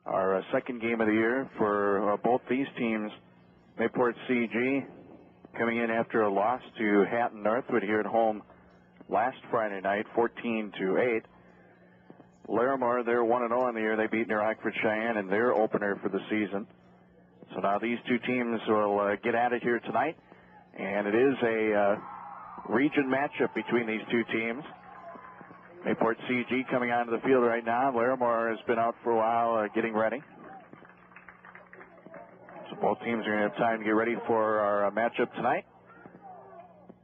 Our second game of the year for both these teams. Mayport CG coming in after a loss to Hatton Northwood here at home last Friday night, 14-8. Larimore, they're 1-0 on the year. They beat New Rockford Cheyenne in their opener for the season. So now these two teams will get at it here tonight, and it is a region matchup between these two teams. Mayport CG coming onto the field right now. Larimore has been out for a while getting ready. So both teams are going to have time to get ready for our matchup tonight.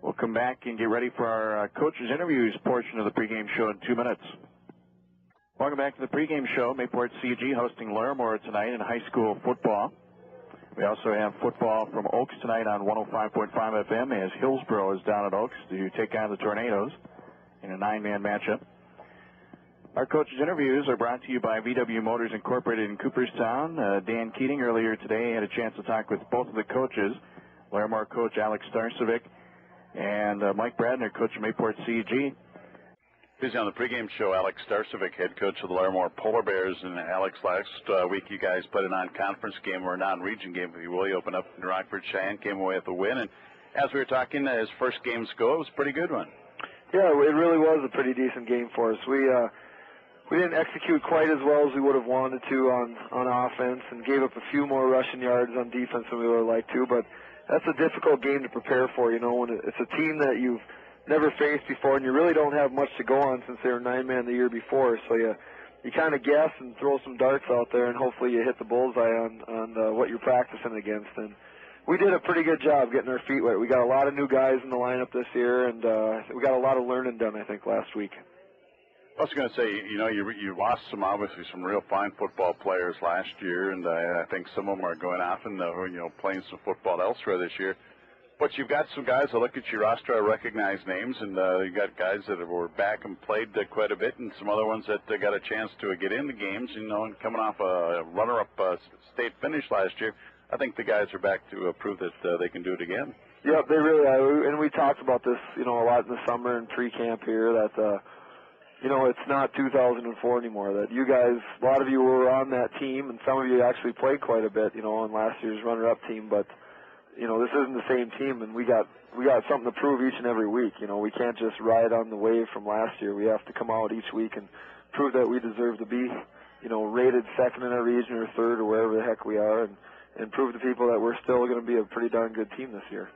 We'll come back and get ready for our coaches' interviews portion of the pregame show in 2 minutes. Welcome back to the pregame show. Mayport CG hosting Larimore tonight in high school football. We also have football from Oaks tonight on 105.5 FM as Hillsborough is down at Oaks to take on the Tornadoes in a 9-man matchup. Our coaches' interviews are brought to you by VW Motors Incorporated in Cooperstown. Dan Keating earlier today had a chance to talk with both of the coaches, Larimore coach Alex Starcevic and Mike Bradner, coach of Mayport CG. Busy on the pregame show, Alex Starcevic, head coach of the Larimore Polar Bears. And Alex, last week you guys played a non-conference game or a non-region game, if you will. You opened up in Rockford Cheyenne, came away with a win. And as we were talking, as first games go, it was a pretty good one. Yeah, it really was a pretty decent game for us. We didn't execute quite as well as we would have wanted to on offense and gave up a few more rushing yards on defense than we would have liked to, but that's a difficult game to prepare for, you know, when it's a team that you've never faced before and you really don't have much to go on since they were 9-man the year before, so you kind of guess and throw some darts out there and hopefully you hit the bullseye on what you're practicing against. And we did a pretty good job getting our feet wet. We got a lot of new guys in the lineup this year, and we got a lot of learning done, I think, last week. I was going to say, you know, you lost obviously some real fine football players last year, and I think some of them are going off and, playing some football elsewhere this year. But you've got some guys, I look at your roster, I recognize names, and you got guys that were back and played quite a bit, and some other ones that got a chance to get in the games, and coming off a runner-up state finish last year. I think the guys are back to prove that they can do it again. Yeah, they really are, and we talked about this, a lot in the summer and pre-camp here, that it's not 2004 anymore. That you guys, a lot of you were on that team, and some of you actually played quite a bit, on last year's runner-up team. But this isn't the same team, and we got something to prove each and every week. We can't just ride on the wave from last year. We have to come out each week and prove that we deserve to be, rated second in our region or third or wherever the heck we are, and prove to people that we're still going to be a pretty darn good team this year.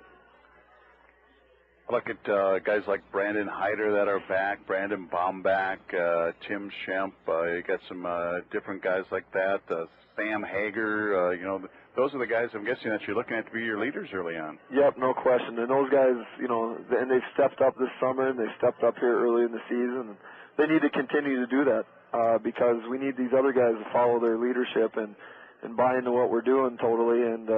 I look at guys like Brandon Hyder that are back, Brandon Baumbach, Tim Schemp. You got some different guys like that. Sam Hager, those are the guys I'm guessing that you're looking at to be your leaders early on. Yep, no question. And those guys, and they've stepped up this summer, and they stepped up here early in the season. They need to continue to do that because we need these other guys to follow their leadership and buy into what we're doing totally, and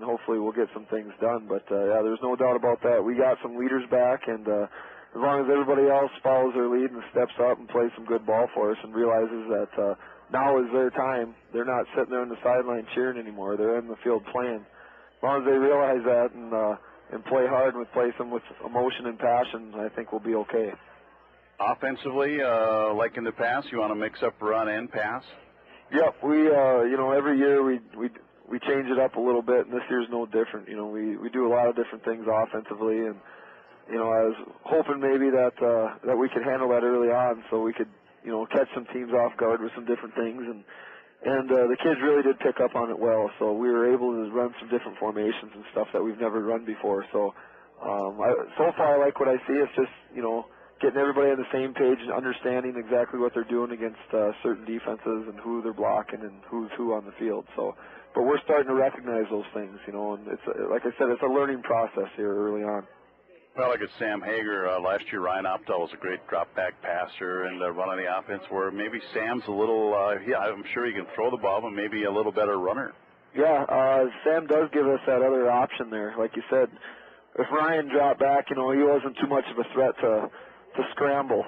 hopefully we'll get some things done. But, there's no doubt about that. We got some leaders back, and as long as everybody else follows their lead and steps up and plays some good ball for us and realizes that now is their time, they're not sitting there on the sideline cheering anymore. They're in the field playing. As long as they realize that and play hard and play some with emotion and passion, I think we'll be okay. Offensively, like in the past, you want to mix up run and pass? Yep, we every year we change it up a little bit, and this year's no different. We do a lot of different things offensively, and I was hoping maybe that we could handle that early on, so we could catch some teams off guard with some different things, and the kids really did pick up on it well. So we were able to run some different formations and stuff that we've never run before. So so far I like what I see. It's just getting everybody on the same page and understanding exactly what they're doing against certain defenses and who they're blocking and who's who on the field. So, but we're starting to recognize those things, and it's like I said, it's a learning process here early on. Well, look at Sam Hager. Last year, Ryan Opdahl was a great drop-back passer and running the offense, where maybe Sam's a little, I'm sure he can throw the ball, but maybe a little better runner. Yeah, Sam does give us that other option there. Like you said, if Ryan dropped back, he wasn't too much of a threat to scramble,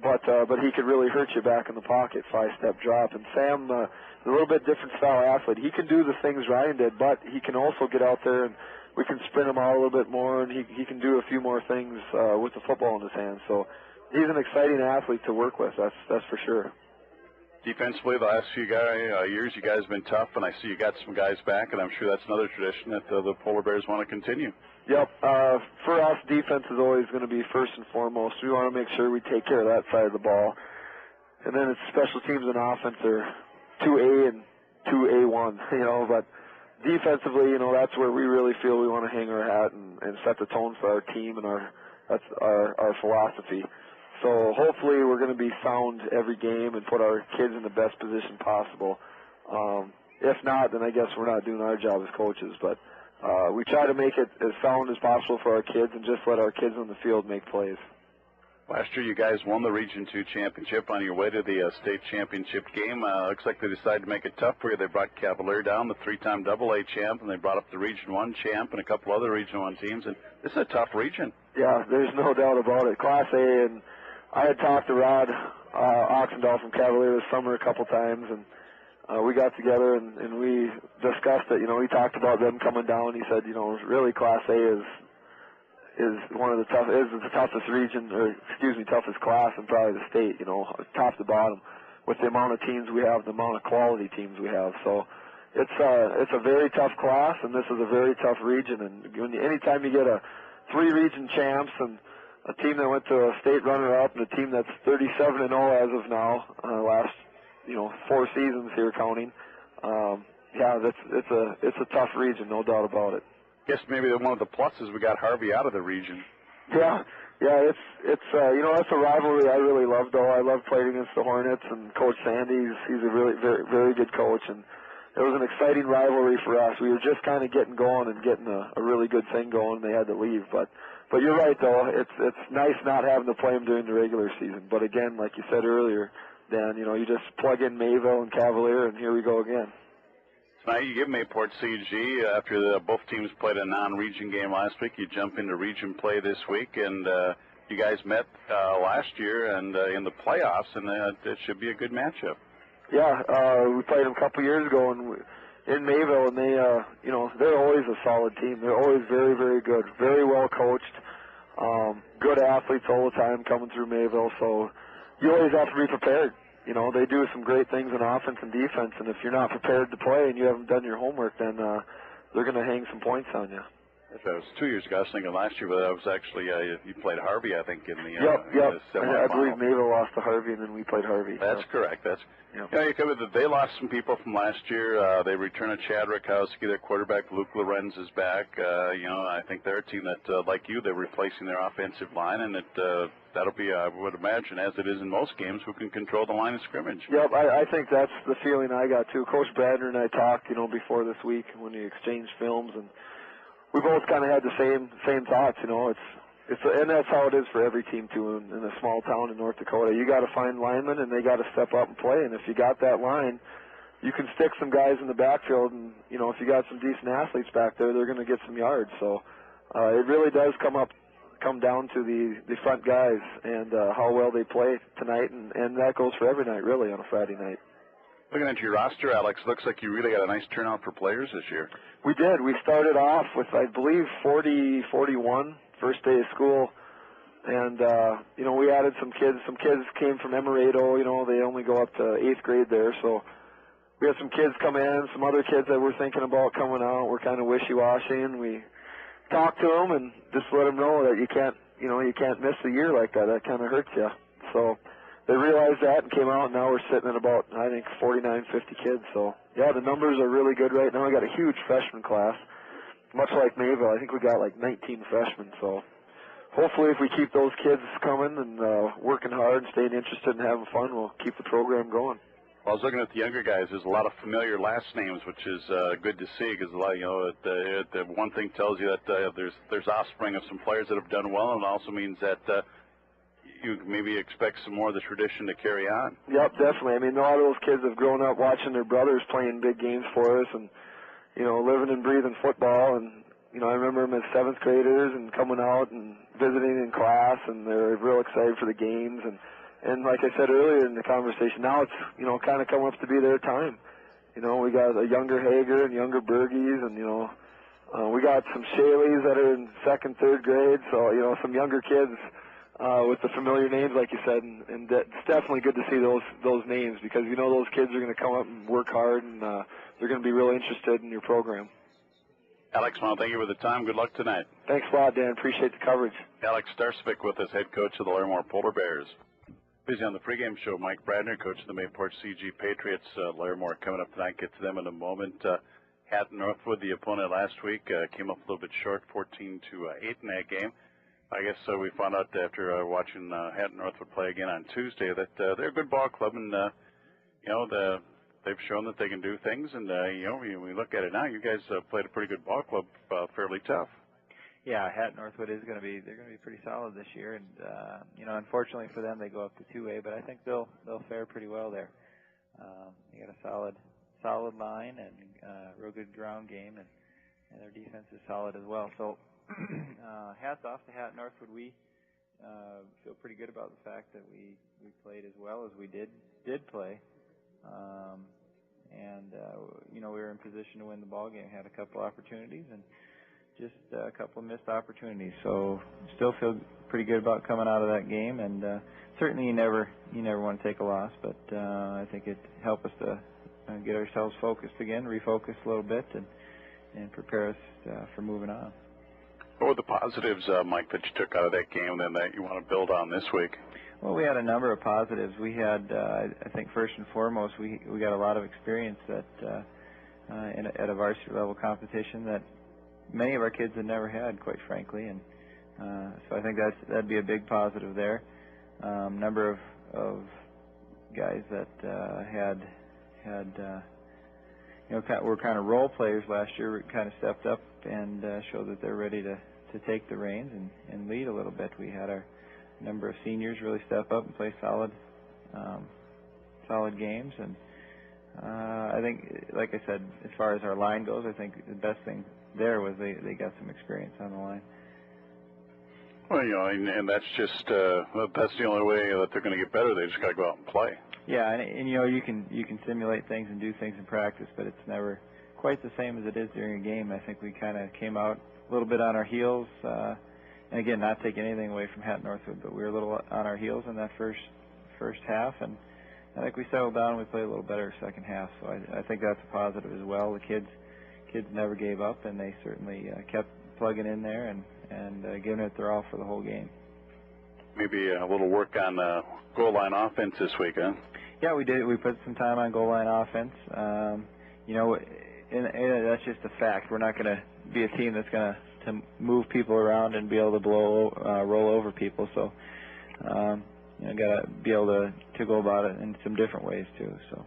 but he could really hurt you back in the pocket, 5-step drop. And Sam, a little bit different style athlete. He can do the things Ryan did, but he can also get out there and we can sprint him out a little bit more, and he can do a few more things with the football in his hands. So he's an exciting athlete to work with, that's for sure. Defensively, the last few years, you guys have been tough, and I see you got some guys back, and I'm sure that's another tradition that the Polar Bears want to continue. Yep. For us, defense is always going to be first and foremost. We want to make sure we take care of that side of the ball. And then it's special teams and offense are 2A and 2A1, but defensively, that's where we really feel we want to hang our hat and set the tone for our team, and that's our philosophy. So hopefully we're going to be sound every game and put our kids in the best position possible. If not, then I guess we're not doing our job as coaches. But we try to make it as sound as possible for our kids and just let our kids on the field make plays. Last year you guys won the Region 2 championship. On your way to the state championship game, looks like they decided to make it tough for you. They brought Cavalier down, the 3-time AA champ, and they brought up the Region 1 champ and a couple other Region 1 teams. And this is a tough region. Yeah, there's no doubt about it. Class A, and I had talked to Rod Oxendahl from Cavalier this summer a couple times, and we got together and we discussed it. We talked about them coming down. He said, really Class A is one of the toughest region, toughest class in probably the state. Top to bottom, with the amount of teams we have, the amount of quality teams we have. So it's a very tough class, and this is a very tough region. And anytime you get a 3 region champs and a team that went to a state runner-up and a team that's 37-0 as of now, last 4 seasons here counting. It's a tough region, no doubt about it. Guess maybe one of the pluses we got Harvey out of the region. Yeah, it's that's a rivalry I really love though. I love playing against the Hornets, and Coach Sandy, he's a really very, very good coach, and it was an exciting rivalry for us. We were just kind of getting going and getting a really good thing going, and they had to leave, but you're right, though. It's nice not having to play them during the regular season. But, again, like you said earlier, Dan, you just plug in Mayville and Cavalier, and here we go again. Tonight you give Mayport CG after both teams played a non-region game last week. You jump into region play this week, and you guys met last year and in the playoffs, and it should be a good matchup. Yeah, we played them a couple years ago, and in Mayville, and they're always a solid team. They're always very, very good, very well coached, good athletes all the time coming through Mayville. So you always have to be prepared. They do some great things in offense and defense, and if you're not prepared to play and you haven't done your homework, then they're going to hang some points on you. If that was 2 years ago, I was thinking last year, but that was actually you played Harvey, I think, in the I believe Mayville lost to Harvey, and then we played Harvey. That's correct. They lost some people from last year. They returned Chad Rakowski, their quarterback. Luke Lorenz is back. I think they're a team that, like you, they're replacing their offensive line, and that'll be, I would imagine, as it is in most games, who can control the line of scrimmage. Yep, I think that's the feeling I got too. Coach Bradner and I talked, before this week when we exchanged films, and we both kind of had the same thoughts. And that's how it is for every team too in a small town in North Dakota. You got to find linemen, and they got to step up and play. And if you got that line, you can stick some guys in the backfield, and if you got some decent athletes back there, they're going to get some yards. So it really does come down to the front guys and how well they play tonight, and that goes for every night really on a Friday night. Looking at your roster, Alex, looks like you really got a nice turnout for players this year. We did. We started off with, I believe, 41 first day of school, and we added some kids. Some kids came from Emerado. They only go up to 8th grade there, so we had some kids come in. Some other kids that were thinking about coming out were kind of wishy-washy, and we talked to them and just let them know that you can't miss a year like that. That kind of hurts you. So they realized that and came out, and now we're sitting at about, I think, 49, 50 kids. So, yeah, the numbers are really good right now. We got a huge freshman class, much like Mayville. I think we got like 19 freshmen. So hopefully if we keep those kids coming and working hard and staying interested and having fun, we'll keep the program going. Well, I was looking at the younger guys. There's a lot of familiar last names, which is good to see because, the one thing tells you that there's offspring of some players that have done well, and it also means that you maybe expect some more of the tradition to carry on. Yep, definitely. I mean, a lot of those kids have grown up watching their brothers playing big games for us and, living and breathing football. And, I remember them as 7th graders and coming out and visiting in class, and they're real excited for the games. And like I said earlier in the conversation, now it's, kind of come up to be their time. We got a younger Hager and younger Bergies, and, we got some Shaleys that are in 2nd, 3rd grade. So, some younger kids with the familiar names, like you said, and it's definitely good to see those names because you know those kids are going to come up and work hard, and they're going to be really interested in your program. Alex, well, thank you for the time. Good luck tonight. Thanks a lot, Dan. Appreciate the coverage. Alex Starsvik with us, head coach of the Larimore Polar Bears. Busy on the pregame show, Mike Bradner, coach of the Mayport CG Patriots. Larimore coming up tonight. Get to them in a moment. Hatton Northwood, the opponent last week, came up a little bit short, 14-8 in that game. I guess we found out after watching Hatton Northwood play again on Tuesday that they're a good ball club, and they've shown that they can do things. And when we look at it now, you guys played a pretty good ball club, fairly tough. Yeah, Hatton Northwood they're going to be pretty solid this year, and unfortunately for them, they go up to 2A, but I think they'll fare pretty well there. They got a solid line and real good ground game, and their defense is solid as well. So hats off to Hatton Northwood. We feel pretty good about the fact that we played as well as we did play, and we were in position to win the ball game. Had a couple opportunities and just a couple of missed opportunities. So still feel pretty good about coming out of that game, and certainly you never want to take a loss, but I think it helped us to get ourselves focused again, refocus a little bit, and prepare us for moving on. What were the positives, Mike, that you took out of that game and that you want to build on this week? Well, we had a number of positives. We had, I think, first and foremost, we got a lot of experience that at a varsity level competition that many of our kids had never had, quite frankly, and so I think that'd be a big positive there. Number of guys that were kind of role players last year, kind of stepped up and showed that they're ready to take the reins and lead a little bit. We had our number of seniors really step up and play solid games, and I think, like I said, as far as our line goes, I think the best thing there was they got some experience on the line. Well, and that's just that's the only way that they're going to get better. They just got to go out and play. Yeah, and you can simulate things and do things in practice, but it's never quite the same as it is during a game. I think we kind of came out a little bit on our heels, and again, not taking anything away from Hatton Northwood, but we were a little on our heels in that first half, and I think we settled down and we played a little better second half. So I think that's a positive as well. The kids never gave up, and they certainly kept plugging in there and giving it their all for the whole game. Maybe a little work on goal line offense this week, huh? Yeah, we did. We put some time on goal line offense. And that's just a fact. We're not going to be a team that's going to move people around and be able to roll over people. So, got to be able to go about it in some different ways too. So.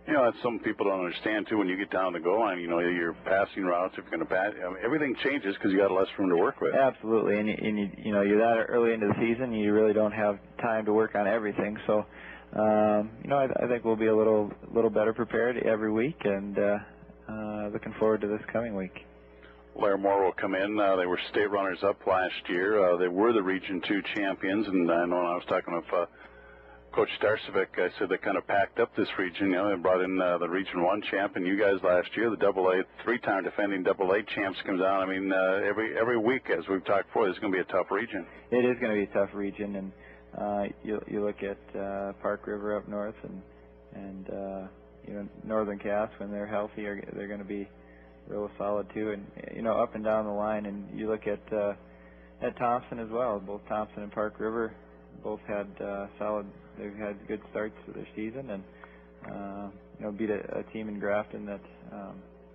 That's some people don't understand too. When you get down the goal line, your passing routes, if you're going to pass, everything changes because you got less room to work with. Absolutely, and you're that early into the season, you really don't have time to work on everything. So, I think we'll be a little better prepared every week, and looking forward to this coming week. Larimore will come in. They were state runners-up last year. They were the Region 2 champions, and I know when I was talking with Coach Starcevic, I said they kind of packed up this region. They brought in the Region 1 champ, and you guys last year, the AA, three-time defending AA champs comes down. I mean, every week, as we've talked before, this is going to be a tough region. It is going to be a tough region, and you look at Park River up north, and Northern Cass, when they're healthy, they're going to be real solid too, and up and down the line. And you look at Thompson as well. Both Thompson and Park River both had solid. They've had good starts to their season, and beat a team in Grafton that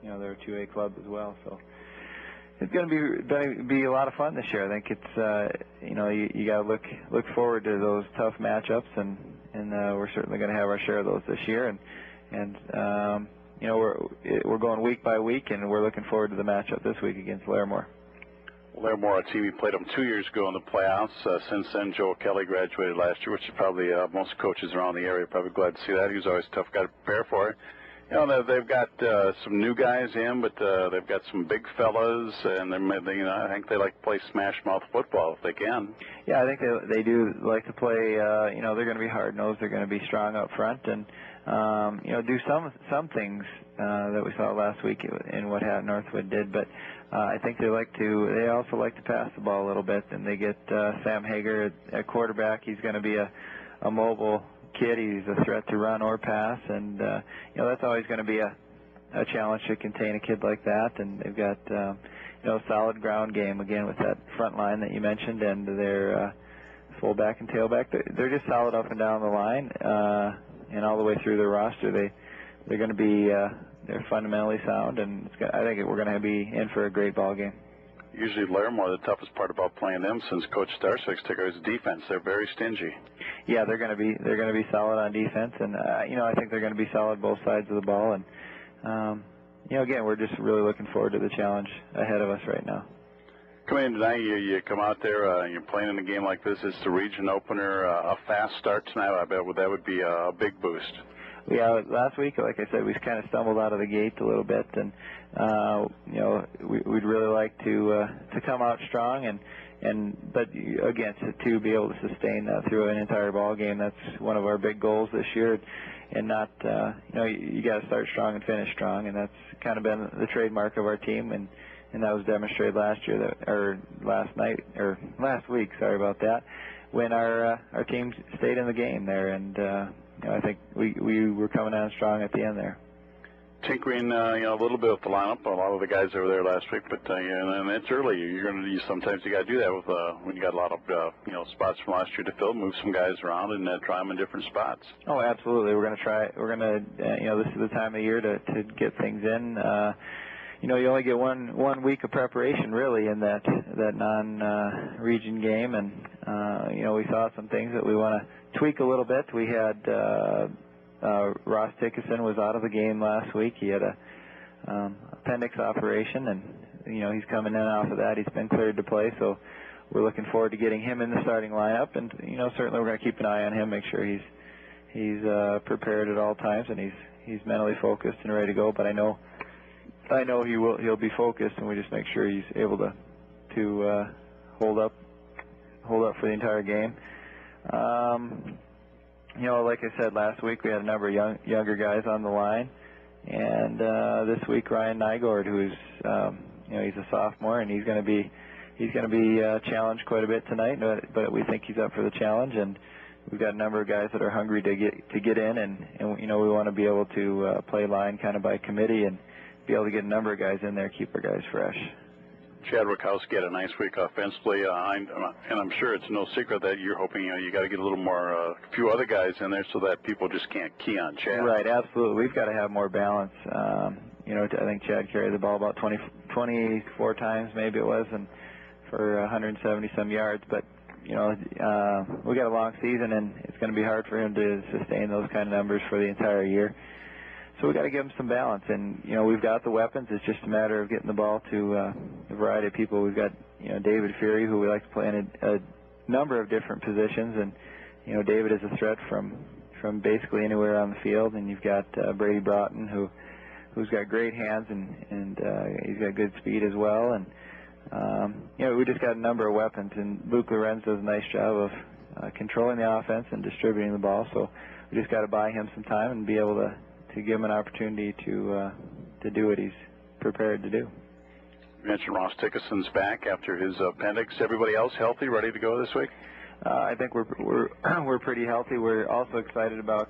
they're a 2A club as well. So it's going to be a lot of fun this year. I think it's you got to look forward to those tough matchups, and we're certainly going to have our share of those this year. And we're going week by week, and we're looking forward to the matchup this week against Larimore. Larimore, a team, we played them 2 years ago in the playoffs. Since then, Joel Kelly graduated last year, which is probably most coaches around the area probably glad to see that. He was always a tough guy to prepare for. They've got some new guys in, but they've got some big fellas, and I think they like to play smash mouth football if they can. Yeah, I think they do like to play. They're going to be hard nosed. They're going to be strong up front, and do some things that we saw last week in what Northwood did. But I think they also like to pass the ball a little bit, and they get Sam Hager at quarterback. He's going to be a mobile kid. He's a threat to run or pass, and that's always going to be a challenge to contain a kid like that. And they've got a solid ground game again with that front line that you mentioned, and their fullback and tailback. They're just solid up and down the line, and all the way through their roster. They're going to be they're fundamentally sound, and I think we're going to be in for a great ball game. Usually Larimore, the toughest part about playing them since Coach Starswick's took over is defense. They're very stingy. Yeah, they're going to be solid on defense, and I think they're going to be solid both sides of the ball. And again, we're just really looking forward to the challenge ahead of us right now. Coming in tonight, you come out there, you're playing in a game like this. It's the region opener, a fast start tonight. I bet that would be a big boost. Yeah, last week, like I said, we kind of stumbled out of the gate a little bit, and we'd really like to come out strong, but again, to be able to sustain that through an entire ball game. That's one of our big goals this year, and not you got to start strong and finish strong, and that's kind of been the trademark of our team, and that was demonstrated last week. Sorry about that, when our team stayed in the game there, and I think we were coming on strong at the end there. Tinkering, a little bit with the lineup. A lot of the guys over there last week, but and it's early. Sometimes you got to do that with when you got a lot of spots from last year to fill. Move some guys around and try them in different spots. Oh, absolutely. We're going to try. We're going to this is the time of year to get things in. You only get one week of preparation really in that non-region game, and we saw some things that we want to tweak a little bit. We had Ross Dickinson was out of the game last week. He had a appendix operation, and he's coming in off of that. He's been cleared to play, so we're looking forward to getting him in the starting lineup. And certainly we're going to keep an eye on him, make sure he's prepared at all times, and he's mentally focused and ready to go. But I know he'll be focused, and we just make sure he's able to hold up for the entire game. Like I said, last week we had a number of younger guys on the line, and this week Ryan Nygaard, who's he's a sophomore, and he's going to be challenged quite a bit tonight, but we think he's up for the challenge, and we've got a number of guys that are hungry to get in, and we want to be able to play line kind of by committee and be able to get a number of guys in there, keep our guys fresh. Chad Wachowski had a nice week offensively, and I'm sure it's no secret that you're hoping you got to get a little more, a few other guys in there so that people just can't key on Chad. Right, absolutely. We've got to have more balance. I think Chad carried the ball about 24 times, maybe it was, and for 170 some yards. But we got a long season, and it's going to be hard for him to sustain those kind of numbers for the entire year. So we got to give him some balance, and we've got the weapons. It's just a matter of getting the ball to a variety of people. We've got David Fury, who we like to play in a number of different positions, and David is a threat from basically anywhere on the field. And you've got Brady Broughton, who's got great hands, and he's got good speed as well. And we just got a number of weapons, and Luke Lorenz does a nice job of controlling the offense and distributing the ball. So we just got to buy him some time and be able to give him an opportunity to do what he's prepared to do. You mentioned Ross Dickinson's back after his appendix. Everybody else healthy, ready to go this week? I think we're pretty healthy. We're also excited about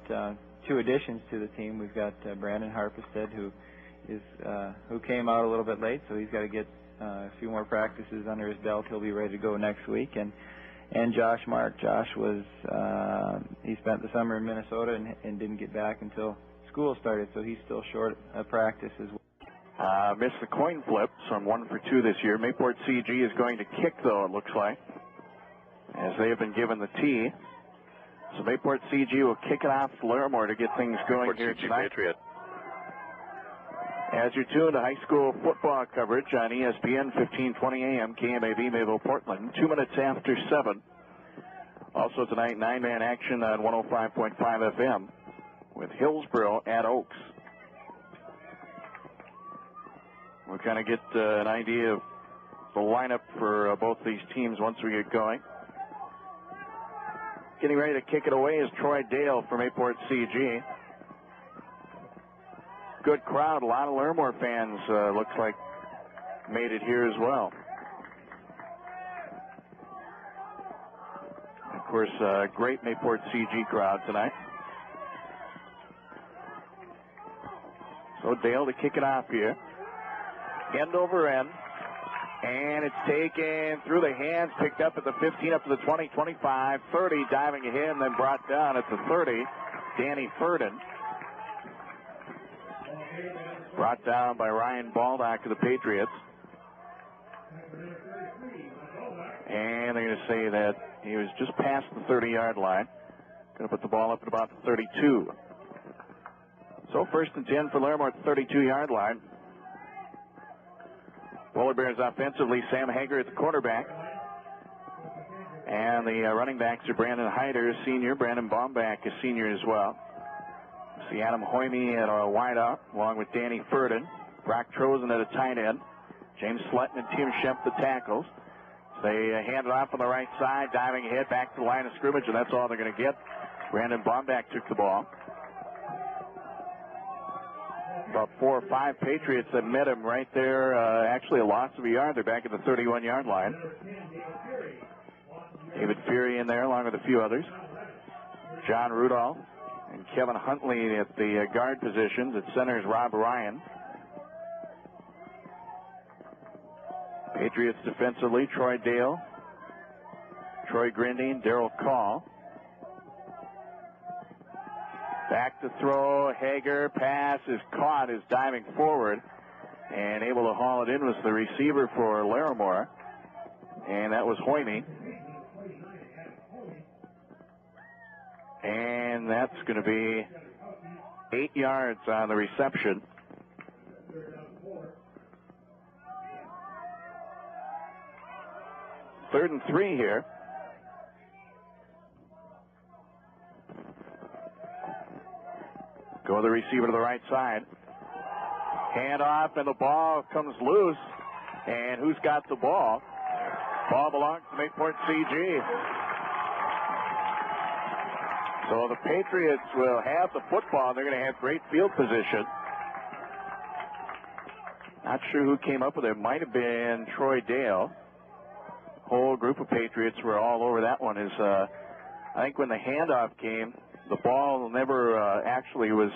two additions to the team. We've got Brandon Harpestead, who came out a little bit late, so he's got to get a few more practices under his belt. He'll be ready to go next week. And Josh Mark. Josh he spent the summer in Minnesota and didn't get back until school started, so he's still short of practice as well. Missed the coin flip, so I'm 1 for 2 this year. Mayport CG is going to kick, though, it looks like, as they have been given the tee. So Mayport CG will kick it off to Larimore to get things going Mayport here CG tonight. Patriot. As you're tuned to high school football coverage on ESPN 1520 AM, KMAV Mayville, Portland, 2 minutes after 7. Also tonight, 9-man action on 105.5 FM. With Hillsborough at Oaks. We'll kind of get an idea of the lineup for both these teams once we get going. Getting ready to kick it away is Troy Dale from Mayport CG. good crowd. A lot of Larimore fans, looks like, made it here as well. Of course, great Mayport CG crowd tonight. So Dale to kick it off here. End over end. And it's taken through the hands, picked up at the 15, up to the 20, 25, 30, diving ahead, and then brought down at the 30. Danny Furden. Brought down by Ryan Baldock of the Patriots. And they're going to say that he was just past the 30-yard line. Going to put the ball up at about the 32. So 1st and 10 for Larimore at the 32-yard line. Polar Bears offensively, Sam Hager at the quarterback. And the running backs are Brandon Hyder, a senior. Brandon Baumbach, a senior as well. See Adam Hoyme at a wideout, along with Danny Furden. Brock Trozen at a tight end. James Slutton and Tim Shemp the tackles. So they hand it off on the right side, diving ahead back to the line of scrimmage, and that's all they're going to get. Brandon Baumbach took the ball. About 4 or 5 Patriots that met him right there. Actually a loss of a yard. They're back at the 31-yard line. David Fury in there along with a few others. John Rudolph and Kevin Huntley at the guard positions. At center is Rob Ryan. Patriots defensively, Troy Dale, Troy Grinding, Darrell Call. Back to throw, Hager, pass is caught, is diving forward, and able to haul it in was the receiver for Larimore, and that was Hoyme. And that's going to be 8 yards on the reception. Third and 3 here. Go the receiver to the right side. Hand off, and the ball comes loose. And who's got the ball? Ball belongs to Mayport CG. So the Patriots will have the football. They're going to have great field position. Not sure who came up with it. Might have been Troy Dale. Whole group of Patriots were all over that one. I think when the handoff came, the ball never actually was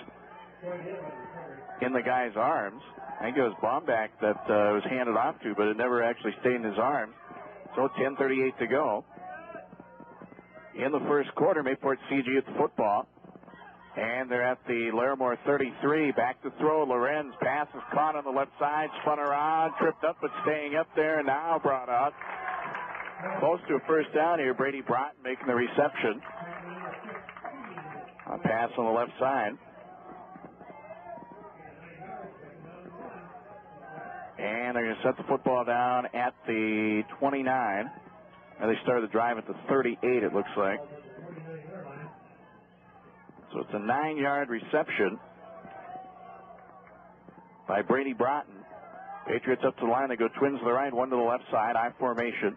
in the guy's arms. I think it was Baumbach that was handed off to, but it never actually stayed in his arms. So 10:38 to go. In the first quarter, Mayport CG at the football. And they're at the Larimore 33. Back to throw. Lorenz. Pass is caught on the left side. Spun around. Tripped up, but staying up there. And now brought out. Close to a first down here. Brady Broughton making the reception. A pass on the left side. And they're going to set the football down at the 29. And they started the drive at the 38, it looks like. So it's a 9-yard reception by Brady Broughton. Patriots up to the line. They go twins to the right, one to the left side, I formation.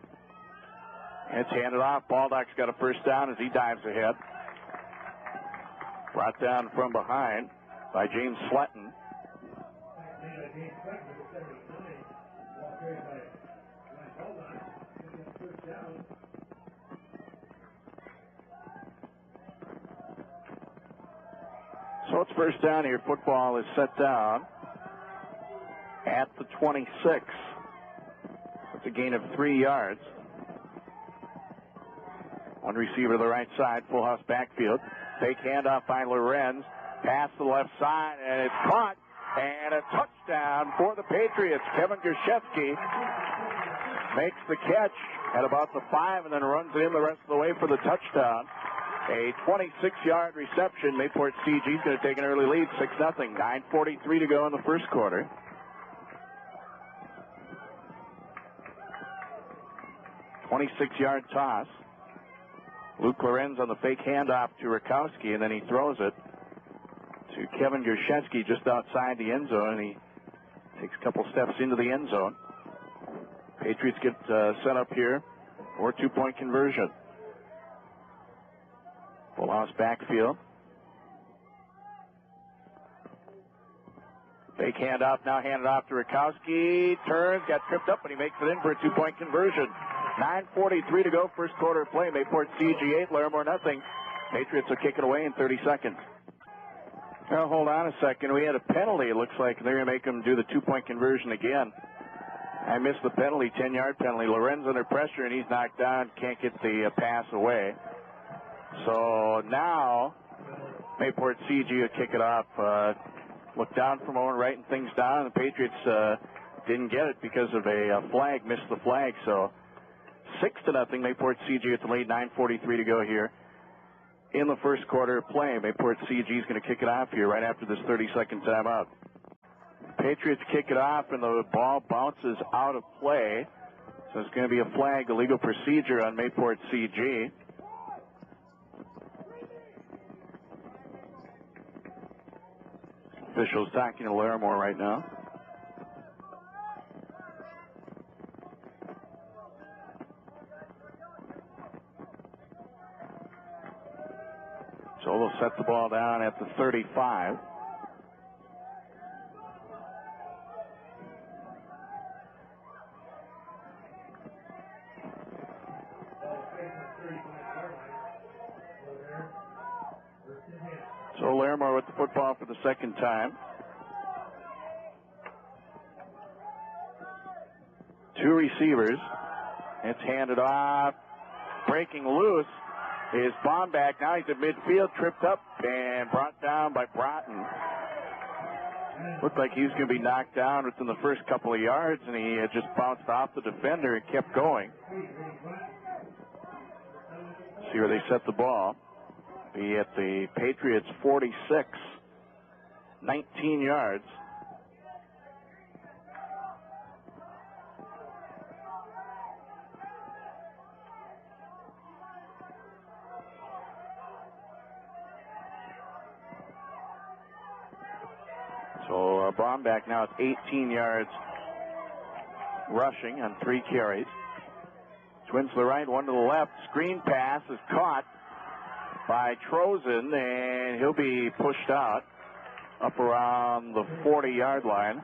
And it's handed off. Baldock's got a first down as he dives ahead. Brought down from behind by James Slutton. So it's first down here. Football is set down at the 26. It's a gain of 3 yards. One receiver to the right side, full house backfield. Fake handoff by Lorenz. Pass to the left side, and it's caught. And a touchdown for the Patriots. Kevin Gershevsky makes the catch at about the 5 and then runs it in the rest of the way for the touchdown. A 26-yard reception. Mayport CG is going to take an early lead, 6-0. 9:43 to go in the first quarter. .26-yard toss. Luke Lorenz on the fake handoff to Rakowski, and then he throws it to Kevin Gershevsky just outside the end zone, and he takes a couple steps into the end zone. Patriots get set up here for a 2-point conversion. Full house backfield. Fake handoff, now handed off to Rakowski. Turns, got tripped up, and he makes it in for a 2-point conversion. 9:43 to go, first quarter play. Mayport CG 8, Larimore nothing. Patriots will kick it away in 30 seconds. Now, hold on a second. We had a penalty. It looks like they're going to make them do the 2-point conversion again. I missed the penalty, 10-yard penalty. Lorenz under pressure, and he's knocked down. Can't get the pass away. So now, Mayport CG will kick it off. Looked down for a moment, writing things down. The Patriots didn't get it because of a flag, missed the flag. So 6-0, Mayport CG at the lead, 9:43 to go here in the first quarter of play. Mayport CG is going to kick it off here right after this 30-second timeout. Patriots kick it off, and the ball bounces out of play. So it's going to be a flag, illegal procedure on Mayport CG. Officials talking to Larimore right now. So they'll set the ball down at the 35. So Larimore with the football for the second time. 2 receivers. It's handed off. Breaking loose is Bomback. Now he's at midfield, tripped up and brought down by Broughton. Looked like he was going to be knocked down within the first couple of yards, and he just bounced off the defender and kept going. See where they set the ball. Be at the Patriots 46, 19 yards. So Bomback now at 18 yards rushing on 3 carries. Twins to the right, 1 to the left. Screen pass is caught by Trozen, and he'll be pushed out up around the 40-yard line.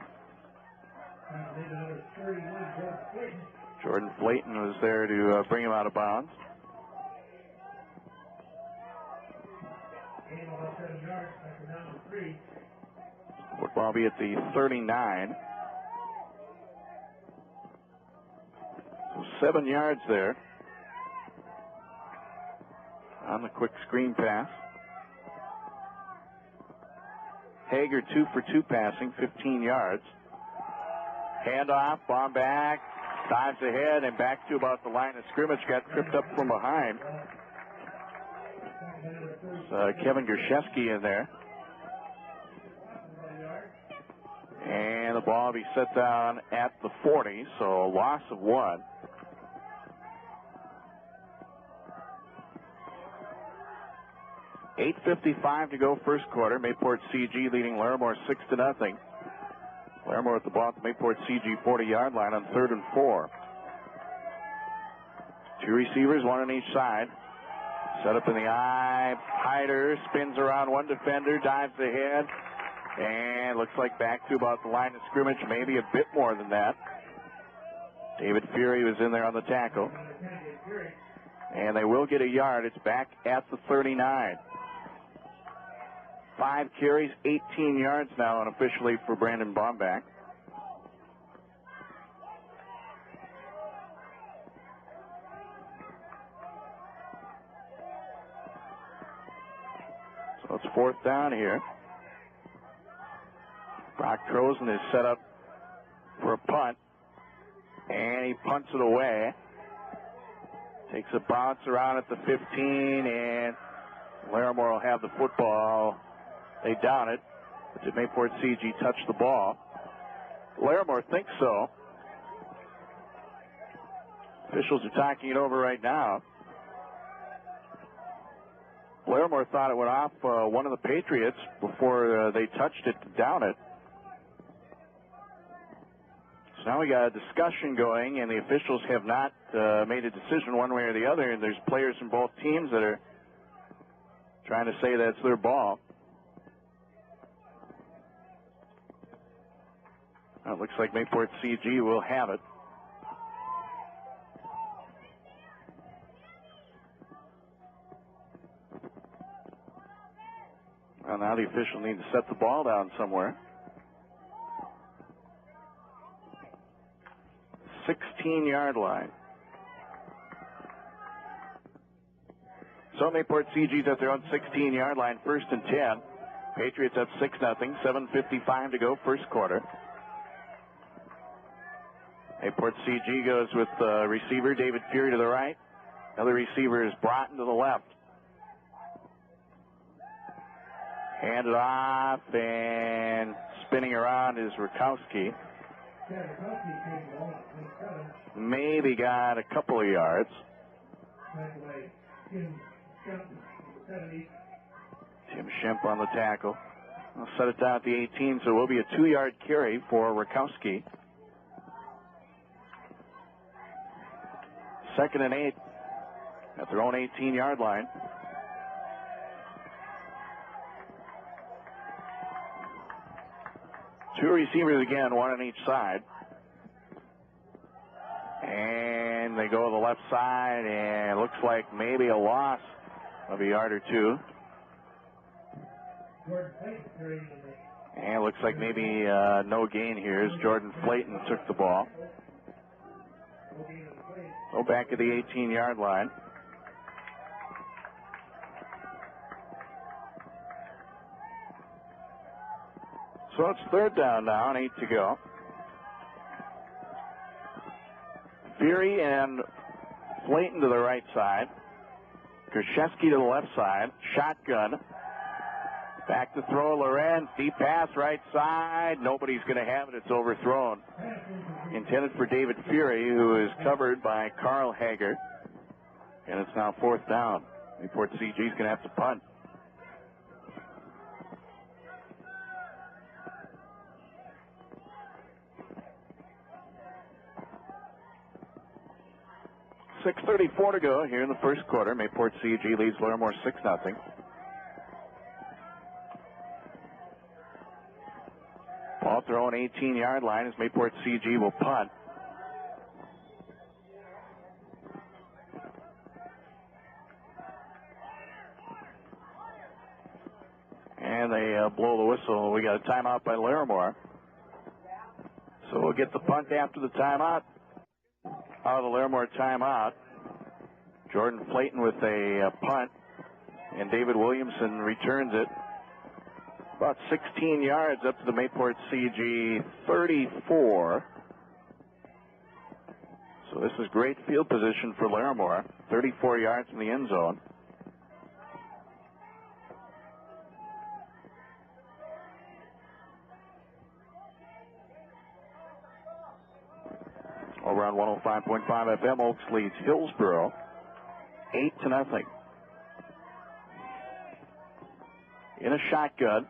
Jordan Flayton was there to bring him out of bounds. Football will be at the 39. So 7 yards there on the quick screen pass. Hager 2 for 2 passing, 15 yards. Handoff, Bomback, dives ahead and back to about the line of scrimmage. Got tripped up from behind. Kevin Gershevsky in there. And the ball will be set down at the 40, so a loss of 1. $8:55 to go first quarter. Mayport CG leading Larimore 6-0. Larimore with the ball at the Mayport CG 40-yard line on 3rd and 4. 2 receivers, 1 on each side. Set up in the eye. Hyder spins around 1 defender, dives ahead, and looks like back to about the line of scrimmage, maybe a bit more than that. David Fury was in there on the tackle. And they will get a yard. It's back at the 39. 5 carries, 18 yards now unofficially for Brandon Bomback. So it's 4th down here. Brock Trozen is set up for a punt, and he punts it away. Takes a bounce around at the 15, and Larimore will have the football. They down it. But did Mayport CG touch the ball? Larimore thinks so. Officials are talking it over right now. Larimore thought it went off one of the Patriots before they touched it to down it. So now we got a discussion going, and the officials have not made a decision one way or the other, and there's players from both teams that are trying to say that's their ball. It looks like Mayport CG will have it. Well, now the official needs to set the ball down somewhere. 16-yard line. So Mayport CG's at their own 16-yard line, 1st and 10. Patriots up 6-0, 7:55 to go, first quarter. Mayport CG goes with receiver David Fury to the right. Another receiver is Broughton to the left. Handed off and spinning around is Rakowski. Maybe got a couple of yards. Tim Schemp on the tackle. I'll set it down at the 18, so it will be a 2-yard carry for Rakowski. 2nd and 8 at their own 18-yard line. Two receivers again, one on each side. And they go to the left side, and it looks like maybe a loss of a yard or two. And it looks like maybe no gain here as Jordan Flayton took the ball. Go back to the 18-yard line. So it's 3rd down now and 8 to go. Fury and Flayton to the right side. Krzyzewski to the left side. Shotgun. Back to throw, Lorenz. Deep pass right side. Nobody's going to have it. It's overthrown. Intended for David Fury, who is covered by Carl Hager. And it's now 4th down. Newport CG's going to have to punt. .6:34 to go here in the first quarter. Mayport CG leads Larimore 6-0. Ball at their own 18-yard line as Mayport CG will punt. And they blow the whistle. We got a timeout by Larimore. So we'll get the punt after the timeout. Out of the Larimore timeout, Jordan Flayton with a punt, and David Williamson returns it. About 16 yards up to the Mayport CG 34. So this is great field position for Larimore. 34 yards from the end zone. Over on 105.5 FM, Oaks leads Hillsboro 8-0. In a shotgun,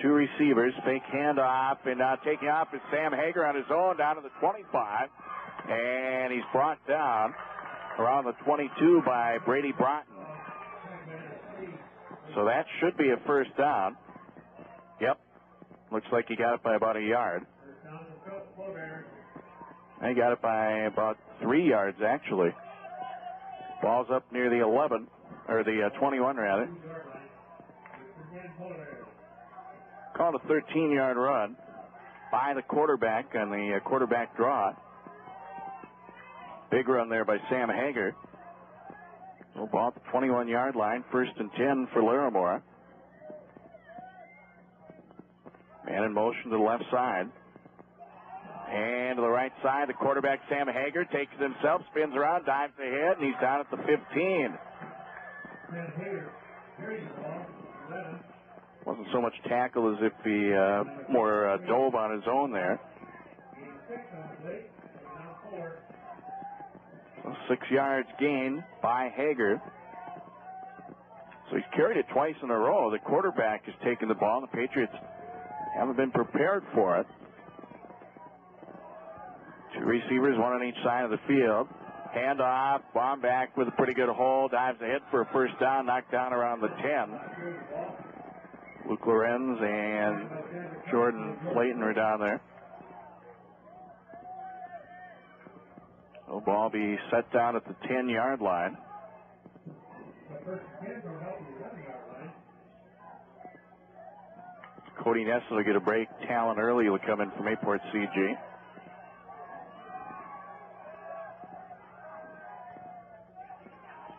two receivers, fake handoff, and taking off is Sam Hager on his own down to the 25, and he's brought down around the 22 by Brady Broughton. So that should be a first down. Yep, looks like he got it by about a yard. He got it by about 3 yards, actually. Ball's up near the 11, or the 21, rather. Called a 13-yard run by the quarterback on the quarterback draw. Big run there by Sam Hager. So ball at the 21-yard line, 1st and 10 for Larimore. Man in motion to the left side. And to the right side, the quarterback, Sam Hager, takes it himself, spins around, dives ahead, and he's down at the 15. Wasn't so much tackle as if he more dove on his own there. So 6 yards gain by Hager. So he's carried it twice in a row. The quarterback has taken the ball, and the Patriots haven't been prepared for it. Two receivers, one on each side of the field. Hand off, bomb back with a pretty good hole, dives ahead for a first down, knocked down around the 10. Luke Lorenz and Jordan Flayton are down there. So ball be set down at the 10-yard line. Cody Nessel will get a break. Talon early will come in from Mayport CG.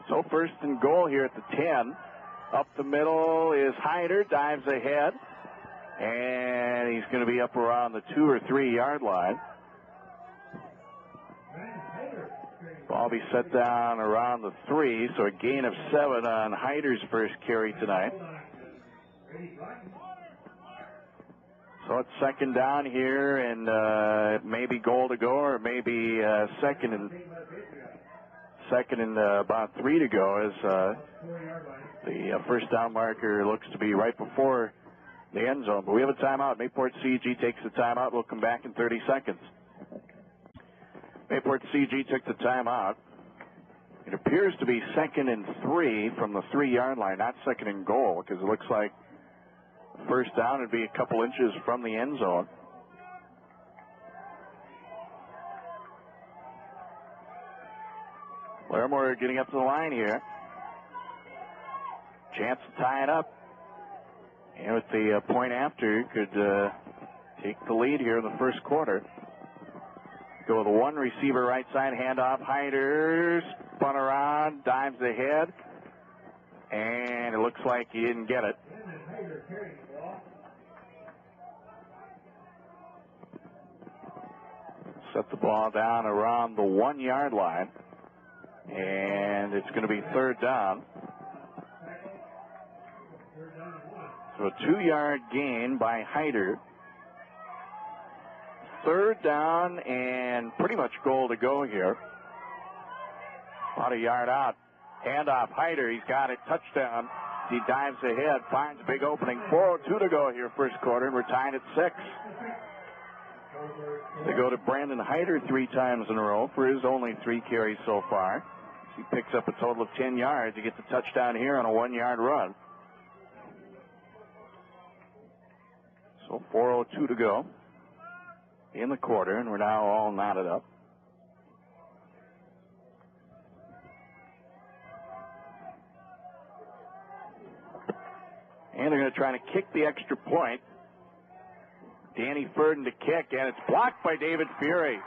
So first and goal here at the 10. Up the middle is Hyder, dives ahead, and he's going to be up around the 2 or 3 yard line. Ball be set down around the 3, so a gain of 7 on Hyder's first carry tonight. So it's second down here, and maybe goal to go, or maybe second and about 3 to go, as the first down marker looks to be right before the end zone. But we have a timeout. Mayport CG takes the timeout. We'll come back in 30 seconds. Mayport CG took the timeout. It appears to be second and 3 from the 3 yard line, not second and goal, because it looks like first down would be a couple inches from the end zone. Larimore getting up to the line here. Chance to tie it up. And with the point after, could take the lead here in the first quarter. Go with a 1 receiver right side, handoff. Hyder spun around, dives ahead, and it looks like he didn't get it. Set the ball down around the 1 yard line, and it's going to be third down. So a 2 yard gain by Hyder. Third down and pretty much goal to go here. About a yard out. Handoff, Hyder, he's got it, touchdown. He dives ahead, finds a big opening. 4:02 to go here first quarter, and we're tied at 6. They go to Brandon Hyder 3 times in a row for his only 3 carries so far. He picks up a total of 10 yards. He gets a touchdown here on a 1 yard run. So 4:02 to go in the quarter, and we're now all knotted up. And they're going to try to kick the extra point. Danny Furden to kick, and it's blocked by David Fury.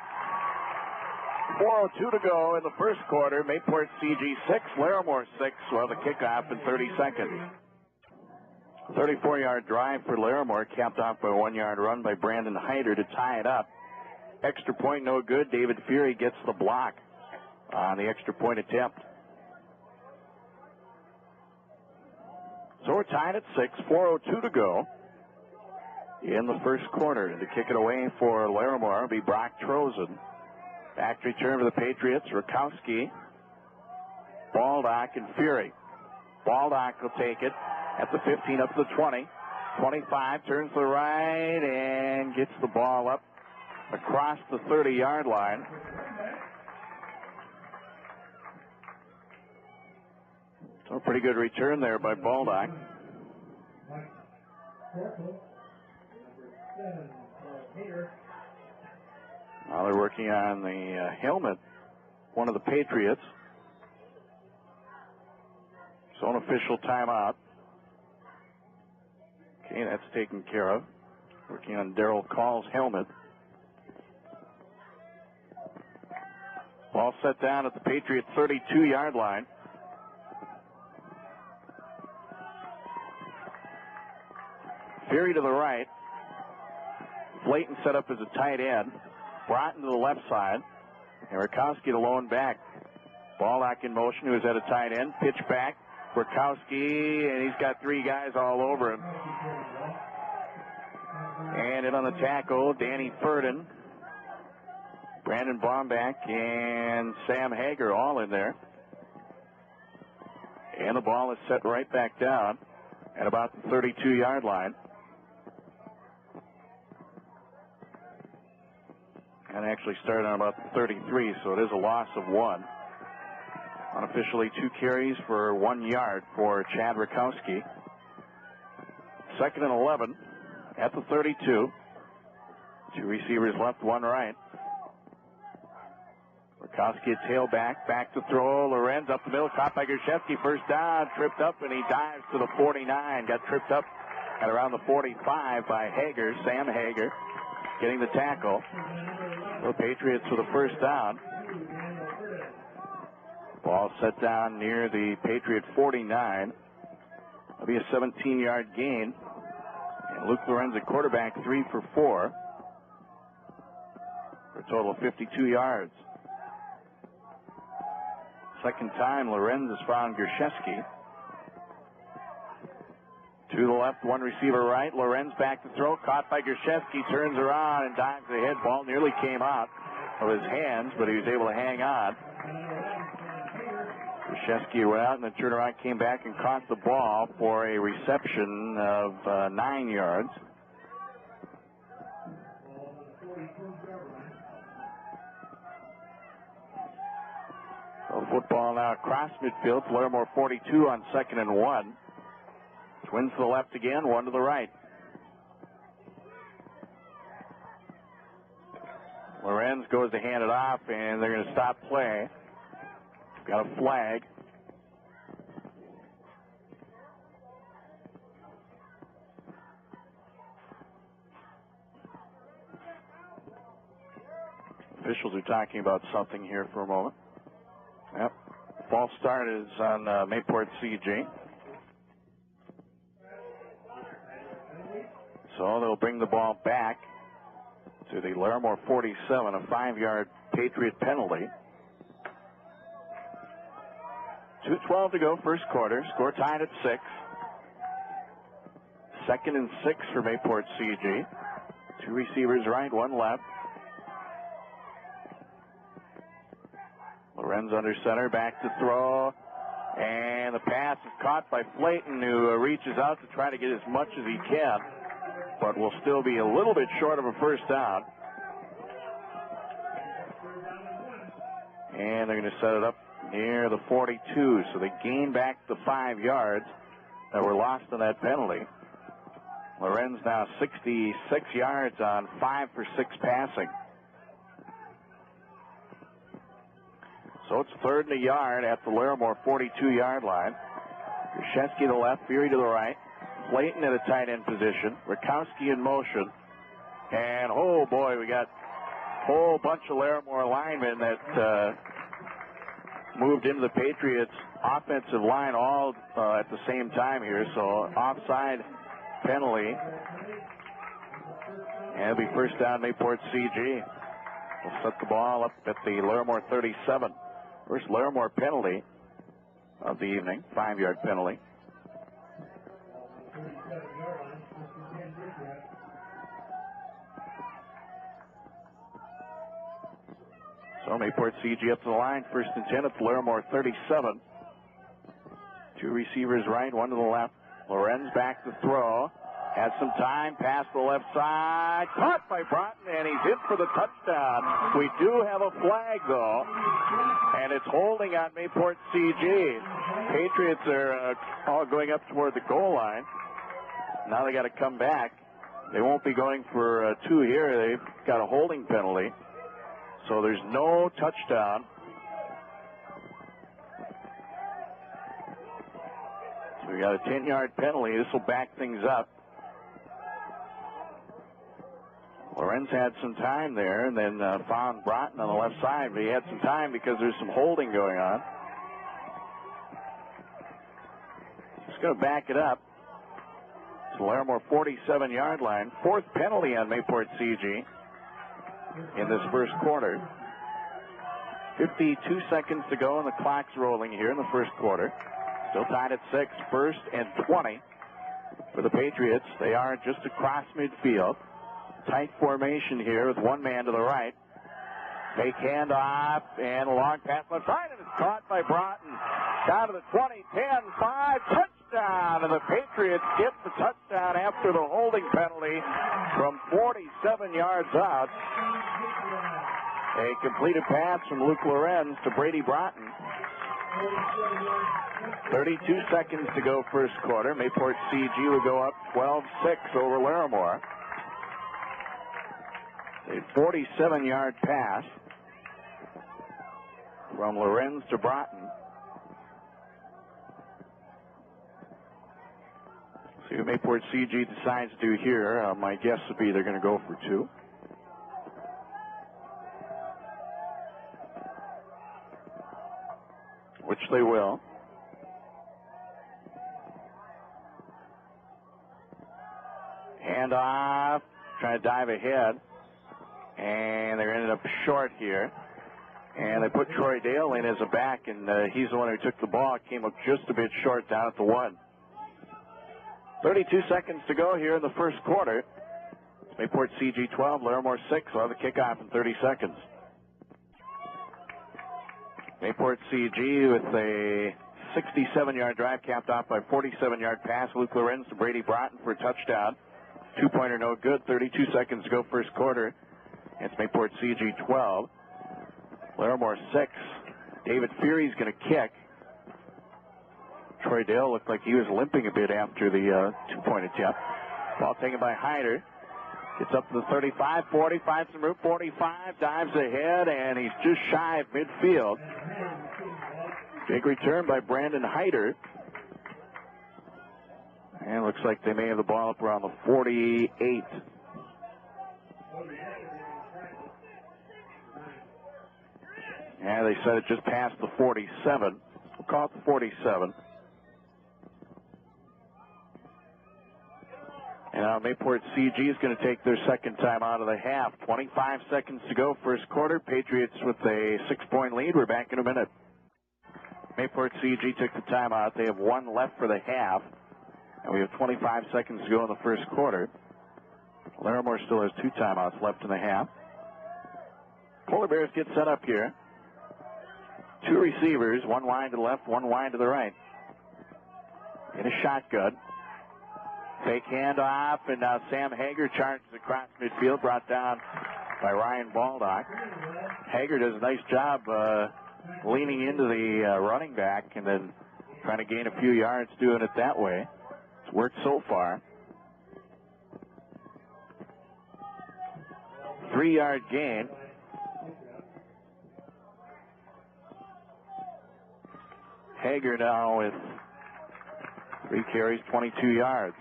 4:02 to go in the first quarter. Mayport CG 6, Larimore 6. Well, the kickoff in 30 seconds. 34-yard drive for Larimore, capped off by a 1 yard run by Brandon Hyder to tie it up. Extra point no good. David Fury gets the block on the extra point attempt. So we're tied at 6, 4:02 to go in the first quarter. And to kick it away for Larimore will be Brock Trozen. Back return for the Patriots, Rakowski, Baldock, and Fury. Baldock will take it at the 15, up to the 20. 25, turns to the right and gets the ball up across the 30-yard line. So a pretty good return there by Baldock. Now they're working on the helmet, one of the Patriots. So an official timeout. Okay, that's taken care of. Working on Darrell Call's helmet. Ball set down at the Patriots' 32-yard line. Fury to the right. Flayton set up as a tight end. Broughton to the left side. And Rakowski to lone back. Baldock in motion, who is at a tight end. Pitch back. Rakowski, and he's got 3 guys all over him. And in on the tackle, Danny Furden, Brandon Bomback, and Sam Hager all in there. And the ball is set right back down at about the 32-yard line. And actually started on about the 33, so it is a loss of 1. Unofficially 2 carries for 1 yard for Chad Rakowski. Second and 11 at the 32. 2 receivers left, 1 right. Rakowski tailback, back to throw. Lorenz up the middle, caught by Grzeszewski. First down, tripped up, and he dives to the 49. Got tripped up at around the 45 by Hager, Sam Hager, getting the tackle. The Patriots with a first down. Ball set down near the Patriot 49. That'll be a 17-yard gain. And Luke Lorenz at quarterback, 3 for 4. For a total of 52 yards. Second time Lorenz has found Grzeszewski. To the left, one receiver right. Lorenz back to throw. Caught by Grzeszewski. Turns around and dives ahead. Ball nearly came out of his hands, but he was able to hang on. Grzeszewski went out and then turned around, came back and caught the ball for a reception of 9 yards. So football now across midfield. Larimore 42 on 2nd and 1. Twins to the left again, one to the right. Lorenz goes to hand it off, and they're going to stop play. Got a flag. Officials are talking about something here for a moment. Yep. False start is on Mayport CG. So they'll bring the ball back to the Larimore 47, a 5-yard Patriot penalty. 2:12 to go, first quarter. Score tied at 6. 2nd and 6 for Mayport CG. 2 receivers right, 1 left. Lorenz under center, back to throw. And the pass is caught by Flayton, who reaches out to try to get as much as he can, but will still be a little bit short of a first down. And they're going to set it up near the 42, so they gain back the 5 yards that were lost in that penalty. Lorenz now 66 yards on 5 for 6 passing. So it's 3rd and a yard at the Larimore 42-yard line. Grzeszewski to the left, Fury to the right. Flayton at a tight end position. Rakowski in motion. And, oh, boy, we got a whole bunch of Larimore linemen that moved into the Patriots' offensive line all at the same time here. So offside penalty. And it'll be first down, Mayport CG. We'll set the ball up at the Larimore 37. First Larimore penalty of the evening, 5-yard penalty. So Mayport CG up to the line, 1st and 10 at the Larimore 37. 2 receivers right, 1 to the left. Lorenz back to throw. Has some time, pass to the left side. Caught by Broughton, and he's in for the touchdown. We do have a flag, though, and it's holding on Mayport CG. Patriots are all going up toward the goal line. Now they got to come back. They won't be going for 2 here. They've got a holding penalty. So there's no touchdown. So we got a 10-yard penalty. This will back things up. Lorenz had some time there and then found Broughton on the left side, but he had some time because there's some holding going on. Just going to back it up. It's the Larimore 47-yard line. 4th penalty on Mayport CG in this first quarter. 52 seconds to go, and the clock's rolling here in the first quarter. Still tied at 6. 1st and 20 for the Patriots. They are just across midfield. Tight formation here with 1 man to the right. Fake handoff and a long pass left side, and it's caught by Broughton. Down to the 20, 10, 5, touchdown, and the Patriots get the touchdown after the holding penalty from 47 yards out. A completed pass from Luke Lorenz to Brady Broughton. 32 seconds to go first quarter. Mayport CG will go up 12-6 over Larimore. A 47-yard pass. from Lorenz to Broughton. See what Mayport CG decides to do here. My guess would be they're going to go for 2. Which they will. Hand off, trying to dive ahead. And they're ended up short here. And they put Troy Dale in as a back, and he's the one who took the ball. Came up just a bit short down at the 1. 32 seconds to go here in the first quarter. Mayport CG 12, Larimore 6. We'll have the kickoff in 30 seconds. Mayport CG with a 67-yard drive capped off by a 47-yard pass. Luke Lorenz to Brady Broughton for a touchdown. 2-pointer no good. 32 seconds to go first quarter. It's Mayport CG 12. Larimore 6. David Fury's going to kick. Troy Dale looked like he was limping a bit after the 2-point attempt. Ball taken by Hyder. Gets up to the 35, 40, finds some room, 45, dives ahead, and he's just shy of midfield. Big return by Brandon Hyder. And looks like they may have the ball up around the 48. Yeah, they said it just passed the 47. We'll call it the 47. And now Mayport CG is going to take their second time out of the half. 25 seconds to go, first quarter. Patriots with a 6-point lead. We're back in a minute. Mayport CG took the timeout. They have 1 left for the half. And we have 25 seconds to go in the first quarter. Larimore still has 2 timeouts left in the half. Polar Bears get set up here. 2 receivers, 1 wide to the left, 1 wide to the right. In a shotgun. Fake handoff, and now Sam Hager charges across midfield, brought down by Ryan Baldock. Hager does a nice job leaning into the running back and then trying to gain a few yards doing it that way. It's worked so far. 3-yard gain. Hager now with 3 carries, 22 yards.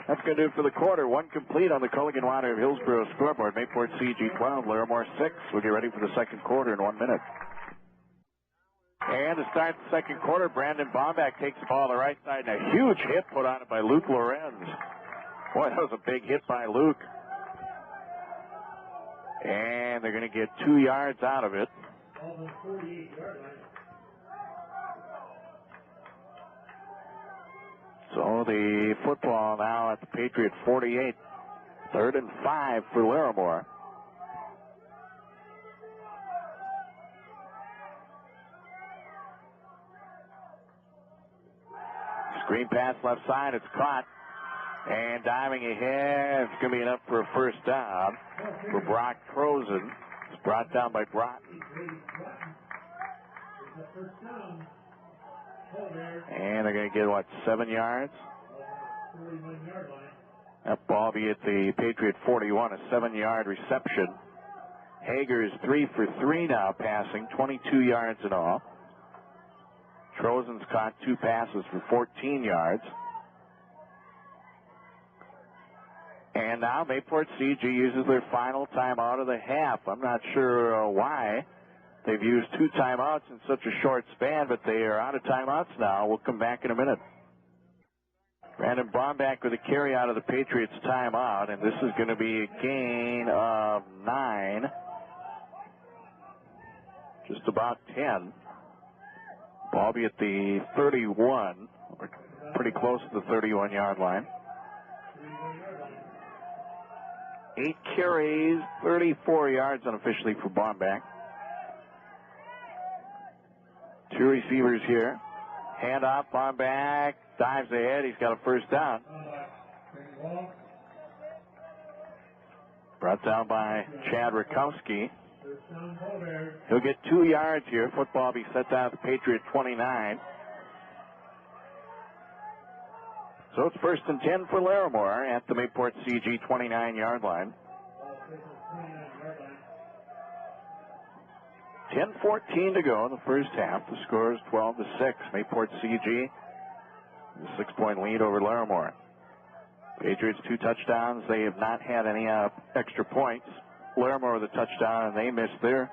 That's going to do it for the quarter. 1 complete on the Culligan Water of Hillsborough scoreboard. Mayport CG 12, Larimore 6. We'll get ready for the second quarter in 1 minute. And to start the second quarter, Brandon Bomback takes the ball on the right side, and a huge hit put on it by Luke Lorenz. Boy, that was a big hit by Luke. And they're going to get 2 yards out of it. So the football now at the Patriot 48. 3rd and 5 for Larimore. Screen pass left side. It's caught. And diving ahead. It's going to be enough for a first down for Brock Trozen. It's brought down by Broughton. And they're going to get, 7 yards? That ball be at the Patriot 41, a 7-yard reception. Hager is 3 for 3 now passing, 22 yards in all. Trozen's caught 2 passes for 14 yards. And now Mayport CG uses their final timeout of the half. I'm not sure why. They've used 2 timeouts in such a short span, but they are out of timeouts now. We'll come back in a minute. Brandon Bomback with a carry out of the Patriots timeout, and this is going to be a gain of 9. Just about 10. Ball be at the 31, or pretty close to the 31-yard line. 8 carries, 34 yards unofficially for Bomback. 2 receivers here. Hand off, Bomback, dives ahead. He's got a first down. Brought down by Chad Rakowski. He'll get 2 yards here. Football be set down at the Patriot 29. So it's 1st and 10 for Larimore at the Mayport CG 29-yard line. 10:14 to go in the first half. The score is 12-6. Mayport CG, a 6-point lead over Larimore. Patriots 2 touchdowns. They have not had any extra points. Larimore with a touchdown, and they missed their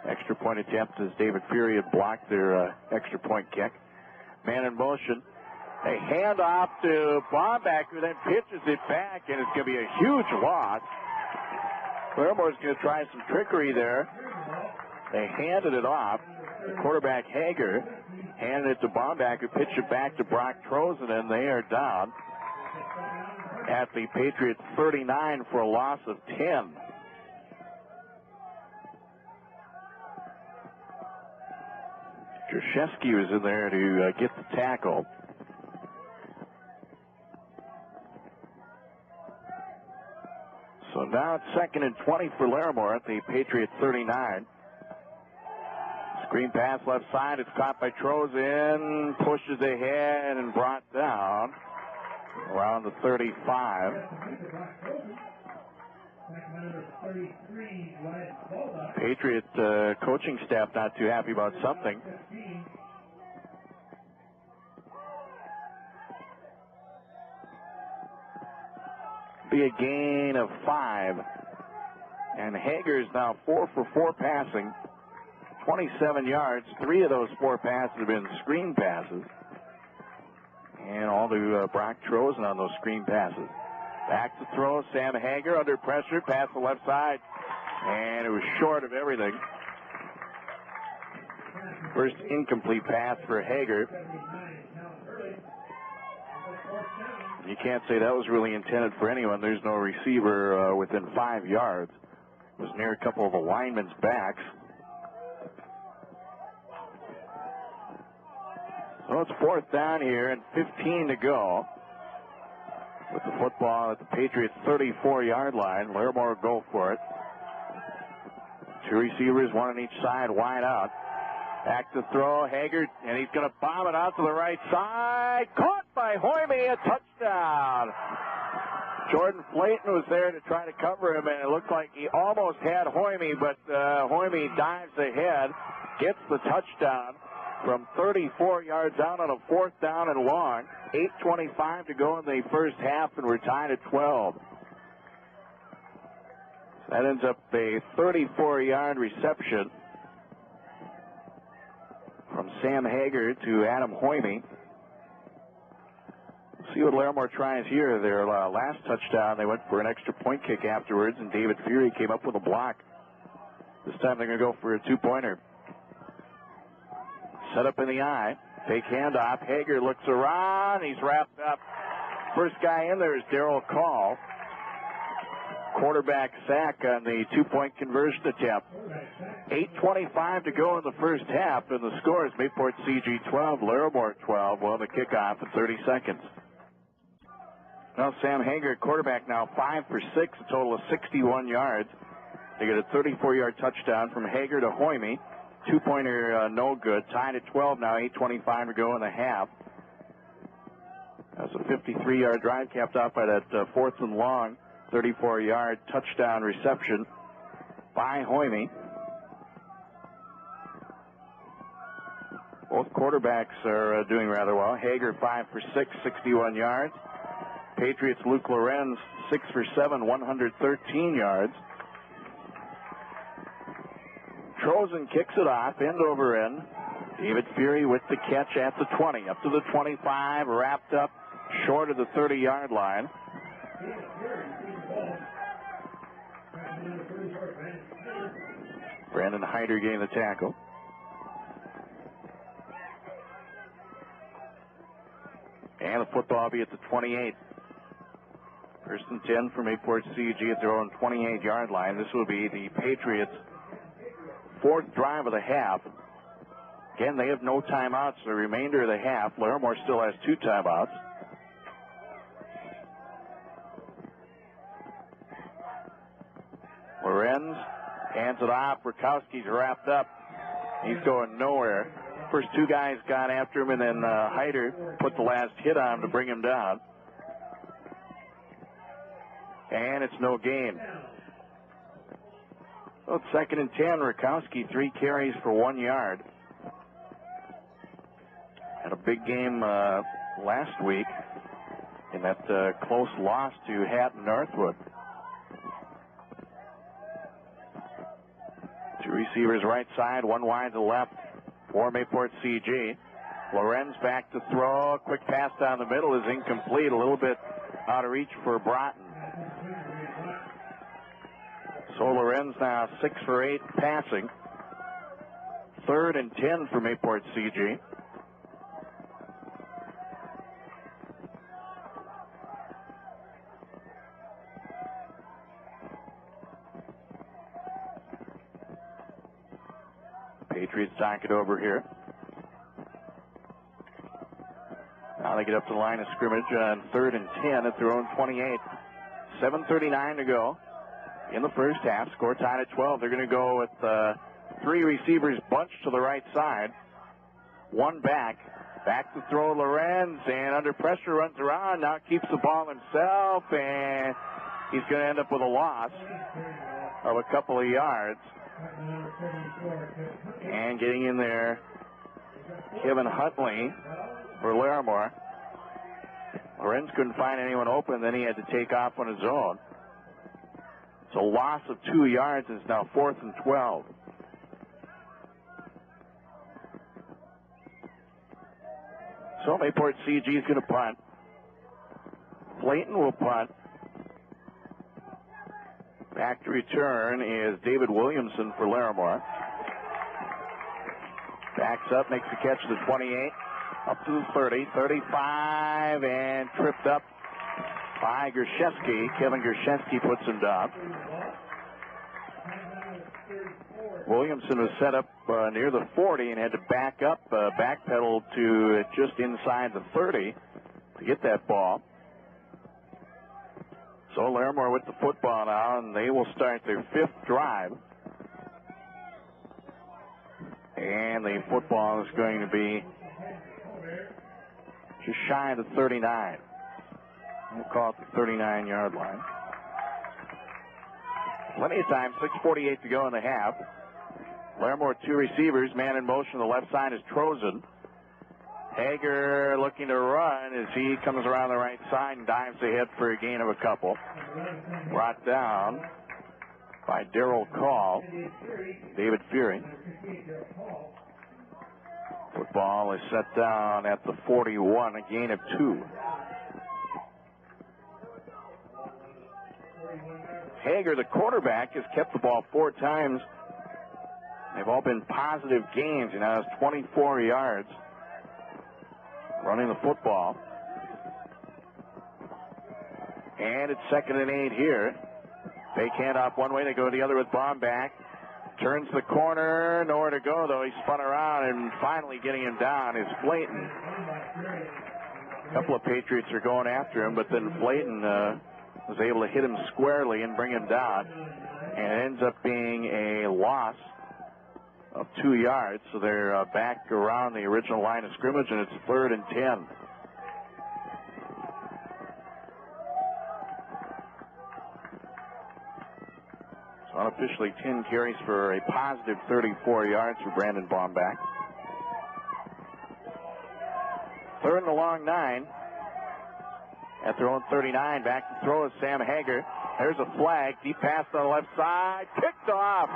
extra point attempt as David Fury had blocked their extra point kick. Man in motion. A handoff to Bomback, who then pitches it back, and it's going to be a huge loss. Larimore's going to try some trickery there. They handed it off. Quarterback Hager handed it to Bomback, who pitched it back to Brock Trozen, and they are down at the Patriots 39 for a loss of 10. Krzyzewski was in there to get the tackle. So now it's 2nd and 20 for Larimore at the Patriots 39. Screen pass left side. It's caught by Trozen. Pushes ahead and brought down around the 35. Patriot coaching staff not too happy about something. Be a gain of 5. And Hager is now 4 for 4 passing. 27 yards. 3 of those 4 passes have been screen passes. And all to Brock Trozen on those screen passes. Back to throw. Sam Hager under pressure. Pass the left side. And it was short of everything. First incomplete pass for Hager. You can't say that was really intended for anyone. There's no receiver within 5 yards. It was near a couple of the linemen's backs. So it's 4th down here and 15 to go. With the football at the Patriots' 34-yard line. Larimore will go for it. 2 receivers, 1 on each side, wide out. Back to throw, Hager, and he's going to bomb it out to the right side. Caught by Hoyme, a touchdown. Jordan Flayton was there to try to cover him, and it looked like he almost had Hoyme, but Hoyme dives ahead, gets the touchdown from 34 yards out on a 4th down and long. 8:25 to go in the first half, and we're tied at 12. That ends up a 34-yard reception from Sam Hager to Adam Hoyme. See what Larimore tries here. Their last touchdown, they went for an extra point kick afterwards, and David Fury came up with a block. This time they're going to go for a 2-pointer. Set up in the eye. Fake handoff. Hager looks around. He's wrapped up. First guy in there is Darrell Call. Quarterback sack on the 2-point conversion attempt. 8:25 to go in the first half, and the score is Mayport CG 12, Larimore 12. Well, the kickoff in 30 seconds. Now Sam Hager, quarterback, now 5 for 6, a total of 61 yards. They get a 34-yard touchdown from Hager to Hoyme. 2-pointer, no good. Tied at 12 now, 8:25 to go in the half. That's a 53-yard drive capped off by that 4th and long, 34-yard touchdown reception by Hoyme. Both quarterbacks are doing rather well. Hager 5 for 6, 61 yards. Patriots' Luke Lorenz 6 for 7, 113 yards. Trozen kicks it off, end over end. David Fury with the catch at the 20, up to the 25, wrapped up short of the 30-yard line. Brandon Hyder getting the tackle. And the football will be at the 28. 1st and 10 from Mayport CG at their own 28-yard line. This will be the Patriots' 4th drive of the half. Again, they have no timeouts the remainder of the half. Larimore still has 2 timeouts. Lorenz hands it off. Rakowski's wrapped up. He's going nowhere. First 2 guys got after him, and then Hyder put the last hit on him to bring him down. And it's no gain. So it's 2nd and 10. Rakowski, 3 carries for 1 yard. Had a big game last week in that close loss to Hatton Northwood. 2 receivers right side, 1 wide to the left for Mayport CG. Lorenz back to throw. Quick pass down the middle is incomplete. A little bit out of reach for Broughton. So Lorenz now 6 for 8 passing. 3rd and 10 for Mayport CG. Patriots talk it over here. Now they get up to the line of scrimmage on 3rd and 10 at their own 28. 7:39 to go in the first half. Score tied at 12. They're going to go with 3 receivers bunched to the right side. 1 back. Back to throw Lorenz, and under pressure runs around. Now keeps the ball himself, and he's going to end up with a loss of a couple of yards. And getting in there, Kevin Huntley for Larimore. Lorenz couldn't find anyone open, then he had to take off on his own. So loss of 2 yards is now 4th and 12. So Mayport CG is going to punt. Flayton will punt. Back to return is David Williamson for Larimore. Backs up, makes the catch to the 28, up to the 30, 35, and tripped up by Gershevsky. Kevin Gershevsky puts him down. Williamson was set up near the 40 and had to back up, backpedal to just inside the 30 to get that ball. So Larimore with the football now, and they will start their 5th drive. And the football is going to be just shy of the 39. We'll call it the 39-yard line. Plenty of time, 6:48 to go in the half. Larimore 2 receivers, man in motion on the left side is Trozen. Hager looking to run as he comes around the right side and dives ahead for a gain of a couple. Brought down by Darrell Call. David Fury. Football is set down at the 41, a gain of 2. Hager, the quarterback, has kept the ball 4 times. They've all been positive gains. He now has 24 yards running the football. And it's 2nd and 8 here. Fake handoff one way, they go the other with Baumback. Turns the corner, nowhere to go though. He spun around, and finally getting him down is Flayton. A couple of Patriots are going after him, but then Flayton was able to hit him squarely and bring him down. And it ends up being a loss of 2 yards, so they're back around the original line of scrimmage, and it's 3rd and 10. So unofficially 10 carries for a positive 34 yards for Brandon Baumback. 3rd and a long 9. At their own 39, back to throw is Sam Hager. There's a flag. Deep pass on the left side. Picked off.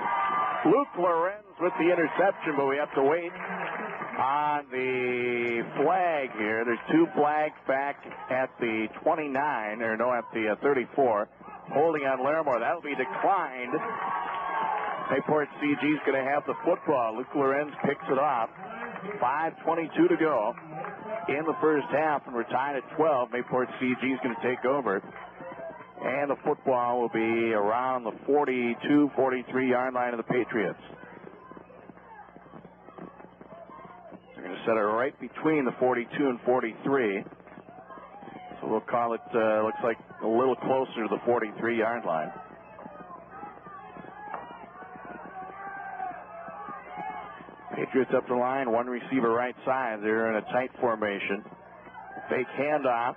Luke Lorenz with the interception, but we have to wait on the flag here. There's 2 flags back at the 29, or no, at the 34. Holding on Larimore. That'll be declined. Mayport CG is going to have the football. Luke Lorenz picks it off. 5:22 to go in the first half, and we're tied at 12. Mayport CG is going to take over. And the football will be around the 42, 43-yard line of the Patriots. They're going to set it right between the 42 and 43. So we'll call it, looks like a little closer to the 43-yard line. Patriots up the line, 1 receiver right side. They're in a tight formation. Fake handoff.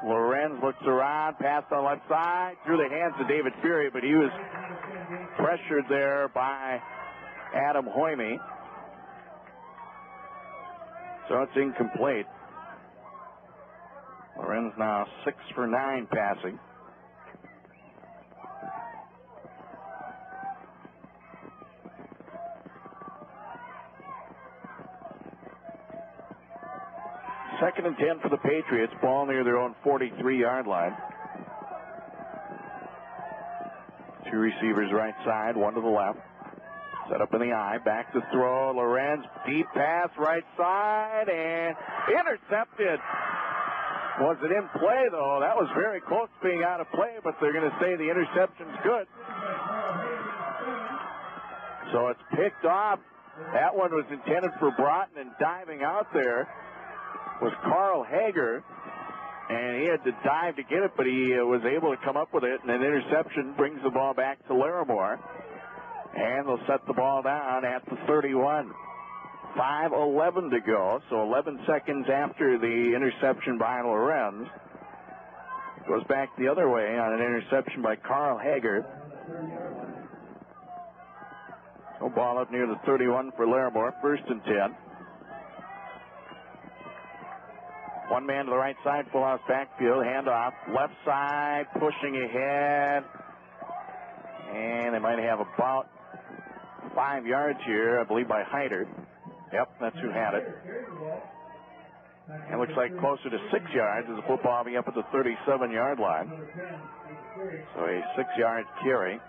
Lorenz looks around, pass on the left side, through the hands of David Fury, but he was pressured there by Adam Hoyme. So it's incomplete. Lorenz now 6 for 9 passing. Second and 10 for the Patriots. Ball near their own 43-yard line. Two receivers right side, one to the left. Set up in the eye. Back to throw. Lorenz, deep pass right side, and intercepted. Was it in play, though? That was very close to being out of play, but they're going to say the interception's good. So it's picked off. That one was intended for Broughton, and diving out there was Carl Hager, and he had to dive to get it, but he was able to come up with it, and an interception brings the ball back to Larimore, and they'll set the ball down at the 31. 5:11 to go, so 11 seconds after the interception by Lorenz. Goes back the other way on an interception by Carl Hager. No ball up near the 31 for Larimore, 1st and 10. One man to the right side, full house backfield, handoff, left side, pushing ahead. And they might have about 5 yards here, I believe, by Hyder. Yep, that's who had it. It looks like closer to 6 yards as the football will be up at the 37-yard line. So a 6-yard carry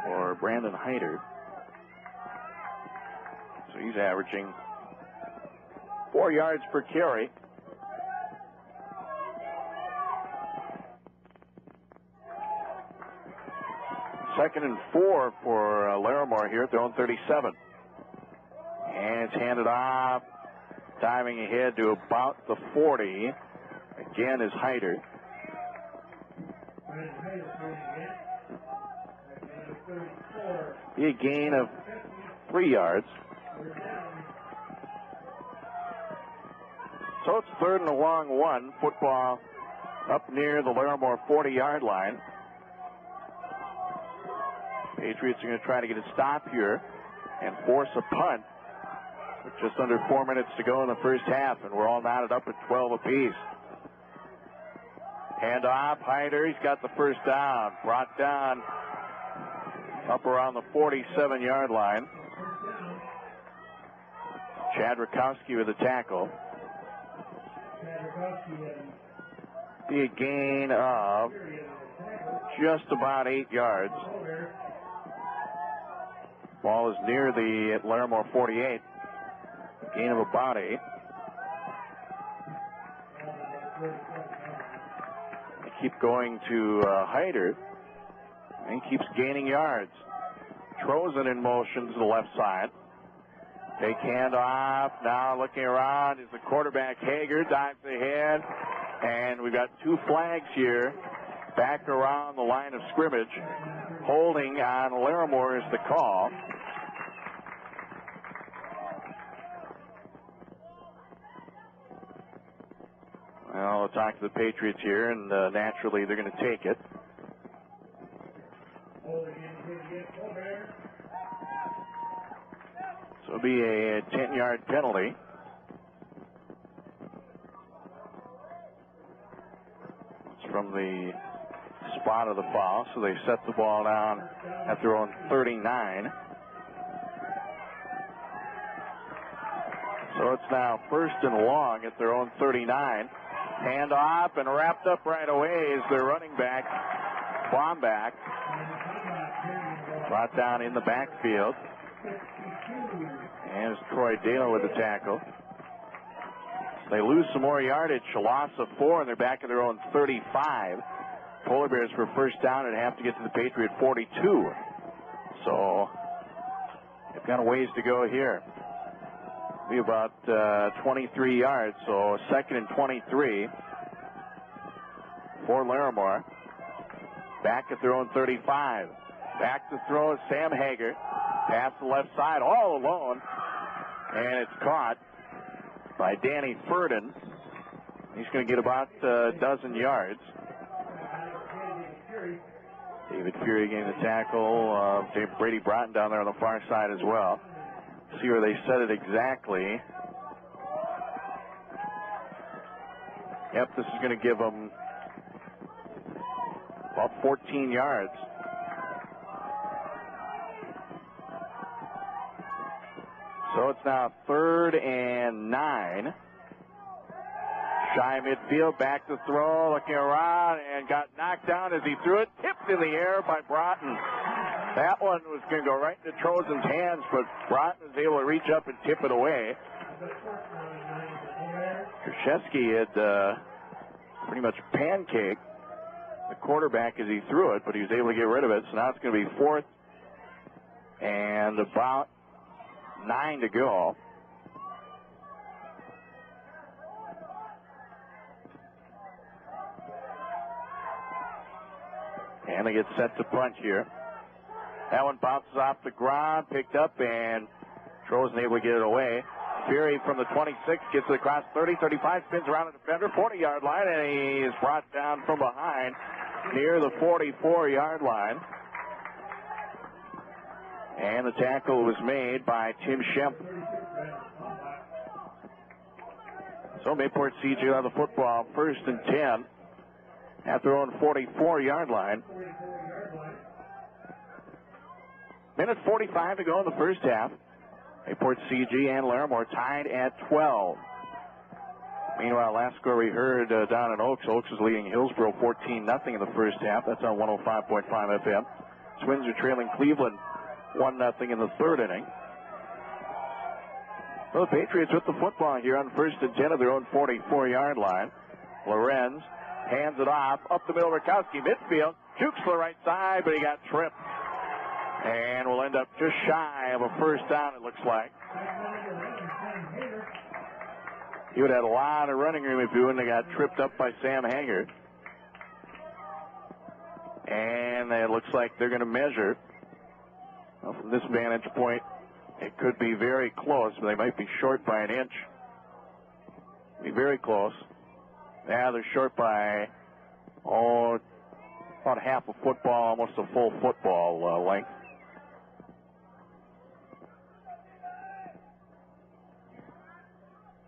for Brandon Hyder. So he's averaging 4 yards per carry. Second and 4 for Larimore here at their own 37. And it's handed off, diving ahead to about the 40. Again is Hyder. Be a gain of 3 yards. So it's 3rd and a long one. Football up near the Larimore 40-yard line. Patriots are going to try to get a stop here and force a punt with just under 4 minutes to go in the first half, and we're all knotted up at 12 apiece. Hand off, Hyder, he's got the first down. Brought down up around the 47-yard line. Chad Rakowski with a tackle. Be a gain of just about 8 yards. Ball is near the Larimore 48. Gain of about 8. They keep going to Hyder, and he keeps gaining yards. Trozen in motion to the left side. Take hand off. Now looking around is the quarterback Hager. Dives ahead. And we've got 2 flags here back around the line of scrimmage. Holding on Larimore is the call. Well, we'll talk to the Patriots here, and naturally they're going to take it. So it'll be a 10-yard penalty. It's from the spot of the foul, so they set the ball down at their own 39. So it's now 1st and long at their own 39. Hand off and wrapped up right away is their running back, Bomback. Brought down in the backfield. And it's Troy Dale with the tackle. They lose some more yardage. A loss of 4, and they're back at their own 35. Polar Bears for first down and have to get to the Patriot 42. So they've got a ways to go here. Be about 23 yards, so 2nd and 23 for Larimore. Back at their own 35. Back to throw is Sam Hager. Pass the left side all alone, and it's caught by Danny Furden. He's going to get about a dozen yards. David Fury getting the tackle. Brady Broughton down there on the far side as well. See where they set it exactly. Yep, this is going to give them about 14 yards. So it's now 3rd and 9. Shy midfield, back to throw, looking around, and got knocked down as he threw it. Tipped in the air by Broughton. That one was going to go right into Trozen's hands, but Broughton was able to reach up and tip it away. Krzyzewski had pretty much pancaked the quarterback as he threw it, but he was able to get rid of it. So now it's going to be 4th and about 9 to go. And they get set to punt here. That one bounces off the ground, picked up, and Trozen able to get it away. Fury from the 26 gets it across 30, 35, spins around the defender, 40-yard line, and he is brought down from behind near the 44-yard line. And the tackle was made by Tim Schemp. So Mayport CG on the football, 1st and 10 at their own 44-yard line. Minute 45 to go in the first half. Mayport CG and Larimore tied at 12. Meanwhile, last score we heard down in Oaks. Oaks is leading Hillsboro 14-0 in the first half. That's on 105.5 FM. Twins are trailing Cleveland 1-0 in the 3rd inning. Well, the Patriots with the football here on 1st and 10 of their own 44-yard line. Lorenz hands it off up the middle. Rakowski midfield, jukes to the right side, but he got tripped. And will end up just shy of a first down, it looks like. He would have had a lot of running room if he wouldn't have got tripped up by Sam Hanger. And it looks like they're going to measure. Well, from this vantage point, it could be very close, but they might be short by an inch. Be very close. Yeah, they're short by, about half a football, almost a full football length.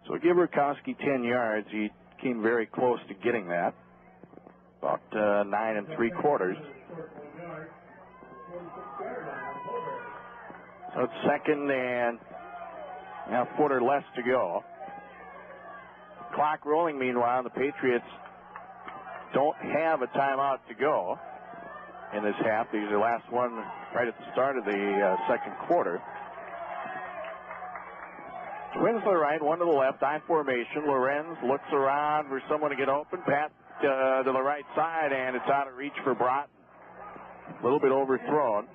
So give Rakowski 10 yards. He came very close to getting that. About 9 3/4. So it's 2nd and a foot or less to go. Clock rolling meanwhile. The Patriots don't have a timeout to go in this half. These are the last one right at the start of the 2nd quarter. Twins to the right, one to the left, I formation. Lorenz looks around for someone to get open. Pat to the right side, and it's out of reach for Broughton. A little bit overthrown.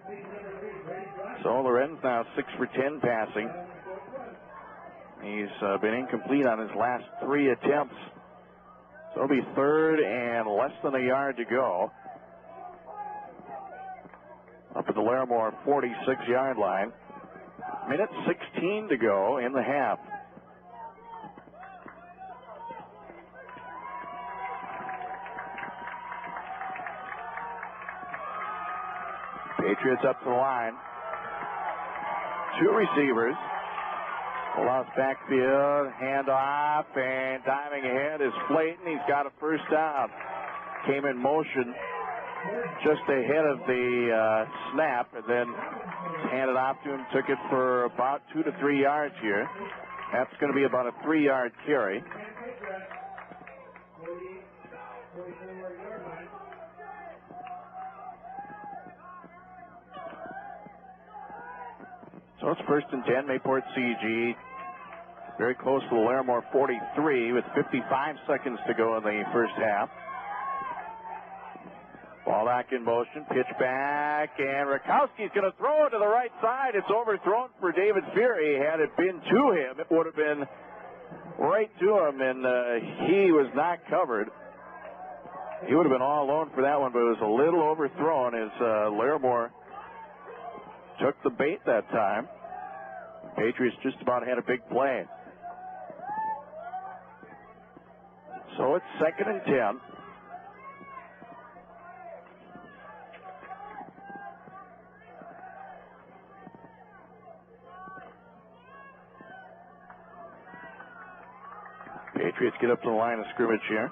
So Lorenz now 6 for 10 passing. He's been incomplete on his last 3 attempts. So it'll be 3rd and less than a yard to go. Up at the Larimore 46-yard line. Minute 16 to go in the half. Patriots up to the line. 2 receivers. Lost backfield, handoff, and diving ahead is Flayton. He's got a first down. Came in motion just ahead of the snap, and then handed off to him. Took it for about 2 to 3 yards here. That's going to be about a 3-yard carry. So it's 1st and 10, Mayport CG. Very close to the Larimore 43 with 55 seconds to go in the first half. Ball back in motion, pitch back, and Rakowski's going to throw it to the right side. It's overthrown for David Fury. Had it been to him, it would have been right to him, and he was not covered. He would have been all alone for that one, but it was a little overthrown as Larimore took the bait that time. Patriots just about had a big play. So it's 2nd and 10. Patriots get up to the line of scrimmage here.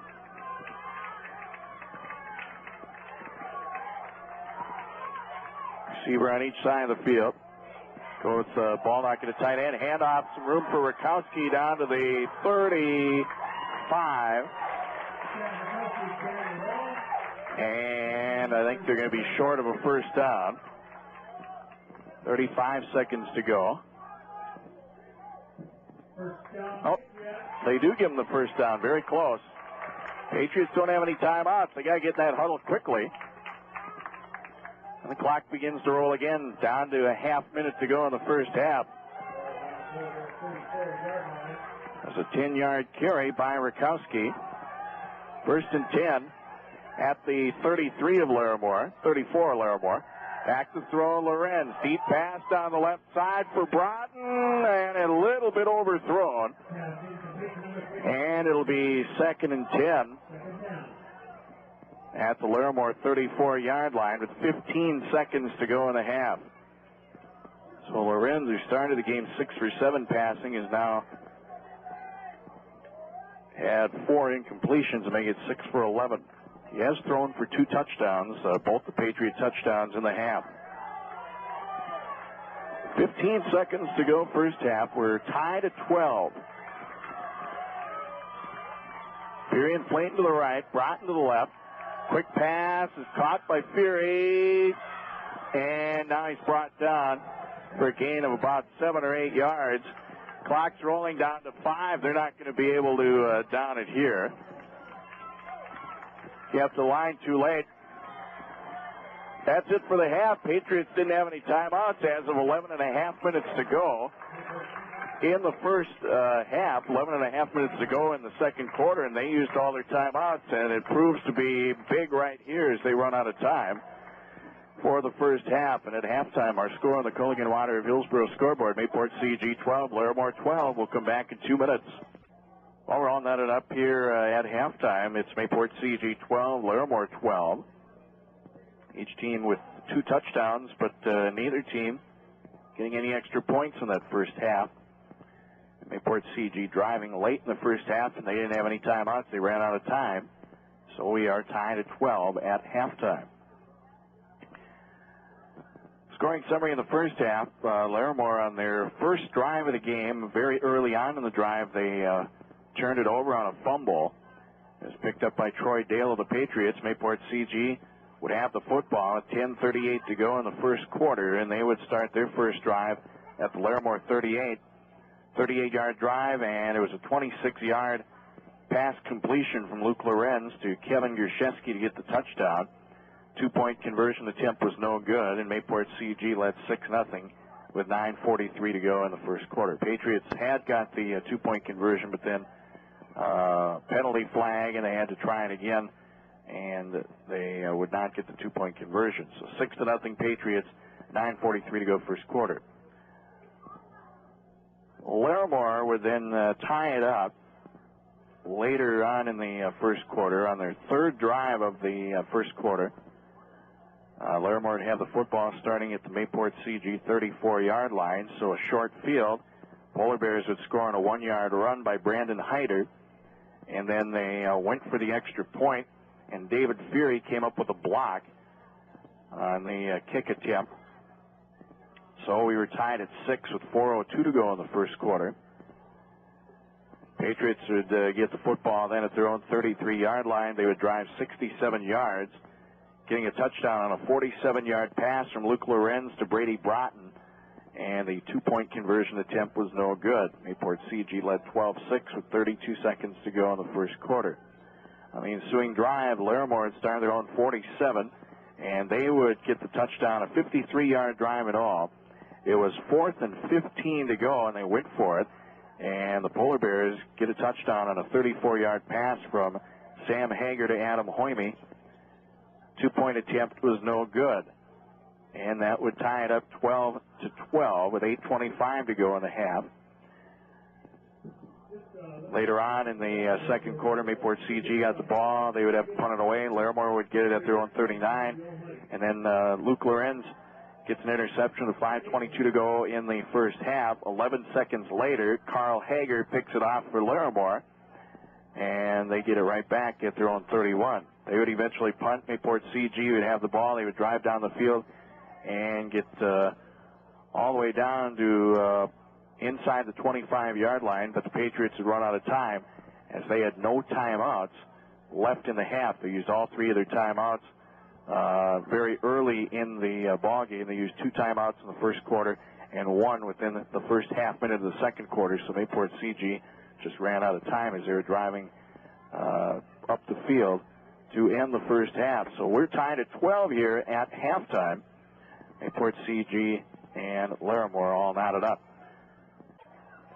Receiver on each side of the field. Goes ball knocking to tight end. Handoff, some room for Rakowski down to the 35. And I think they're going to be short of a first down. 35 seconds to go. Oh, they do give them the first down. Very close. Patriots don't have any timeouts. They got to get that huddle quickly. And the clock begins to roll again, down to a half minute to go in the first half. That's a 10-yard carry by Rakowski. First and 10 at the 33 of Larimore, 34 of Larimore. Back to throw, Lorenz. Deep pass down the left side for Broughton, and a little bit overthrown. And it'll be second and 10 at the Larimore 34-yard line with 15 seconds to go in the half. So Lorenz, who started the game 6 for 7 passing, is now had 4 incompletions to make it 6 for 11. He has thrown for 2 touchdowns, both the Patriot touchdowns in the half. 15 seconds to go first half. We're tied at 12. Fury and Flayton to the right, Broughton to the left. Quick pass is caught by Fury, and now he's brought down for a gain of about 7 or 8 yards. Clock's rolling down to 5. They're not going to be able to down it here. Kept the line too late. That's it for the half. Patriots didn't have any timeouts as of 11 and a half minutes to go in the first half. 11 and a half minutes to go in the second quarter, and they used all their timeouts, and it proves to be big right here as they run out of time for the first half. And at halftime, our score on the Culligan Water of Hillsborough scoreboard, Mayport CG 12, Larimore 12. We'll come back in 2 minutes. While we're all netted up here at halftime, it's Mayport CG 12, Larimore 12. Each team with 2 touchdowns, but neither team getting any extra points in that first half. Mayport CG driving late in the first half, and they didn't have any timeouts. They ran out of time. So we are tied at 12 at halftime. Scoring summary in the first half, Larimore on their first drive of the game, very early on in the drive, they turned it over on a fumble. It was picked up by Troy Dale of the Patriots. Mayport CG would have the football at 10:38 to go in the first quarter, and they would start their first drive at the Larimore 38. 38-yard drive, and it was a 26-yard pass completion from Luke Lorenz to Kevin Gershesky to get the touchdown. 2-point conversion attempt was no good, and Mayport CG led 6-0 with 9:43 to go in the first quarter. Patriots had got the 2-point conversion, but then penalty flag, and they had to try it again, and they would not get the 2-point conversion. So 6-0 Patriots, 9:43 to go first quarter. Larimore would then tie it up later on in the first quarter on their third drive of the first quarter. Larimore would have the football starting at the Mayport CG 34-yard line, so a short field. Polar Bears would score on a 1-yard run by Brandon Hyder, and then they went for the extra point, and David Fury came up with a block on the kick attempt. So we were tied at 6 with 4:02 to go in the first quarter. Patriots would get the football then at their own 33-yard line. They would drive 67 yards, getting a touchdown on a 47-yard pass from Luke Lorenz to Brady Broughton, and the 2-point conversion attempt was no good. Mayport CG led 12-6 with 32 seconds to go in the first quarter. On the ensuing drive, Larimore had started their own 47, and they would get the touchdown, a 53-yard drive in all. It was 4th and 15 to go, and they went for it. And the Polar Bears get a touchdown on a 34-yard pass from Sam Hager to Adam Hoyme. 2-point attempt was no good. And that would tie it up 12-12 with 8:25 to go in the half. Later on in the second quarter, Mayport CG got the ball. They would have to punt it away. Larimore would get it at their own 39. And then Luke Lorenz gets an interception with 5:22 to go in the first half. 11 seconds later, Carl Hager picks it off for Larimore. and they get it right back at their own 31. They would eventually punt. Mayport CG would have the ball. They would drive down the field and get all the way down to inside the 25-yard line, but the Patriots would run out of time as they had no timeouts left in the half. They used all 3 of their timeouts very early in the ball game. They used 2 timeouts in the first quarter and 1 within the first half minute of the second quarter. So Mayport CG just ran out of time as they were driving up the field to end the first half. So we're tied at 12 here at halftime. Mayport CG and Larimore all knotted up.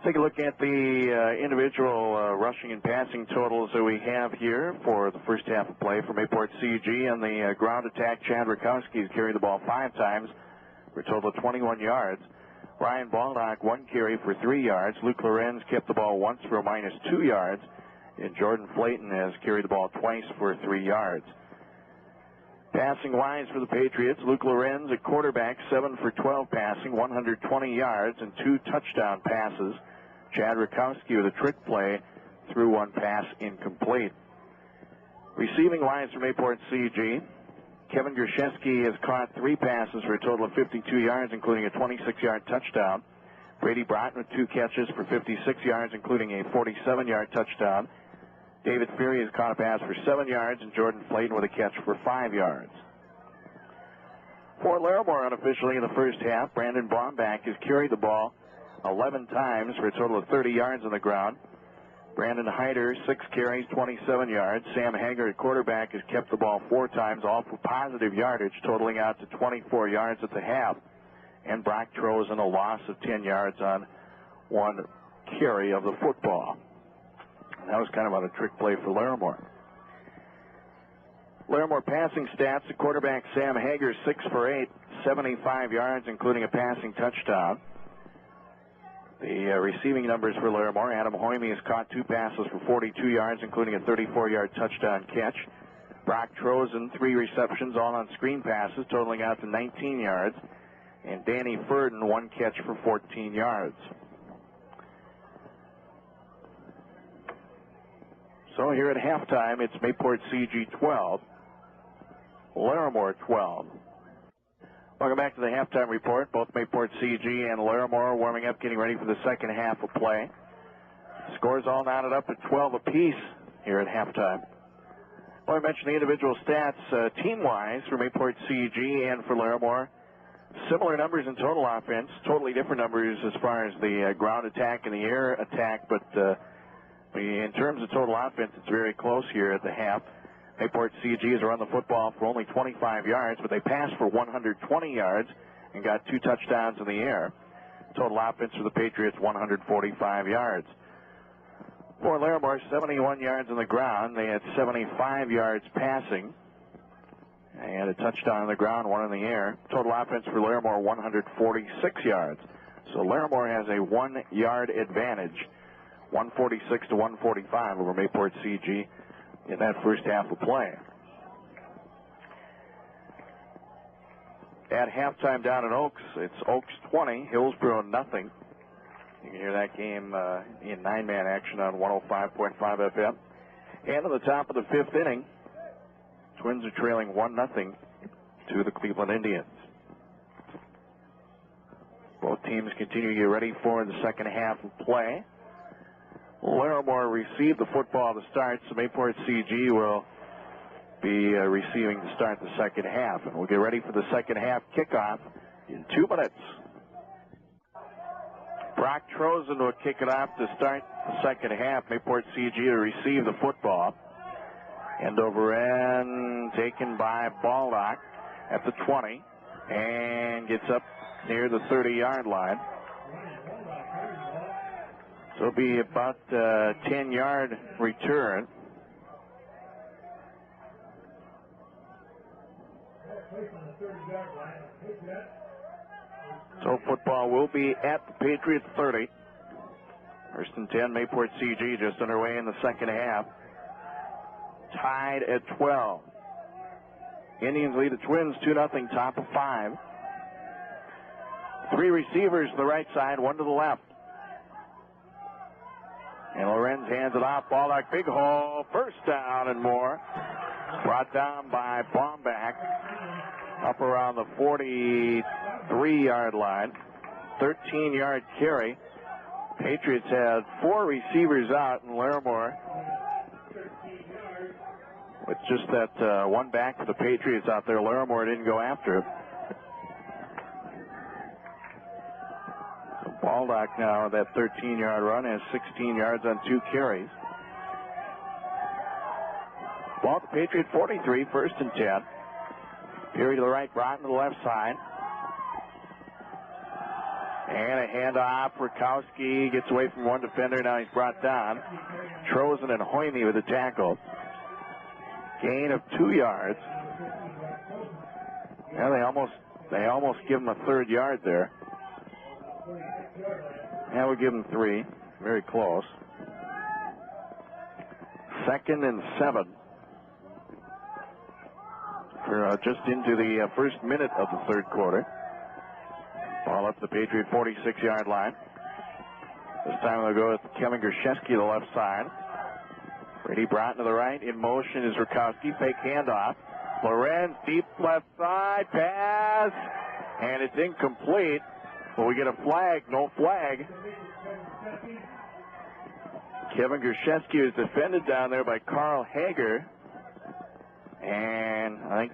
Take a look at the individual rushing and passing totals that we have here for the first half of play for Mayport CG. And the ground attack, Chad Rakowski has carried the ball 5 times for a total of 21 yards. Ryan Baldock, 1 carry for 3 yards. Luke Lorenz kept the ball once for a -2 yards. And Jordan Flayton has carried the ball twice for 3 yards. Passing-wise for the Patriots, Luke Lorenz at quarterback, 7 for 12 passing, 120 yards, and 2 touchdown passes. Chad Rakowski with a trick play threw 1 pass incomplete. Receiving-wise for Mayport CG, Kevin Gershesky has caught 3 passes for a total of 52 yards, including a 26-yard touchdown. Brady Broughton with 2 catches for 56 yards, including a 47-yard touchdown. David Fury has caught a pass for 7 yards, and Jordan Flayton with a catch for 5 yards. For Larimore, unofficially in the first half, Brandon Baumback has carried the ball 11 times for a total of 30 yards on the ground. Brandon Hyder, 6 carries, 27 yards. Sam Hager at quarterback has kept the ball 4 times, all for positive yardage, totaling out to 24 yards at the half. And Brock Trozen a loss of 10 yards on 1 carry of the football. And that was kind of on a trick play for Larimore. Larimore passing stats, the quarterback Sam Hager, 6 for 8, 75 yards, including a passing touchdown. The receiving numbers for Larimore, Adam Hoyme has caught 2 passes for 42 yards, including a 34-yard touchdown catch. Brock Trozen, 3 receptions, all on screen passes, totaling out to 19 yards. And Danny Furden, 1 catch for 14 yards. So here at halftime, it's Mayport CG 12, Larimore 12. Welcome back to the halftime report. Both Mayport CG and Larimore warming up, getting ready for the second half of play. Scores all knotted up at 12 apiece here at halftime. Well, I mentioned the individual stats team-wise for Mayport CG and for Larimore. Similar numbers in total offense, totally different numbers as far as the ground attack and the air attack, but in terms of total offense, it's very close here at the half. Mayport CG has run the football for only 25 yards, but they passed for 120 yards and got 2 touchdowns in the air. Total offense for the Patriots, 145 yards. For Larimore, 71 yards on the ground. They had 75 yards passing. They had a touchdown on the ground, 1 in the air. Total offense for Larimore, 146 yards. So Larimore has a 1-yard advantage, 146 to 145 over Mayport CG in that first half of play. At halftime down in Oaks, it's Oaks 20, Hillsboro nothing. You can hear that game in 9-man action on 105.5 FM. And at the top of the 5th inning, Twins are trailing 1-0 to the Cleveland Indians. Both teams continue to get ready for the second half of play. Larimore received the football to start, so Mayport CG will be receiving to start the second half. And we'll get ready for the second half kickoff in 2 minutes. Brock Trozen will kick it off to start the second half. Mayport CG to receive the football. End over end taken by Baldock at the 20 and gets up near the 30-yard line. So it'll be about a 10-yard return. So football will be at the Patriots 30. First and 10, Mayport CG just underway in the second half. Tied at 12. Indians lead the Twins 2-0, top of 5. 3 receivers to the right side, 1 to the left. And Lorenz hands it off. Baldock, big hole. First down and more. Brought down by Bomback. Up around the 43-yard line. 13-yard carry. Patriots had 4 receivers out, and Larimore, with just that one back for the Patriots out there, Larimore didn't go after it. So Baldock now, that 13-yard run, has 16 yards on 2 carries. Ball at the Patriot 43, 1st and 10. Peary to the right, Broughton to the left side. And a handoff. Rakowski gets away from one defender. Now he's brought down. Trozen and Hoyme with a tackle. Gain of 2 yards. Yeah, they almost give him a 3rd yard there. Yeah, we'll give him 3. Very close. 2nd and 7. For just into the first minute of the 3rd quarter. Ball up the Patriot 46-yard line. This time they'll go with Kevin Grishevsky to the left side. Brady Broughton to the right. In motion is Rakowski. Fake handoff. Lorenz deep left side. Pass. And it's incomplete. Will we get a flag? No flag. Kevin Grishevsky was defended down there by Carl Hager. And I think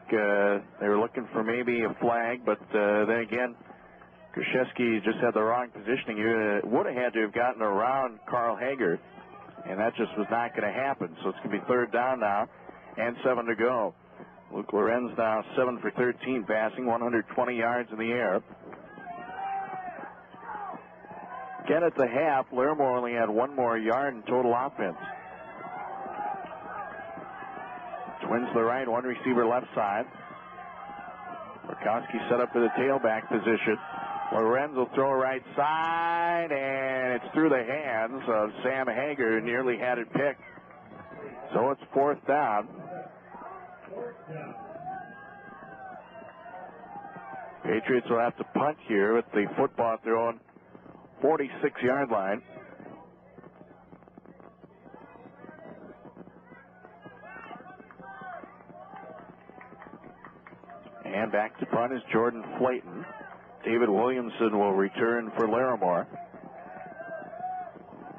they were looking for maybe a flag, but then again, Grishevsky just had the wrong positioning. He would have had to have gotten around Carl Hager, and that just was not going to happen. So it's going to be 3rd down now, and 7 to go. Luke Lorenz now 7 for 13 passing, 120 yards in the air. Again at the half, Larimore only had 1 more yard in total offense. Twins to the right, 1 receiver left side. Rakowski set up for the tailback position. Lorenz will throw right side, and it's through the hands of Sam Hager, who nearly had it picked. So it's 4th down. Patriots will have to punt here with the football at their own 46-yard line. And back to punt is Jordan Flayton. David Williamson will return for Larimore.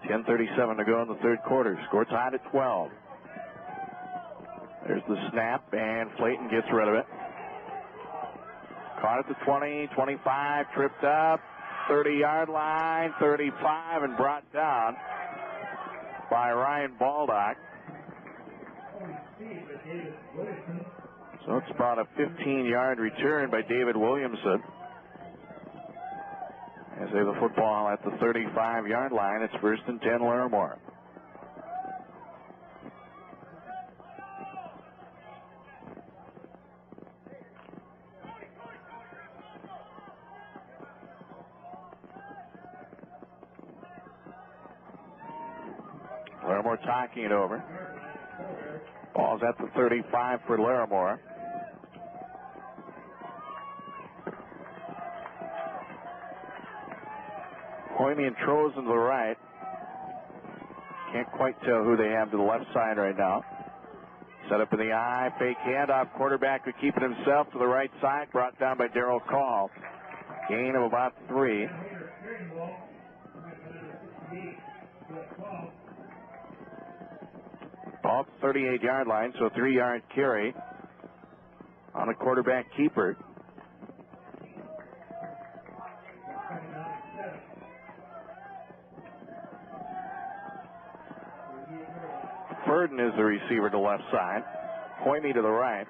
10:37 to go in the 3rd quarter. Score tied at 12. There's the snap, and Flayton gets rid of it. Caught at the 20, 25, tripped up, 30-yard line, 35, and brought down by Ryan Baldock. So it's about a 15-yard return by David Williamson. As they have the football at the 35-yard line, it's 1st and 10 Larimore. Larimore talking it over. Ball's at the 35 for Larimore. Hoyme and Trozen to the right. Can't quite tell who they have to the left side right now. Set up in the eye, fake handoff. Quarterback would keep it himself to the right side. Brought down by Darrell Call. Gain of about 3. Ball at the 38-yard line, so a 3-yard carry on a quarterback keeper. Furden is the receiver to the left side. Hoyme to the right.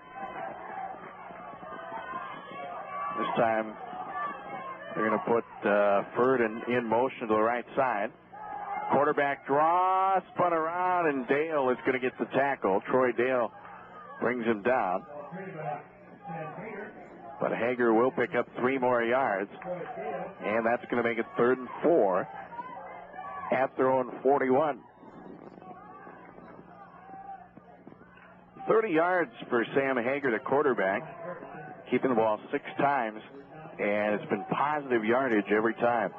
This time they're going to put Furden in motion to the right side. Quarterback draw, spun around, and Dale is going to get the tackle. Troy Dale brings him down. But Hager will pick up 3 more yards, and that's going to make it 3rd and 4 at their own 41. 30 yards for Sam Hager, the quarterback, keeping the ball 6 times, and it's been positive yardage every time.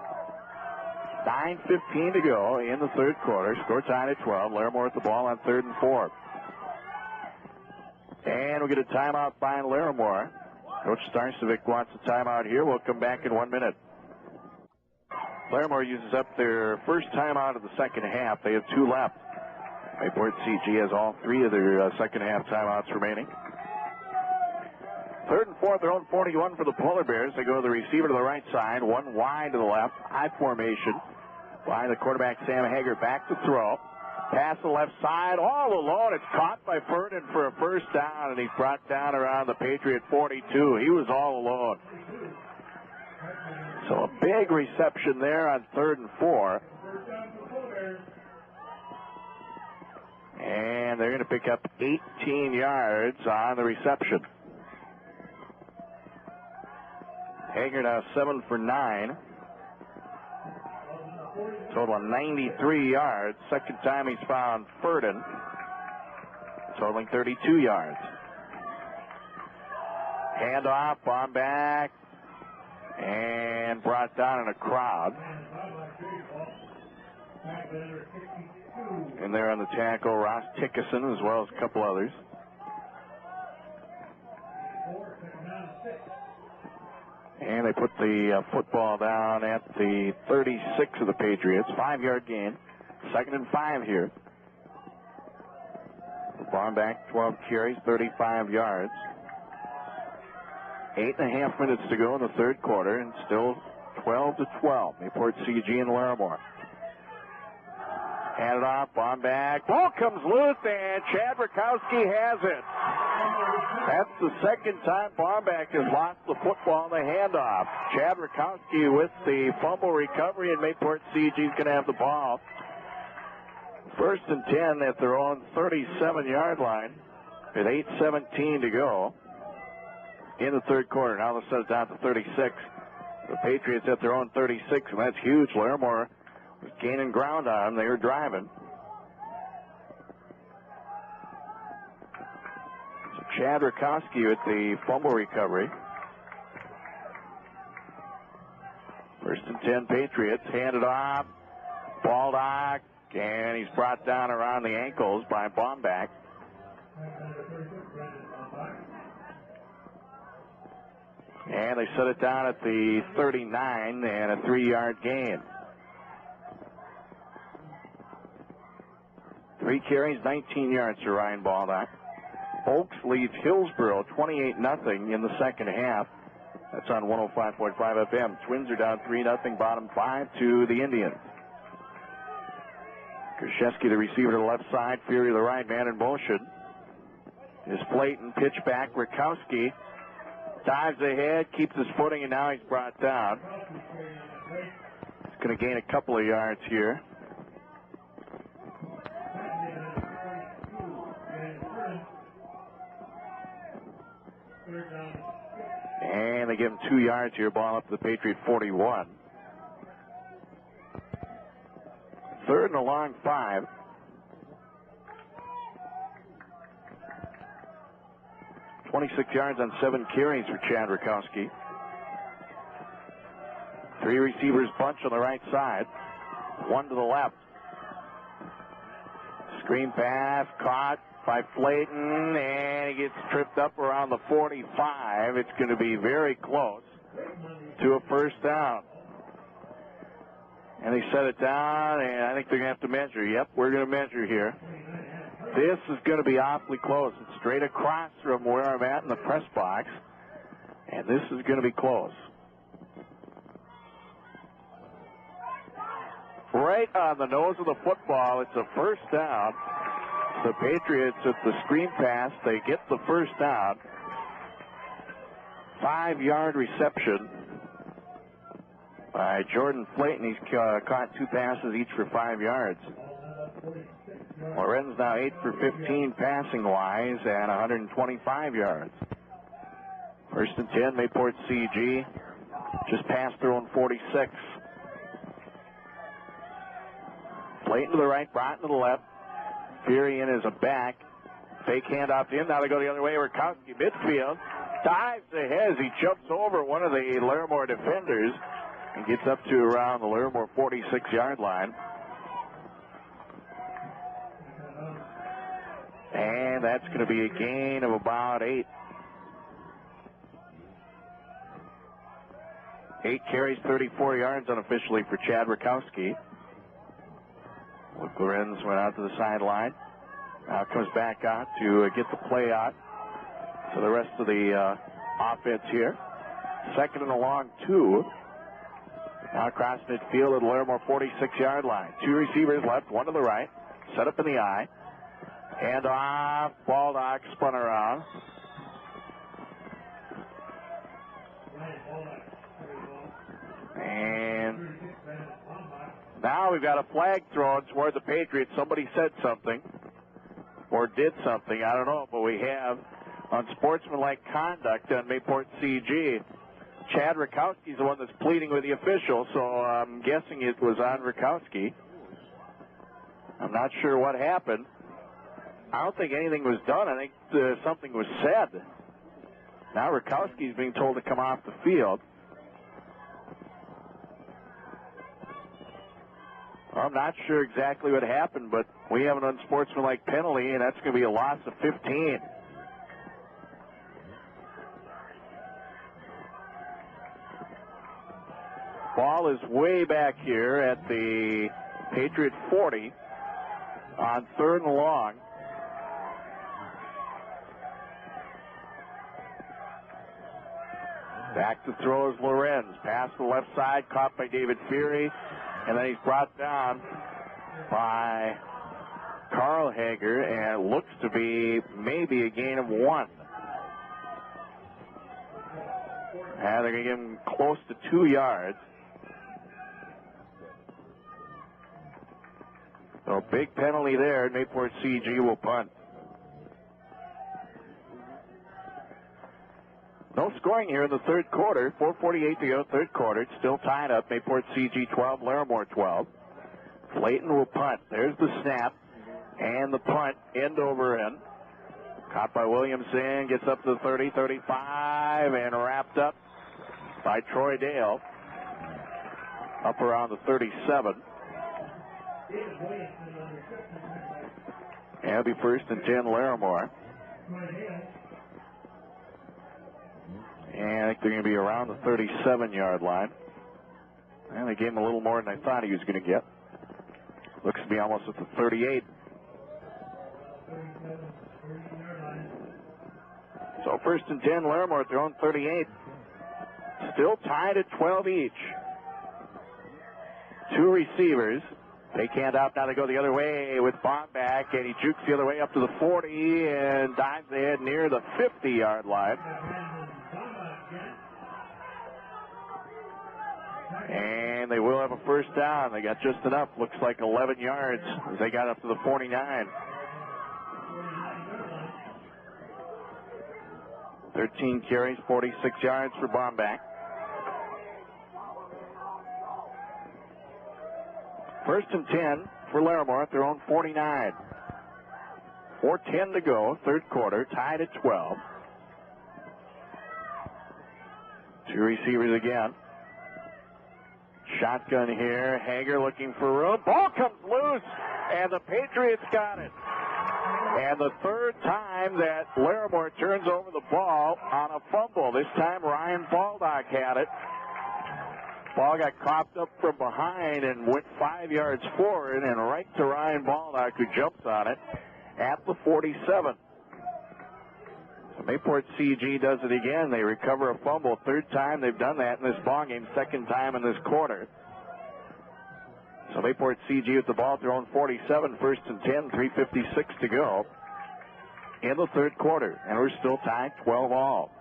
9:15 to go in the third quarter. Score tied at 12. Larimore at the ball on 3rd and 4. And we'll get a timeout by Larimore. Coach Starcevic wants a timeout here. We'll come back in 1 minute. Larimore uses up their first timeout of the second half. They have 2 left. Mayport CG has all 3 of their second half timeouts remaining. 3rd and 4, their own 41 for the Polar Bears. They go to the receiver to the right side, 1 wide to the left, high formation. Behind the quarterback, Sam Hager, back to throw. Pass to the left side, all alone. It's caught by Ferdinand for a first down, and he's brought down around the Patriot 42. He was all alone. So a big reception there on 3rd and 4. And they're going to pick up 18 yards on the reception. Hager now 7 for 9. Total of 93 yards. Second time he's found Ferdinand. Totaling 32 yards. Handoff, on back. And brought down in a crowd. And there on the tackle, Ross Tickerson, as well as a couple others. And they put the football down at the 36 of the Patriots. 5-yard gain. 2nd and 5 here. Ball back, 12 carries, 35 yards. 8.5 minutes to go in the third quarter, and still 12-12. Mayport CG and Larimore. Handed off, on back. Ball comes loose, and Chad Rakowski has it. That's the second time Bomback has lost the football in the handoff. Chad Rakowski with the fumble recovery, and Mayport CG is going to have the ball. 1st and 10 at their own 37-yard line with 8:17 to go in the third quarter. Now they'll set it down to 36. The Patriots at their own 36, and that's huge. Larimore was gaining ground on them. They were driving. So Chad Rakowski with the fumble recovery. 1st and 10 Patriots. Handed off. Baldock. And he's brought down around the ankles by Bomback. And they set it down at the 39 and a 3-yard gain. 3 carries, 19 yards to Ryan Baldock. Oaks leads Hillsboro 28-0 in the second half. That's on 105.5 FM. Twins are down 3-0, bottom 5 to the Indians. Krzyzewski, the receiver to the left side. Fury, the right man in motion. Is Flayton, pitch back. Rakowski dives ahead, keeps his footing, and now he's brought down. He's going to gain a couple of yards here. And they give him 2 yards here. Ball up to the Patriot 41. 3rd and a long 5. .26 yards on 7 carries for Chad Rakowski. 3 receivers bunch on the right side. 1 to the left. Screen pass caught by Flayton, and he gets tripped up around the 45. It's going to be very close to a first down. And they set it down, and I think they're going to have to measure. Yep, we're going to measure here. This is going to be awfully close. It's straight across from where I'm at in the press box, and this is going to be close. Right on the nose of the football, it's a first down. The Patriots at the screen pass, they get the first down. 5-yard reception by Jordan Flayton. He's caught 2 passes, each for 5 yards. Lorenz now 8 for 15 passing-wise and 125 yards. 1st and 10, Mayport CG just past their own 46. Flayton to the right, Broughton to the left. Fury in as a back. Fake handoff to him. Now they go the other way. Rakowski midfield. Dives ahead as he jumps over one of the Larimore defenders. and gets up to around the Larimore 46-yard line. And that's going to be a gain of about 8. 8 carries, 34 yards unofficially for Chad Rakowski. Luke Lorenz went out to the sideline. Now comes back out to get the play out to the rest of the offense here. Second and a long 2. Now across midfield at the Larimore 46-yard line. 2 receivers left, 1 to the right. Set up in the eye. And off. Baldock spun around. And now we've got a flag thrown toward the Patriots. Somebody said something or did something. I don't know, but we have unsportsmanlike conduct on Mayport CG. Chad Rakowski's the one that's pleading with the official, so I'm guessing it was on Rakowski. I'm not sure what happened. I don't think anything was done. I think something was said. Now Rakowski's being told to come off the field. I'm not sure exactly what happened, but we have an unsportsmanlike penalty, and that's going to be a loss of 15. Ball is way back here at the Patriot 40 on 3rd and long. Back to throw is Lorenz. Pass to the left side, caught by David Fury. And then he's brought down by Carl Hager, and it looks to be maybe a gain of 1. And they're going to give him close to 2 yards. So big penalty there, and Mayport CG will punt. No scoring here in the 3rd quarter. 4:48 to go, 3rd quarter. It's still tied up. Mayport CG 12, Larimore 12. Clayton will punt. There's the snap. And the punt, end over end. Caught by Williamson, gets up to the 30, 35, and wrapped up by Troy Dale. Up around the 37. And it'll be 1st and 10, Larimore. And I think they're going to be around the 37-yard line. And they gave him a little more than I thought he was going to get. Looks to be almost at the 38. So 1st and 10, Larimore at their own 38. Still tied at 12 each. 2 receivers. They can't out. Now they go the other way with Bomback, and he jukes the other way up to the 40 and dives ahead near the 50-yard line. And they will have a 1st down. They got just enough. Looks like 11 yards as they got up to the 49. 13 carries, 46 yards for Bomback. 1st and 10 for Larimore at their own 49. 4:10 to go, 3rd quarter, tied at 12. 2 receivers again. Shotgun here. Hager looking for room. Ball comes loose, and the Patriots got it. And the 3rd time that Larimore turns over the ball on a fumble. This time Ryan Baldock had it. Ball got coughed up from behind and went 5 yards forward and right to Ryan Baldock, who jumps on it at the 47. So Mayport CG does it again. They recover a fumble. 3rd time they've done that in this ballgame. 2nd time in this quarter. So Mayport CG with the ball at their own 47. 1st and 10. 3:56 to go in the 3rd quarter. And we're still tied 12 all.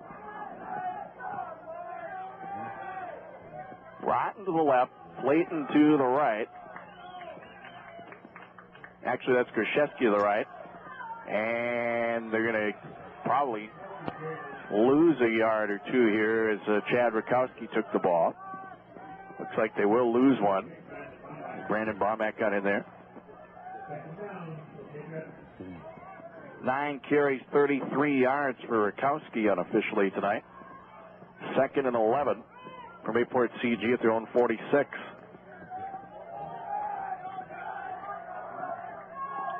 Rotten to the left. Clayton to the right. Actually, that's Krzyzewski to the right. And they're going to probably lose a yard or 2 here as Chad Rakowski took the ball. Looks like they will lose one. Brandon Bomback got in there. 9 carries, 33 yards for Rakowski unofficially tonight. 2nd and 11 for Mayport CG at their own 46.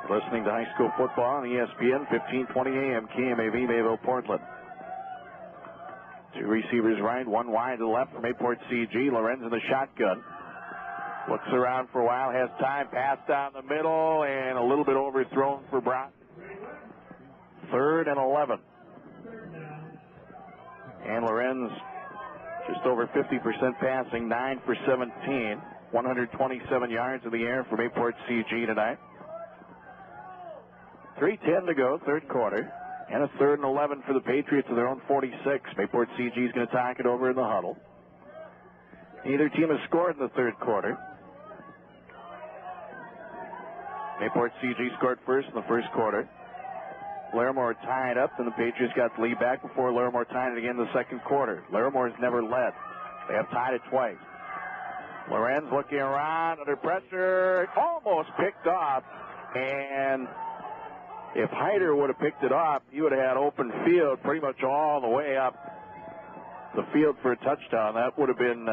Listening to high school football on ESPN, 1520 AM, KMAV, Mayville, Portland. Two receivers right, one wide to the left for Mayport CG. Lorenz in the shotgun. Looks around for a while, has time, pass down the middle, and a little bit overthrown for Brock. 3rd and 11. And Lorenz just over 50% passing, 9 for 17. 127 yards in the air for Mayport CG tonight. 3:10 to go, third quarter. And a 3rd and 11 for the Patriots of their own 46. Mayport CG is going to talk it over in the huddle. Neither team has scored in the third quarter. Mayport CG scored first in the first quarter. Larimore tied up, and the Patriots got the lead back before Larimore tied it again in the second quarter. Larimore's never led. They have tied it twice. Lorenz looking around under pressure, almost picked off, and if Hyder would have picked it off, he would have had open field pretty much all the way up the field for a touchdown. That would have been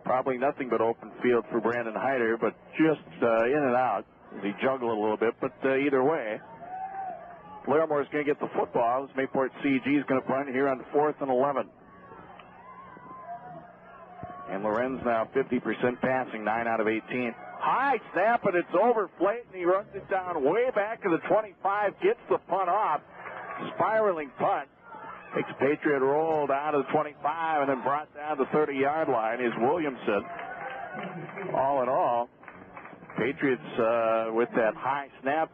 probably nothing but open field for Brandon Hyder, but just in and out as he juggled a little bit. But either way, Larimore is going to get the football. Mayport CG is going to punt here on 4th and 11. And Lorenz now 50% passing, 9 out of 18. High snap, and it's over Flayton. He runs it down way back to the 25, gets the punt off. Spiraling punt. Takes Patriot roll down to the 25 and then brought down the 30-yard line is Williamson. All in all, Patriots with that high snap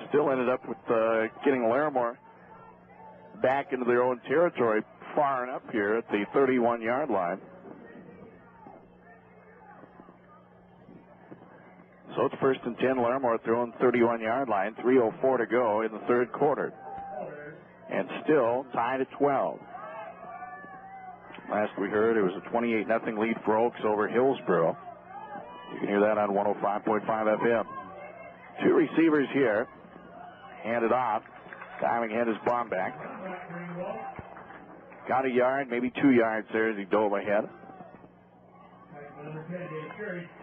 still ended up with getting Larimore back into their own territory far enough here at the 31-yard line. So it's 1st and 10, Larimore at their own 31-yard line, 3:04 to go in the third quarter. And still tied at 12. Last we heard, it was a 28-0 lead for Oaks over Hillsboro. You can hear that on 105.5 FM. Two receivers here. Handed off. Diving head is Bomback. Got a yard, maybe 2 yards there as he dove ahead.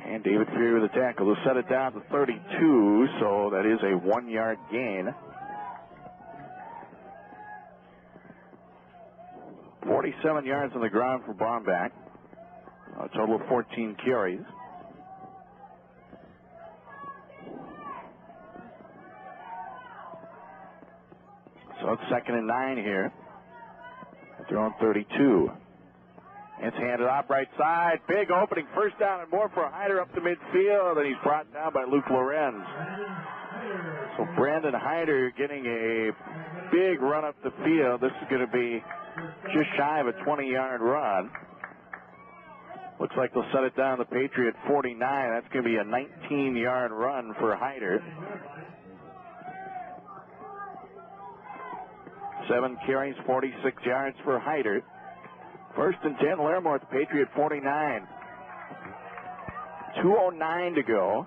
And David Fury with the tackle. They'll set it down to 32, so that is a 1-yard gain. 47 yards on the ground for Bomback. A total of 14 carries. So it's 2nd and 9 here. They're on 32. It's handed off right side. Big opening. First down and more for Hyder up the midfield. And he's brought down by Luke Lorenz. So Brandon Hyder getting a big run up the field. This is going to be just shy of a 20-yard run. Looks like they'll set it down to the Patriot 49. That's going to be a 19-yard run for Hyder. 7 carries, 46 yards for Hyder. 1st and 10, Larimore at the Patriot 49. 2:09 to go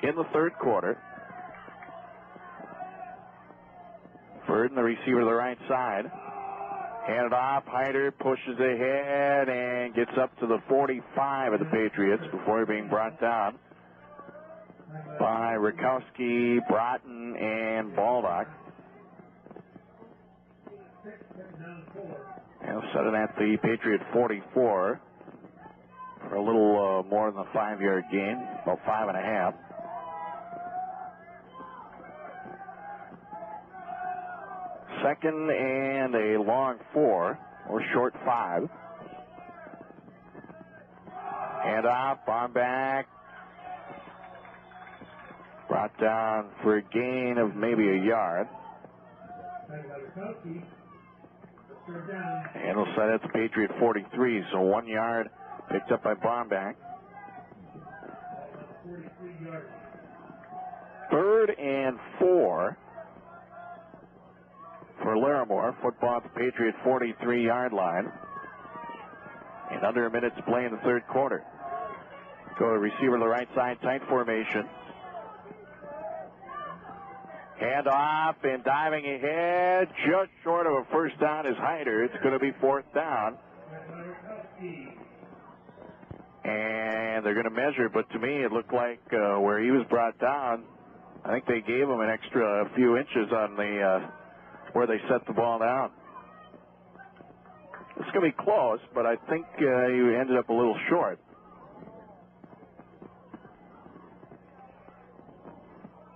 in the third quarter. Bird and the receiver to the right side. Handed off, Hyder pushes ahead and gets up to the 45 of the Patriots before being brought down by Rakowski, Broughton, and Baldock. And set it at the Patriot 44 for a little more than a 5-yard gain, about 5.5. Second and a long 4, or short 5. Hand off, Bomback. Brought down for a gain of maybe a yard. And we'll set at the Patriot 43, so 1 yard picked up by Bomback. 3rd and 4 for Larimore. Football at the Patriot 43-yard line. And under a minute to play in the third quarter. Go to receiver to the right side, tight formation. Hand off and diving ahead, just short of a first down is Hyder. It's going to be 4th down. And they're going to measure, but to me it looked like where he was brought down, I think they gave him an extra few inches on the where they set the ball down. It's going to be close, but I think he ended up a little short.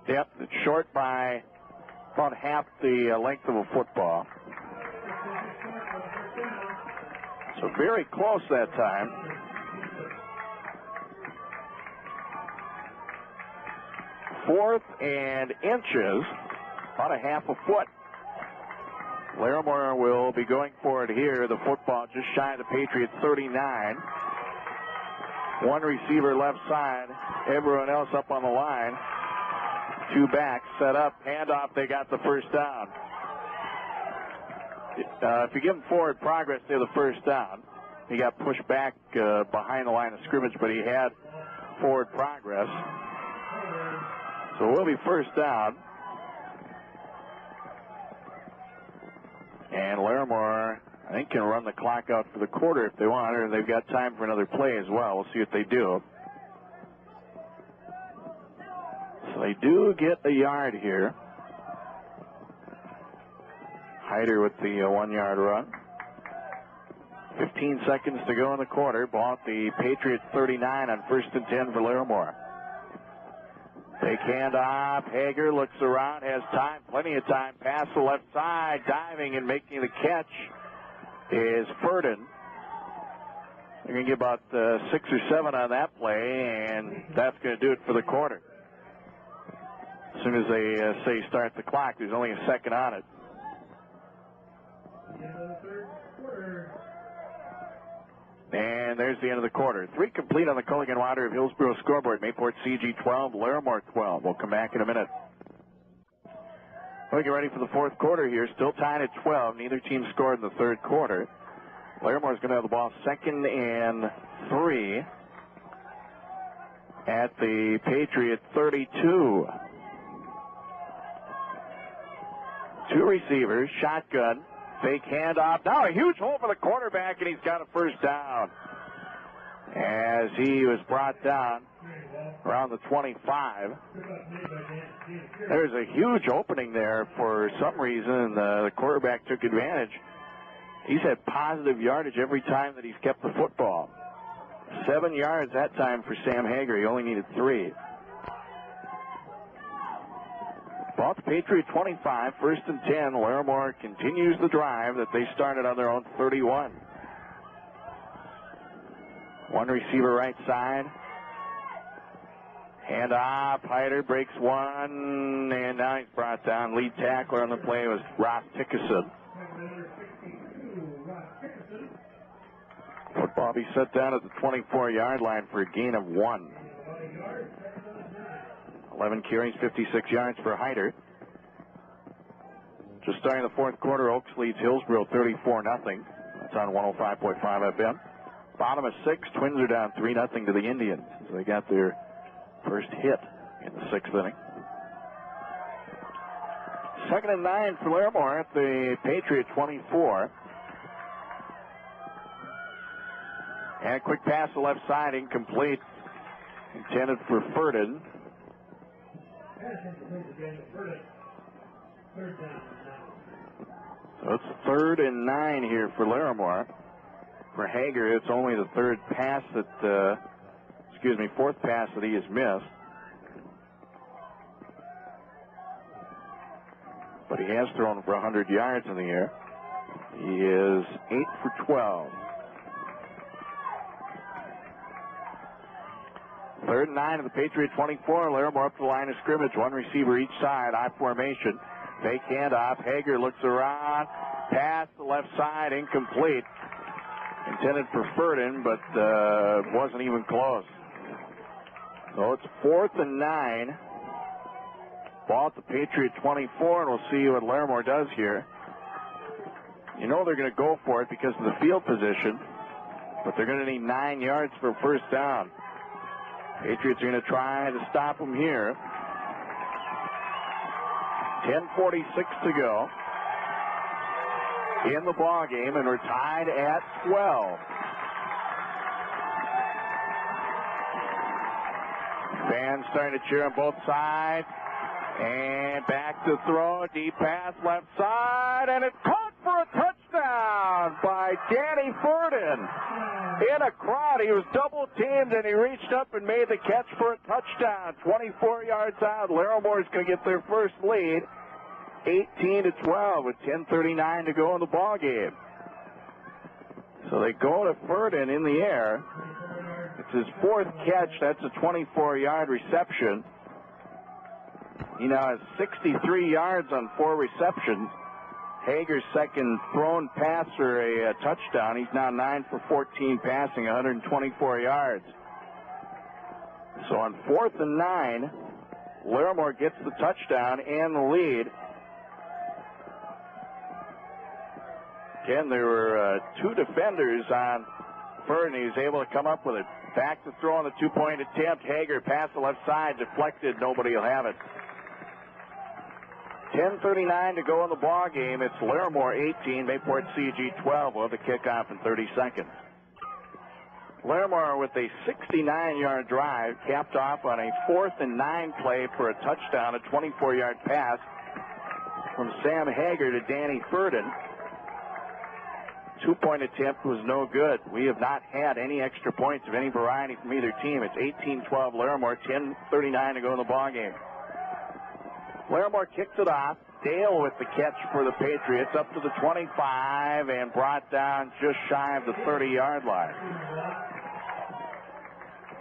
Yep, it's short by about half the length of a football. So very close that time. Fourth and inches, about a half a foot. Larimore will be going for it here. The football just shy of the Patriots 39. One receiver left side, everyone else up on the line. Two backs set up, handoff, they got the first down. If you give him forward progress, they have the first down. He got pushed back behind the line of scrimmage, but he had forward progress. So it will be first down. And Larimore, I think, can run the clock out for the quarter if they want, or they've got time for another play as well. We'll see what they do. So they do get a yard here. Hyder with the 1 yard run. 15 seconds to go in the quarter. Ball at the Patriots 39 on 1st and 10 for Larimore. Fake handoff. Hager looks around, has time, plenty of time. Pass the left side, diving and making the catch is Furden. They're going to get about 6 or 7 on that play, and that's going to do it for the quarter. As soon as they say start the clock, there's only a second on it. And there's the end of the quarter. 3 complete on the Culligan Water of Hillsborough scoreboard. Mayport CG 12, Larimore 12. We'll come back in a minute. We'll get ready for the fourth quarter here. Still tied at 12. Neither team scored in the third quarter. Larimore's going to have the ball 2nd and 3 at the Patriot 32. 2 receivers, shotgun. Fake handoff. Now a huge hole for the quarterback, and he's got a first down. As he was brought down around the 25. There's a huge opening there for some reason. The quarterback took advantage. He's had positive yardage every time that he's kept the football. 7 yards that time for Sam Hager. He only needed 3. Ball at the Patriot 25, 1st and 10. Larimore continues the drive that they started on their own 31. 1 receiver right side. Hand off. Hyder breaks 1, and now he's brought down. Lead tackler on the play was Ross Tickerson. Football be set down at the 24-yard line for a gain of 1. 11 carries, 56 yards for Hyder. Just starting the fourth quarter, Oaks leads Hillsborough 34-0. That's on 105.5 FM. Bottom of 6, Twins are down 3-0 to the Indians. So they got their first hit in the 6th inning. 2nd and 9 for Larimore at the Patriot 24. And a quick pass to the left side, incomplete. Intended for Furden. So it's 3rd and 9 here for Larimore. For Hager, it's only the 4th pass that he has missed. But he has thrown for 100 yards in the air. He is 8 for 12. 3rd and 9 of the Patriot 24. Larimore up to the line of scrimmage. 1 receiver each side. I formation. Fake handoff. Hager looks around. Pass to the left side. Incomplete. Intended for Furden, but wasn't even close. So it's 4th and 9. Ball at the Patriot 24, and we'll see what Larimore does here. You know they're going to go for it because of the field position, but they're going to need 9 yards for a first down. Patriots are going to try to stop them here. 10:46 to go in the ball game, and we're tied at 12. Fans starting to cheer on both sides. And back to throw, deep pass left side, and it's caught for a touchdown by Danny Furden. In a crowd, he was double teamed, and he reached up and made the catch for a touchdown. 24 yards out. Larimore's going to get their first lead, 18-12, with 10:39 to go in the ball game. So they go to Furden in the air. It's his fourth catch. That's a 24-yard reception. He now has 63 yards on 4 receptions. Hager's second thrown pass for a touchdown. He's now 9 for 14 passing, 124 yards. So on 4th and 9, Larimore gets the touchdown and the lead. Again, there were 2 defenders on Furden. He was able to come up with it. Back to throw on the 2-point attempt. Hager pass the left side, deflected. Nobody will have it. 10:39 to go in the ball game. It's Larimore 18, Mayport CG 12. We'll have the kickoff in 30 seconds. Larimore with a 69-yard drive, capped off on a 4th and 9 play for a touchdown, a 24-yard pass from Sam Hager to Danny Furden. 2-point attempt was no good. We have not had any extra points of any variety from either team. It's 18-12 Larimore, 10:39 to go in the ball game. Larimore kicks it off. Dale with the catch for the Patriots up to the 25 and brought down just shy of the 30-yard line.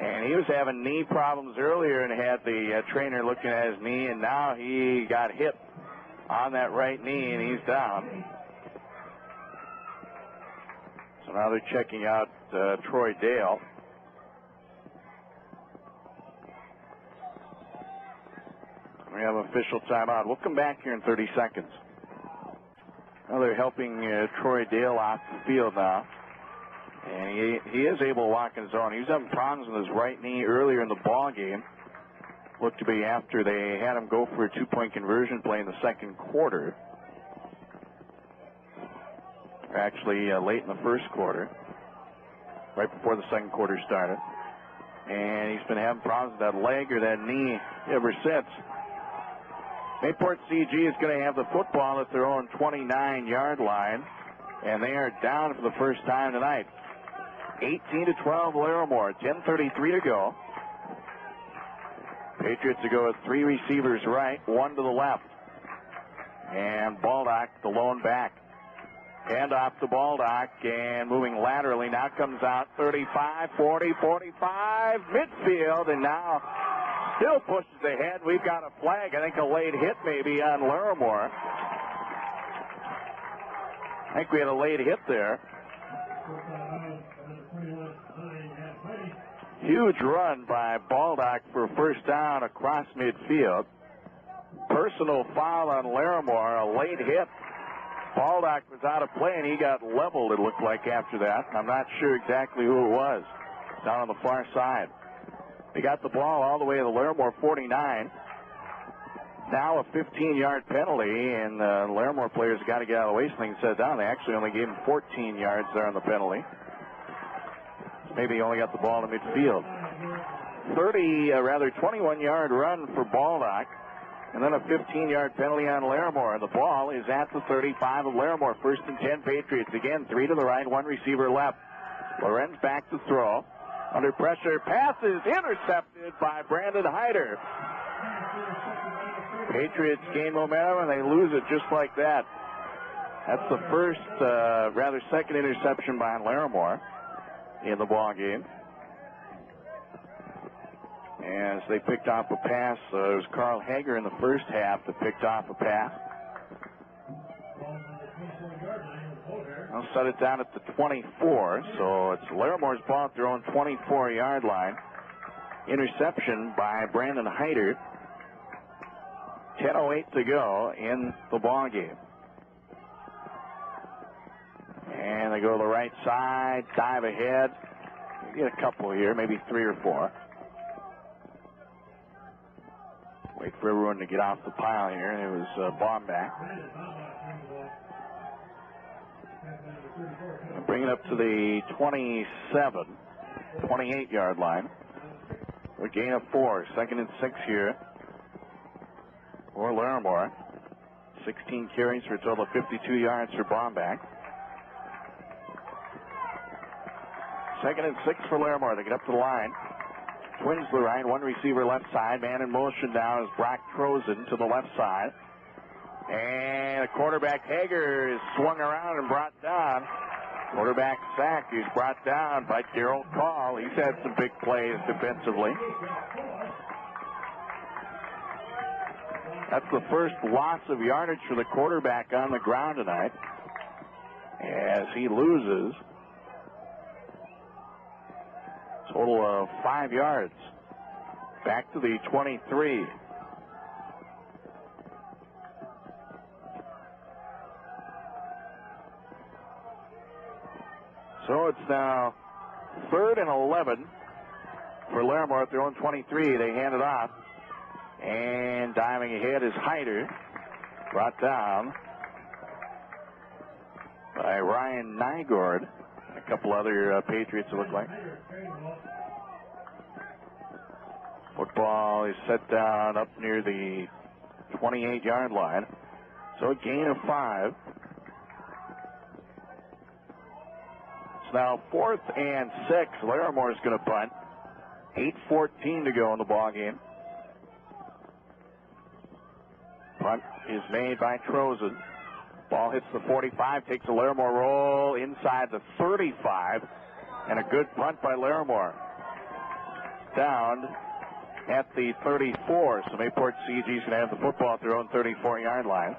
And he was having knee problems earlier and had the trainer looking at his knee, and now he got hit on that right knee and he's down. So now they're checking out Troy Dale. We have an official timeout. We'll come back here in 30 seconds. Well, they're helping Troy Dale off the field now. And he is able to walk on his own. He was having problems with his right knee earlier in the ball game. Looked to be after they had him go for a 2-point conversion play in the second quarter. Actually, late in the first quarter, right before the second quarter started. And he's been having problems with that leg or that knee ever since. Mayport CG is going to have the football at their own 29-yard line, and they are down for the first time tonight. 18-12 Larimore, 10:33 to go. Patriots to go with 3 receivers right, 1 to the left. And Baldock, the lone back. Hand off to Baldock, and moving laterally, now comes out 35, 40, 45, midfield, and now still pushes ahead. We've got a flag. I think a late hit maybe on Larimore. I think we had a late hit there. Huge run by Baldock for first down across midfield. Personal foul on Larimore, a late hit. Baldock was out of play, and he got leveled, it looked like, after that. I'm not sure exactly who it was down on the far side. They got the ball all the way to the Larimore 49. Now a 15-yard penalty, and Larimore players got to get out of the way so they can set it down. They actually only gave him 14 yards there on the penalty. Maybe he only got the ball in midfield. 21-yard run for Baldock, and then a 15-yard penalty on Larimore. The ball is at the 35 of Larimore. 1st and 10 Patriots. Again, 3 to the right, 1 receiver left. Lorenz back to throw. Under pressure, pass is intercepted by Brandon Hyder. Patriots gain momentum, and they lose it just like that. That's the second interception by Larimore in the ball game. As they picked off a pass, it was Carl Hager in the first half that picked off a pass. I'll set it down at the 24, so it's Larimore's ball at their own 24-yard line. Interception by Brandon Hyder. 10:08 to go in the ball game. And they go to the right side, dive ahead. We get a couple here, maybe 3 or 4. Wait for everyone to get off the pile here. It was Baumback. Bring it up to the 28-yard line. A gain of 4. 2nd and 6 here for Larimore. 16 carries for a total of 52 yards for Bomback. 2nd and 6 for Larimore. They get up to the line. Twins to the right, one receiver left side. Man in motion now is Brock Trozen to the left side. And a quarterback, Hager, is swung around and brought down. Quarterback sack is brought down by Darryl Call. He's had some big plays defensively. That's the first loss of yardage for the quarterback on the ground tonight, as he loses a total of 5 yards. Back to the 23. So it's now 3rd and 11 for Larimore at their own 23. They hand it off. And diving ahead is Hyder. Brought down by Ryan Nygaard. And a couple other Patriots, it look like. Football is set down up near the 28-yard line. So a gain of 5. Now 4th and 6. Larimore is going to punt. 8:14 to go in the ball game. Punt is made by Trozen. Ball hits the 45, takes a Larimore roll inside the 35, and a good punt by Larimore. Down at the 34, so Mayport CG is going to have the football at their own 34-yard line.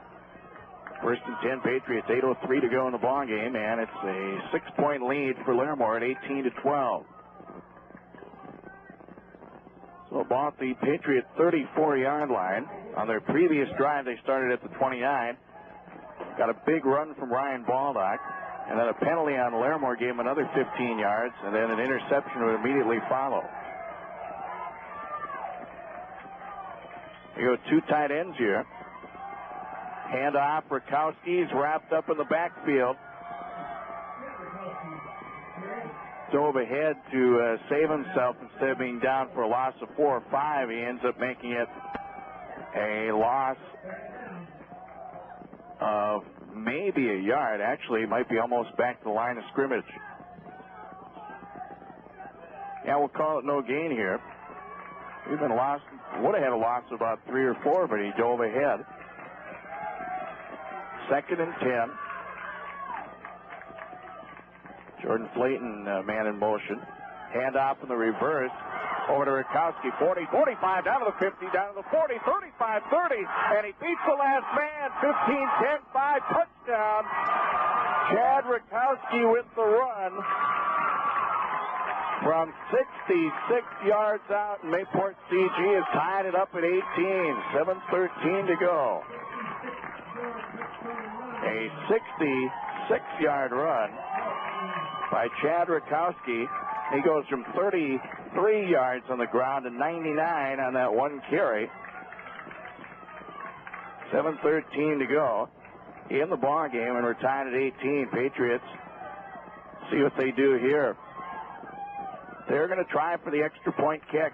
1st and 10 Patriots, 8:03 to go in the ball game, and it's a 6-point lead for Larimore at 18-12. So about the Patriot 34-yard line. On their previous drive, they started at the 29. Got a big run from Ryan Baldock, and then a penalty on Larimore gave him another 15 yards, and then an interception would immediately follow. You go 2 tight ends here. Handoff, Rakowski's wrapped up in the backfield. Dove ahead to save himself instead of being down for a loss of 4 or 5. He ends up making it a loss of maybe a yard. Actually, it might be almost back to the line of scrimmage. Yeah, we'll call it no gain here. We've been lost. Would have had a loss of about 3 or 4, but he dove ahead. 2nd and 10. Jordan Flayton, man in motion. Hand off in the reverse. Over to Rakowski. 40, 45, down to the 50, down to the 40, 35, 30. And he beats the last man. 15, 10, 5, touchdown. Chad Rakowski with the run. From 66 yards out, Mayport CG has tied it up at 18. 7:13 to go. A 66-yard run by Chad Rakowski. He goes from 33 yards on the ground to 99 on that one carry. 7:13 to go in the ball game, and we're tied at 18. Patriots see what they do here. They're going to try for the extra point kick.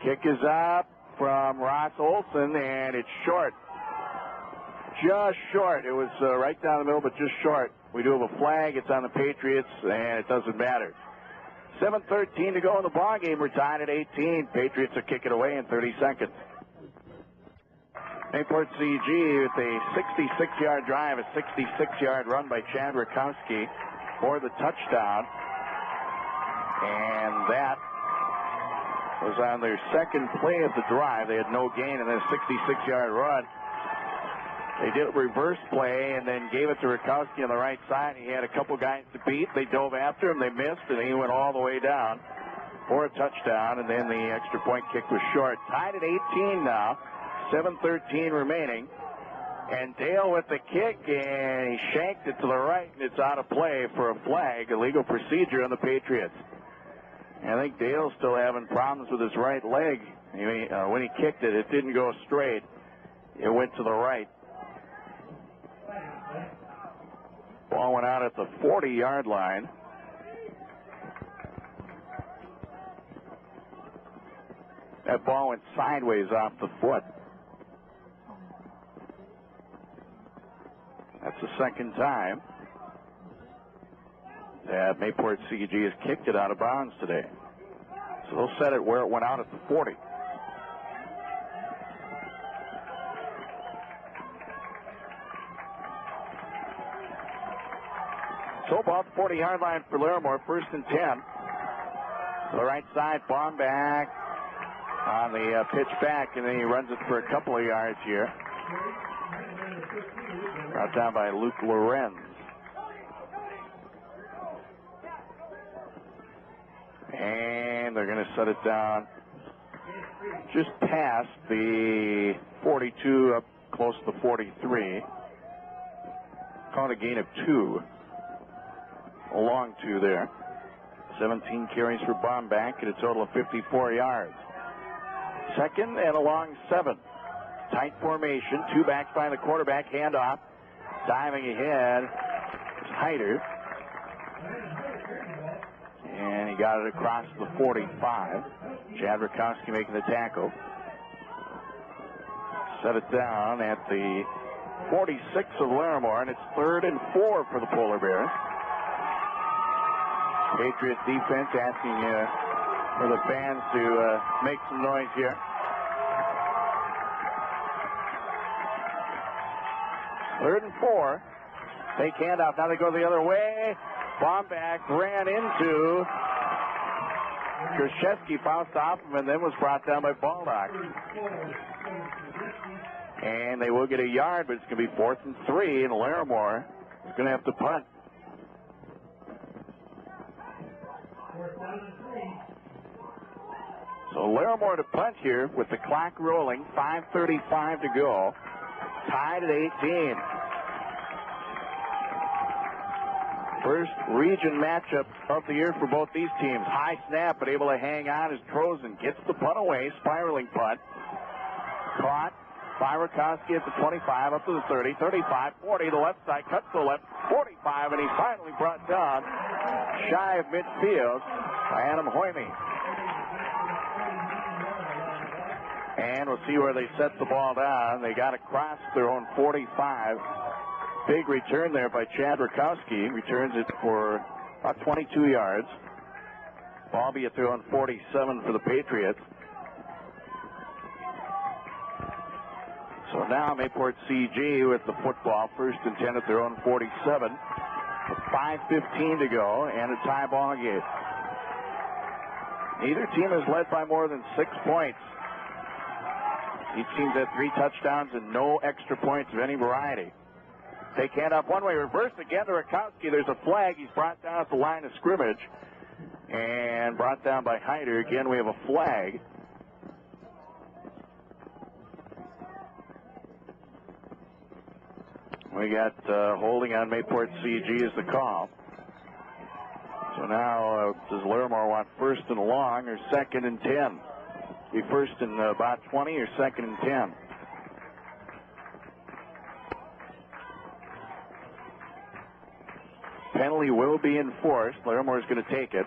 Kick is up from Ross Olson, and it's short. Just short. It was right down the middle, but just short. We do have a flag. It's on the Patriots, and it doesn't matter. 7:13 to go in the ball game. We're tied at 18. Patriots will kick it away in 30 seconds. Mayport CG with a 66-yard drive, a 66-yard run by Chad Rakowski for the touchdown. And that was on their second play of the drive. They had no gain in this 66-yard run. They did a reverse play and then gave it to Rakowski on the right side. He had a couple guys to beat. They dove after him. They missed, and he went all the way down for a touchdown. And then the extra point kick was short. Tied at 18 now. 7:13 remaining. And Dale with the kick, and he shanked it to the right, and it's out of play for a flag, illegal procedure on the Patriots. And I think Dale's still having problems with his right leg. When he kicked it, it didn't go straight. It went to the right. Ball went out at the 40-yard line. That ball went sideways off the foot. That's the second time that Mayport CG has kicked it out of bounds today. So they'll set it where it went out at the 40. So about the 40-yard line for Larimore, 1st and 10. To the right side, bomb back on the pitch back, and then he runs it for a couple of yards here. Brought down by Luke Lorenz. And they're going to set it down just past the 42, up close to the 43. Caught a gain of 2. A long 2 there. 17 carries for Bomback at a total of 54 yards. 2nd and a long 7. Tight formation. 2 backs by the quarterback. Handoff. Diving ahead is Hyder. And he got it across the 45. Chad Rakowski making the tackle. Set it down at the 46 of Larimore, and it's 3rd and 4 for the Polar Bears. Patriots defense asking for the fans to make some noise here. Third and 4. Take handoff. Now they go the other way. Bomback ran into Krzyzewski, bounced off him, and then was brought down by Baldock. And they will get a yard, but it's going to be 4th and 3, and Larimore is going to have to punt. So Larimore to punt here with the clock rolling, 5:35 to go. Tied at 18. First region matchup of the year for both these teams. High snap, but able to hang on as Trozen gets the punt away. Spiraling punt. Caught by Rakowski at the 25, up to the 30, 35, 40. The left side cuts to the left, 45, and he's finally brought down shy of midfield by Adam Hoyme. And we'll see where they set the ball down. They got across their own 45. Big return there by Chad Rakowski. Returns it for about 22 yards. Ball be at their own 47 for the Patriots. So now Mayport CG with the football, 1st and 10 at their own 47. With 5:15 to go and a tie ball game. Neither team has led by more than 6 points. Each team's had 3 touchdowns and no extra points of any variety. Take handoff one way, reverse again to Rakowski. There's a flag. He's brought down at the line of scrimmage and brought down by Hyder. Again, we have a flag. We got holding on Mayport CG is the call. So now does Larimore want 1st and long or 2nd and 10? Be 1st and about 20 or 2nd and 10? Penalty will be enforced. Larimore is going to take it.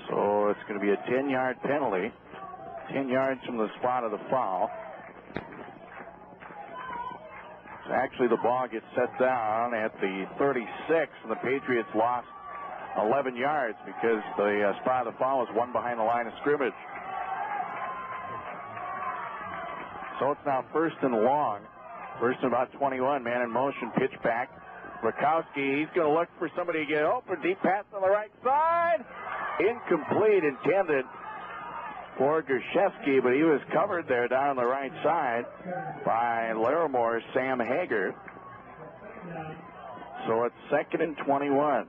So it's going to be a 10-yard penalty. 10 yards from the spot of the foul. So actually the ball gets set down at the 36, and the Patriots lost 11 yards because the spot of the foul is one behind the line of scrimmage. So it's now 1st and long. 1st and about 21. Man in motion. Pitch back. Rakowski, he's going to look for somebody to get open. Deep pass on the right side. Incomplete, intended for Krzyzewski, but he was covered there down on the right side by Larimore, Sam Hager. So it's 2nd and 21.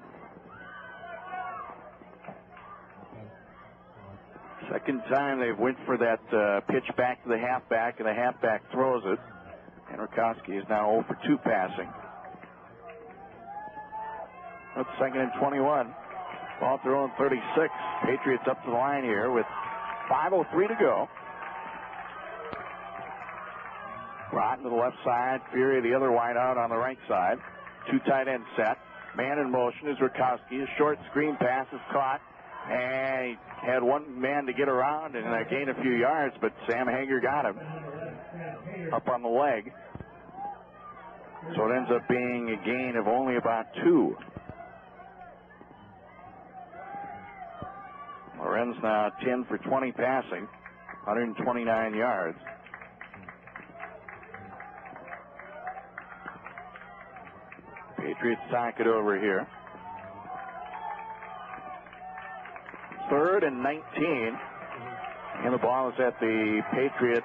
Second time they've went for that pitch back to the halfback, and the halfback throws it. And Rakowski is now 0 for 2 passing. That's 2nd and 21. Ball thrown 36. Patriots up to the line here with 5:03 to go. Rotten to the left side. Fury the other wide out on the right side. 2 tight end set. Man in motion is Rakowski. A short screen pass is caught And he had one man to get around and gain a few yards, but Sam Hager got him up on the leg. So it ends up being a gain of only about 2. Lorenz now 10 for 20 passing, 129 yards. Patriots talk it over here. 3rd and 19. And the ball is at the Patriot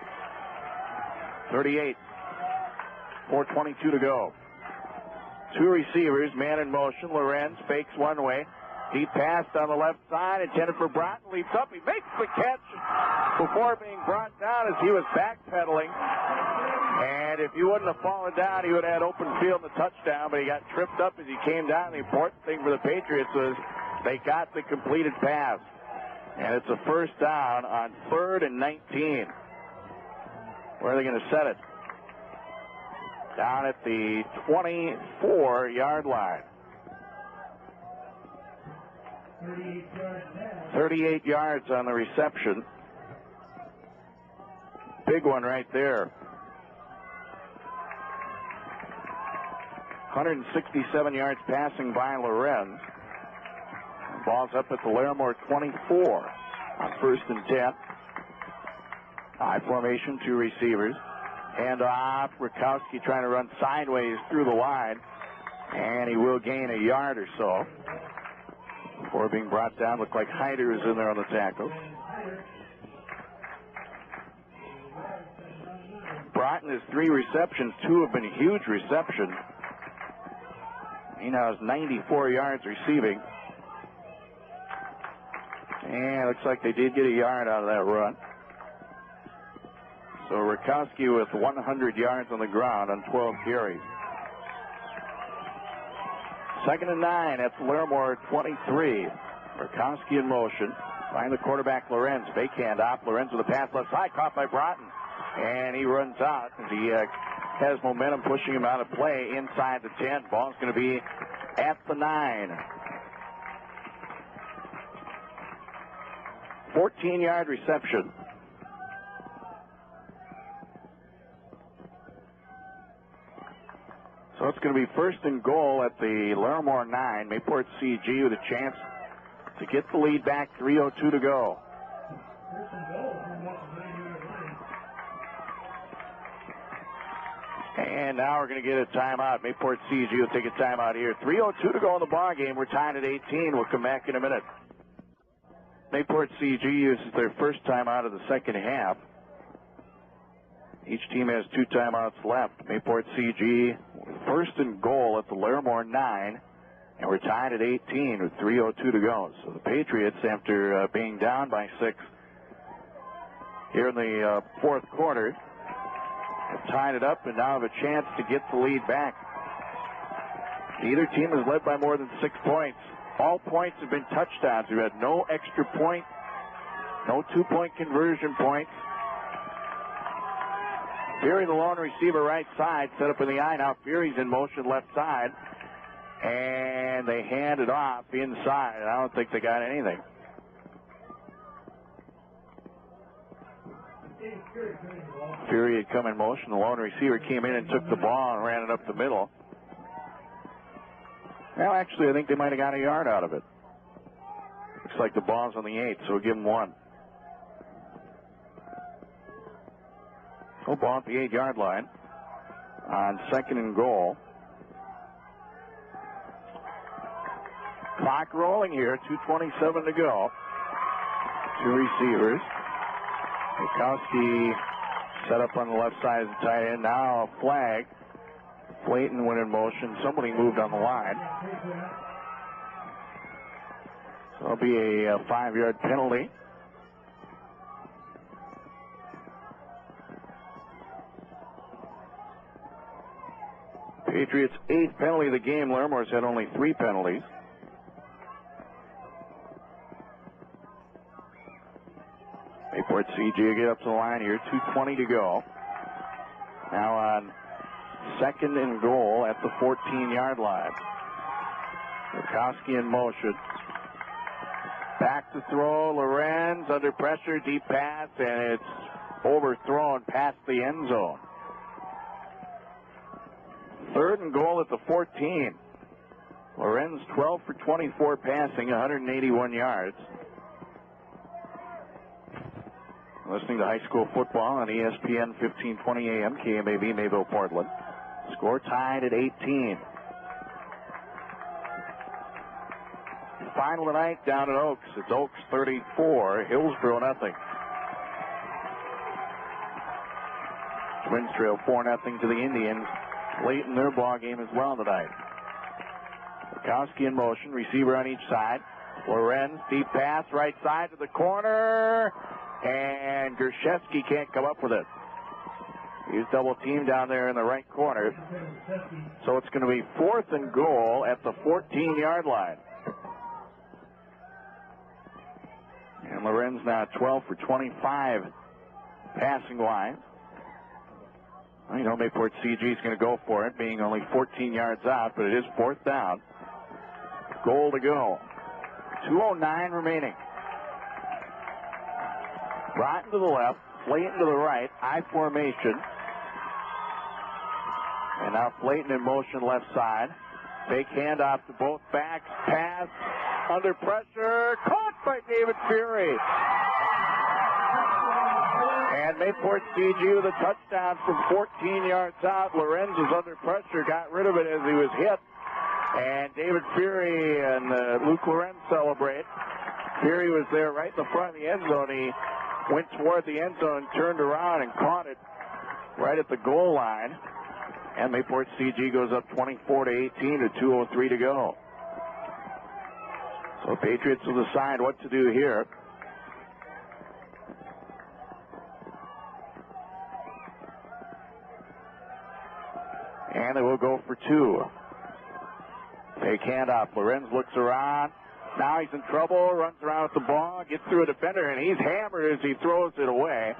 38. 4:22 to go. 2 receivers, man in motion. Lorenz fakes one way. Deep pass on the left side, intended for Broughton. Leaps up, he makes the catch before being brought down as he was backpedaling. And if he wouldn't have fallen down, he would have had open field and a touchdown, but he got tripped up as he came down. The important thing for the Patriots was they got the completed pass. And it's a first down on 3rd and 19. Where are they going to set it? Down at the 24-yard line. 38 yards on the reception. Big one right there. 167 yards passing by Lorenz. Ball's up at the Larimore 24 on 1st and 10. High formation, 2 receivers. Hand off, Rakowski trying to run sideways through the line. And he will gain a yard or so before being brought down. Looked like Hyder is in there on the tackle. Broughton has 3 receptions. 2 have been huge receptions. He now has 94 yards receiving. And it looks like they did get a yard out of that run. So Rakowski with 100 yards on the ground on 12 carries. 2nd and 9 at the Larimore 23. Rakowski in motion. Find the quarterback, Lorenz. Fake handoff. Lorenz with a pass left side. Caught by Broughton. And he runs out as he has momentum pushing him out of play inside the 10. Ball's going to be at the 9. 14-yard reception. So it's going to be 1st and goal at the Larimore 9. Mayport CG with a chance to get the lead back. 3:02 to go. And now we're going to get a timeout. Mayport CG will take a timeout here. 3:02 to go in the ball game. We're tied at 18. We'll come back in a minute. Mayport CG uses their first timeout of the second half. Each team has 2 timeouts left. Mayport CG 1st and goal at the Larimore 9. And we're tied at 18 with 3:02 to go. So the Patriots, after being down by 6 here in the 4th quarter, have tied it up and now have a chance to get the lead back. Neither team has led by more than 6 points. All points have been touchdowns. We've had no extra point, no 2-point conversion points. Fury, the lone receiver, right side, set up in the eye. Now Fury's in motion left side. And they hand it off inside. I don't think they got anything. Fury had come in motion. The lone receiver came in and took the ball and ran it up the middle. Well, actually, I think they might have got a yard out of it. Looks like the ball's on the 8, so we'll give them 1. Ball at the 8-yard line on 2nd and goal. Clock rolling here, 2:27 to go. 2 receivers. Rakowski set up on the left side of the tight end. Now a flag. Flayton went in motion. Somebody moved on the line. So it'll be a 5-yard penalty. Patriots' 8th penalty of the game. Larimore's had only 3 penalties. Mayport CG will get up to the line here. 2:20 to go. Now on 2nd and goal at the 14-yard line. Rakowski in motion. Back to throw, Lorenz under pressure, deep pass, and it's overthrown past the end zone. 3rd and goal at the 14. Lorenz 12 for 24 passing, 181 yards. Listening to high school football on ESPN 1520 AM, KMAV, Mayville, Portland. Score tied at 18. Final tonight down at Oaks. It's Oaks 34, Hillsboro nothing. Twins trail 4-0 to the Indians late in their ball game as well tonight. Rakowski in motion, receiver on each side. Lorenz, deep pass, right side to the corner, and Gershevsky can't come up with it. He's double teamed down there in the right corner. So it's going to be 4th and goal at the 14-yard line. And Lorenz now 12 for 25 passing wise. You know, Mayport CG is going to go for it, being only 14 yards out, but it is 4th down. Goal to go. 2:09 remaining. Broughton to the left, Flayton to the right, I formation. And now Flayton in motion left side. Fake handoff to both backs. Pass under pressure. Caught by David Fury. And Mayport CG with a touchdown from 14 yards out. Lorenz was under pressure, got rid of it as he was hit. And David Fury and Luke Lorenz celebrate. Fury was there right in the front of the end zone. He went toward the end zone, turned around, and caught it right at the goal line. And Mayport CG goes up 24-18 to 2:03 to go. So Patriots will decide what to do here. And they will go for 2. Fake handoff. Lorenz looks around. Now he's in trouble, runs around with the ball, gets through a defender, and he's hammered as he throws it away.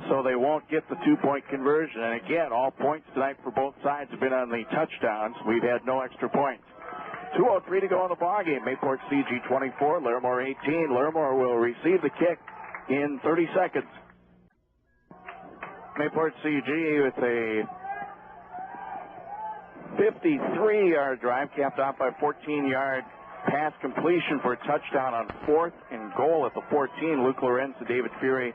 So they won't get the 2-point conversion. And again, all points tonight for both sides have been on the touchdowns. We've had no extra points. 2:03 to go in the ballgame. Mayport CG 24, Larimore 18. Larimore will receive the kick in 30 seconds. Mayport CG with a 53-yard drive, capped off by 14-yard pass completion for a touchdown on 4th and goal at the 14. Luke Lorenz to David Fury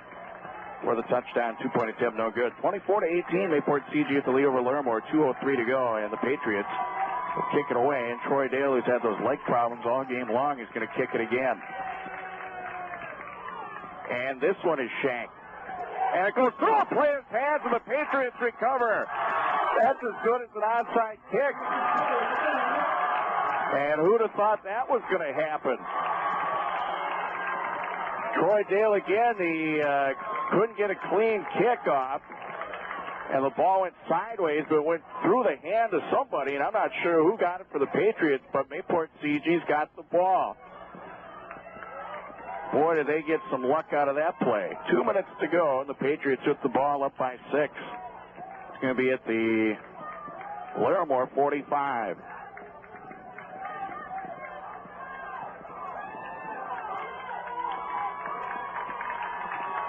for the touchdown. 2-point attempt, no good. 24-18, Mayport CG at the lead over Larimore. 2:03 to go, and the Patriots will kick it away. And Troy Dale, who's had those leg problems all game long, is going to kick it again. And this one is shanked. And it goes through a player's hands, and the Patriots recover. That's as good as an onside kick. And who'd have thought that was going to happen? Troy Dale again, he couldn't get a clean kickoff. And the ball went sideways, but went through the hand of somebody. And I'm not sure who got it for the Patriots, but Mayport CG's got the ball. Boy, did they get some luck out of that play. 2 minutes to go, and the Patriots took the ball up by 6. It's going to be at the Larimore 45.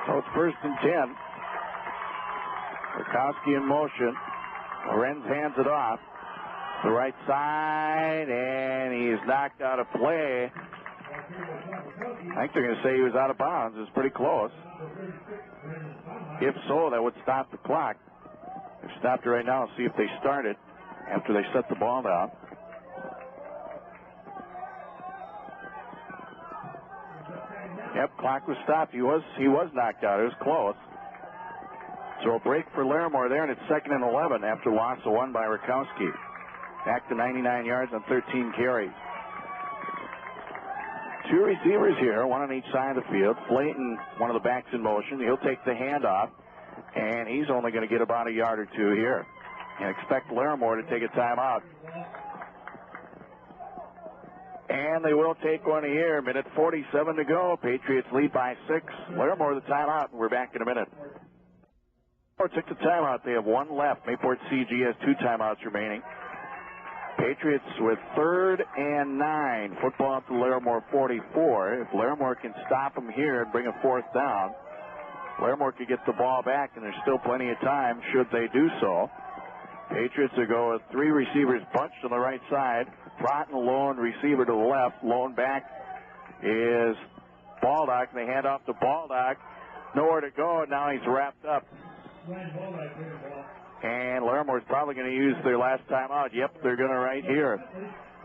So it's 1st and 10. Rakowski in motion. Lorenz hands it off. The right side, and he's knocked out of play. I think they're going to say he was out of bounds. It was pretty close. If so, that would stop the clock. They've stopped it right now and see if they start it after they set the ball down. Yep, clock was stopped. He was knocked out. It was close. So a break for Larimore there, and it's 2nd and 11 after loss of 1 by Rakowski. Back to 99 yards on 13 carries. 2 receivers here, one on each side of the field. Flayton, one of the backs in motion. He'll take the handoff, and he's only going to get about a yard or 2 here. And expect Larimore to take a timeout. And they will take one here. Minute 47 to go. Patriots lead by 6. Larimore the timeout, and we're back in a minute. Took the timeout. They have 1 left. Mayport CG has 2 timeouts remaining. Patriots with 3rd and 9. Football up to Larimore 44. If Larimore can stop them here and bring a 4th down, Larimore could get the ball back, and there's still plenty of time should they do so. Patriots will go with 3 receivers bunched on the right side. Broughton lone receiver to the left. Lone back is Baldock. They hand off to Baldock. Nowhere to go, and now he's wrapped up. And Larimore's probably going to use their last timeout. Yep, they're going to right here.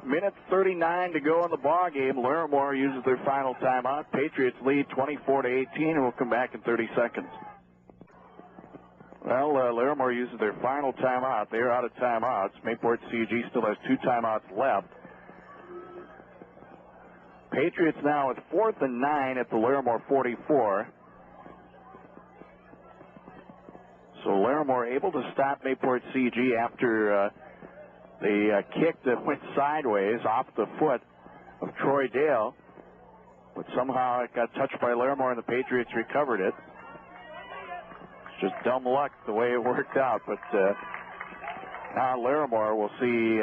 Minute 39 to go in the ball game. Larimore uses their final timeout. Patriots lead 24-18, and we'll come back in 30 seconds. Well, Larimore uses their final timeout. They're out of timeouts. Mayport CG still has 2 timeouts left. Patriots now with 4th and 9 at the Larimore 44. So Larimore able to stop Mayport CG after the kick that went sideways off the foot of Troy Dale. But somehow it got touched by Larimore, and the Patriots recovered it. Just dumb luck the way it worked out, but now Larimore will see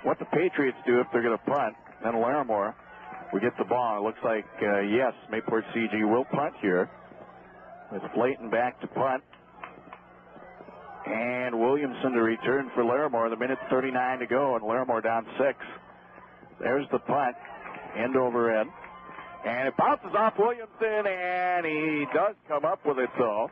what the Patriots do if they're going to punt. Then Larimore will get the ball. It looks like, yes, Mayport CG will punt here with Flayton back to punt. And Williamson to return for Larimore. The minute 39 to go, and Larimore down 6. There's the punt, end over end. And it bounces off Williamson, and he does come up with it, though.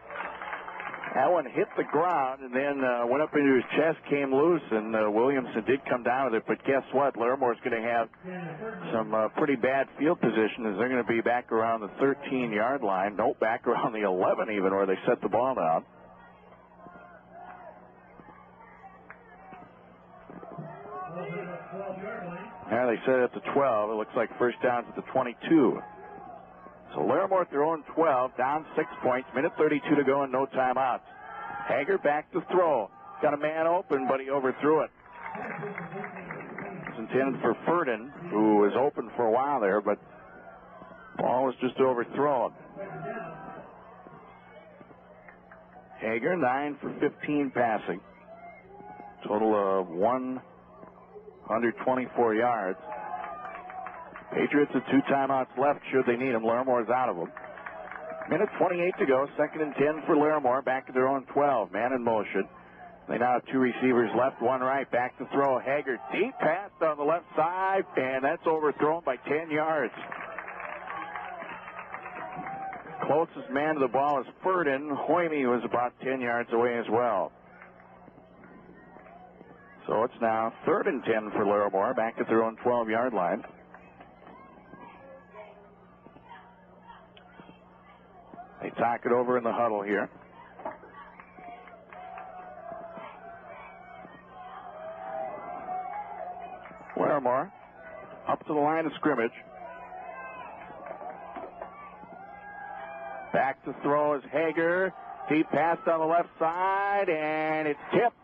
That one hit the ground and then went up into his chest, came loose, and Williamson did come down with it. But guess what? Larimore's going to have some pretty bad field position as they're going to be back around the 13-yard line. No, back around the 11 even, where they set the ball down. Now they set it at the 12. It looks like first down's at the 22. So Larimore at their own 12, down 6 points. Minute 32 to go and no timeouts. Hager back to throw. Got a man open, but he overthrew it. It's intended for Furden, who was open for a while there, but ball was just overthrown. Hager, 9 for 15 passing. Total of 124 yards. Patriots with 2 timeouts left should they need them. Larimore's out of them. Minute 28 to go. 2nd and 10 for Larimore. Back at their own 12. Man in motion. They now have 2 receivers left, 1 right. Back to throw. Hager deep pass on the left side, and that's overthrown by 10 yards. Closest man to the ball is Furden. Hoyme was about 10 yards away as well. So it's now 3rd and 10 for Larimore. Back at their own 12-yard line. They talk it over in the huddle here. Larimore up to the line of scrimmage. Back to throw is Hager. Deep pass on the left side, and it's tipped.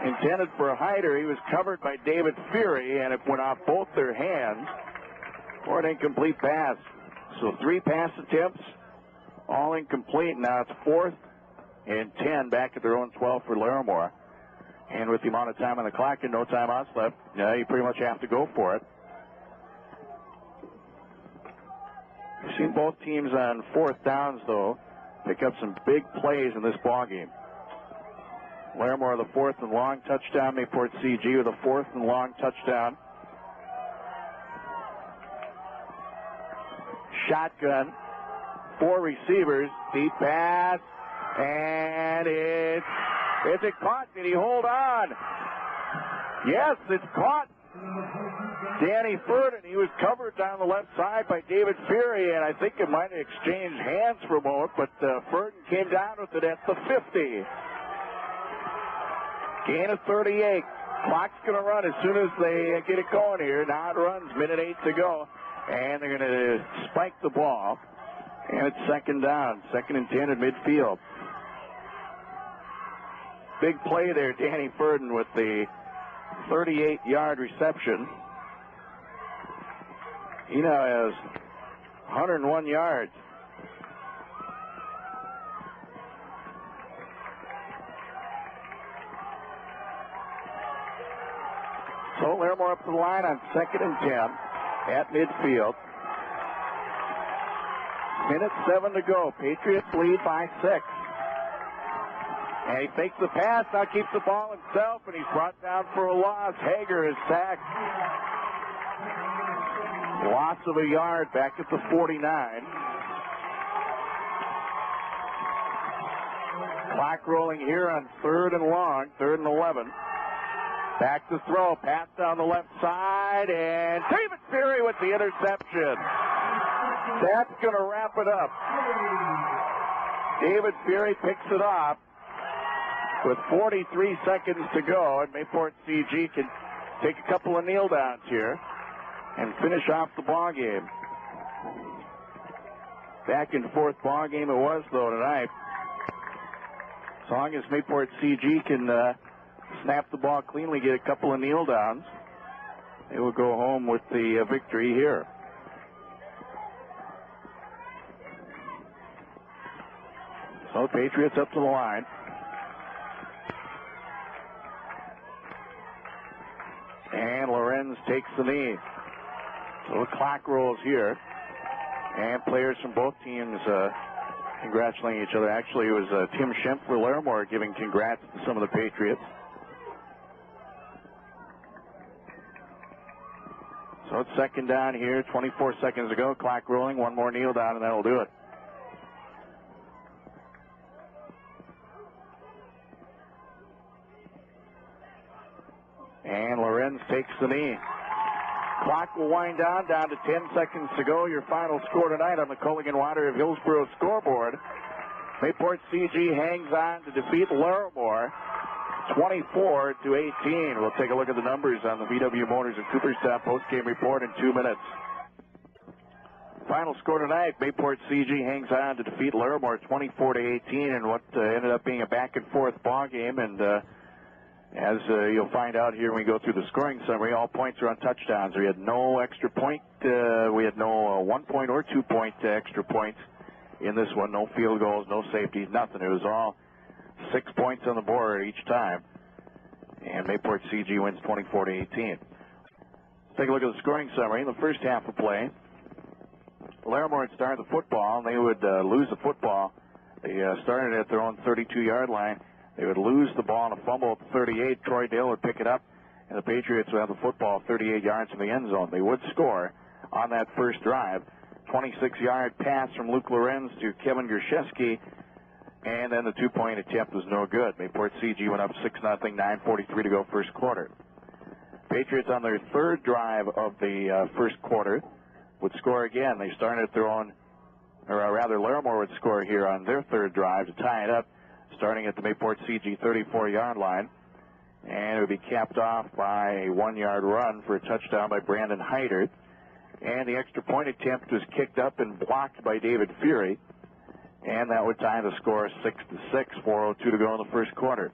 Intended for a hider. He was covered by David Fury, and it went off both their hands for an incomplete pass. So 3 pass attempts, all incomplete. Now it's 4th and 10 back at their own 12 for Larimore. And with the amount of time on the clock and no timeouts left, you pretty much have to go for it. We've seen both teams on 4th downs, though, pick up some big plays in this ballgame. Larimore the 4th and long touchdown. Mayport CG with a 4th and long touchdown. Shotgun, 4 receivers, deep pass, and is it caught? Did he hold on? Yes, it's caught. Danny Furden, he was covered down the left side by David Fury, and I think it might have exchanged hands for a moment, but Furden came down with it at the 50. Gain of 38. Clock's going to run as soon as they get it going here. Now it runs, minute 8 to go. And they're going to spike the ball. And it's 2nd down. 2nd and 10 at midfield. Big play there, Danny Furden with the 38-yard reception. He now has 101 yards. Larimore up to the line on 2nd and 10 at midfield. Minute 7 to go. Patriots lead by 6. And he fakes the pass, now keeps the ball himself, and he's brought down for a loss. Hager is sacked. Loss of a yard back at the 49. Clock rolling here on 3rd and long, 3rd and 11. Back to throw, pass down the left side, and David Fury with the interception. That's going to wrap it up. David Fury picks it off with 43 seconds to go, and Mayport CG can take a couple of kneel downs here and finish off the ball game. Back and forth ball game it was, though, tonight. As long as Mayport CG can snap the ball cleanly, get a couple of kneel downs, they will go home with the victory here. So Patriots up to the line. And Lorenz takes the knee. So the clock rolls here. And players from both teams congratulating each other. Actually, it was Tim Schemp for Larimore giving congrats to some of the Patriots. So it's 2nd down here, 24 seconds to go. Clock rolling, one more kneel down, and that'll do it. And Lorenz takes the knee. Clock will wind down to 10 seconds to go. Your final score tonight on the Culligan Water of Hillsboro scoreboard. Mayport CG hangs on to defeat Larimore 24-18. We'll take a look at the numbers on the VW Motors and Cooperstown postgame report in 2 minutes. Final score tonight, Mayport CG hangs on to defeat Larimore 24-18 in what ended up being a back and forth ball game. And as you'll find out here when we go through the scoring summary, all points are on touchdowns. We had no extra point. We had no 1 point or 2 point extra points in this one. No field goals, no safeties, nothing. It was all 6 points on the board each time. And Mayport CG wins 24-18. Let's take a look at the scoring summary. In the first half of play, Larimore had started the football, and they would lose the football. They started at their own 32-yard line. They would lose the ball on a fumble at the 38. Troy Dale would pick it up, and the Patriots would have the football 38 yards from the end zone. They would score on that first drive. 26-yard pass from Luke Lorenz to Kevin Gershewski, and then the 2-point attempt was no good. Mayport CG went up 6-0, 9:43 to go first quarter. Patriots on their third drive of the first quarter would score again. They started at their own, or rather Larimore would score here on their third drive to tie it up, starting at the Mayport CG 34-yard line. And it would be capped off by a 1-yard run for a touchdown by Brandon Hyder. And the extra point attempt was kicked up and blocked by David Fury. And that would tie the score 6-6, 4:02 to go in the first quarter.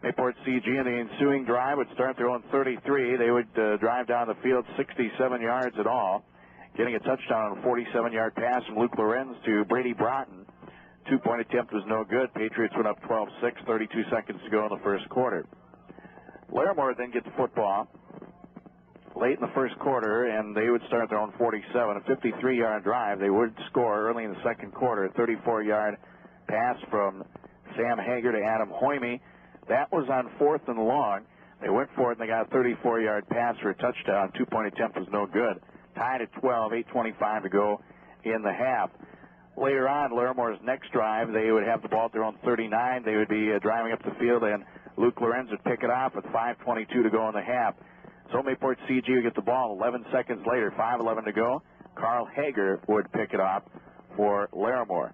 Mayport CG in the ensuing drive would start their own 33. They would drive down the field 67 yards in all, getting a touchdown on a 47-yard pass from Luke Lorenz to Brady Broughton. 2-point attempt was no good. Patriots went up 12-6, 32 seconds to go in the first quarter. Larimore then get the football late in the first quarter, and they would start their own 47, a 53-yard drive. They would score early in the second quarter, a 34-yard pass from Sam Hager to Adam Hoyme. That was on 4th and long. They went for it, and they got a 34-yard pass for a touchdown. 2-point attempt was no good. Tied at 12, 8:25 to go in the half. Later on, Larimore's next drive, they would have the ball at their own 39. They would be driving up the field, and Luke Lorenz would pick it off with 5:22 to go in the half. So Mayport CG would get the ball 11 seconds later, 5:11 to go. Carl Hager would pick it up for Larimore.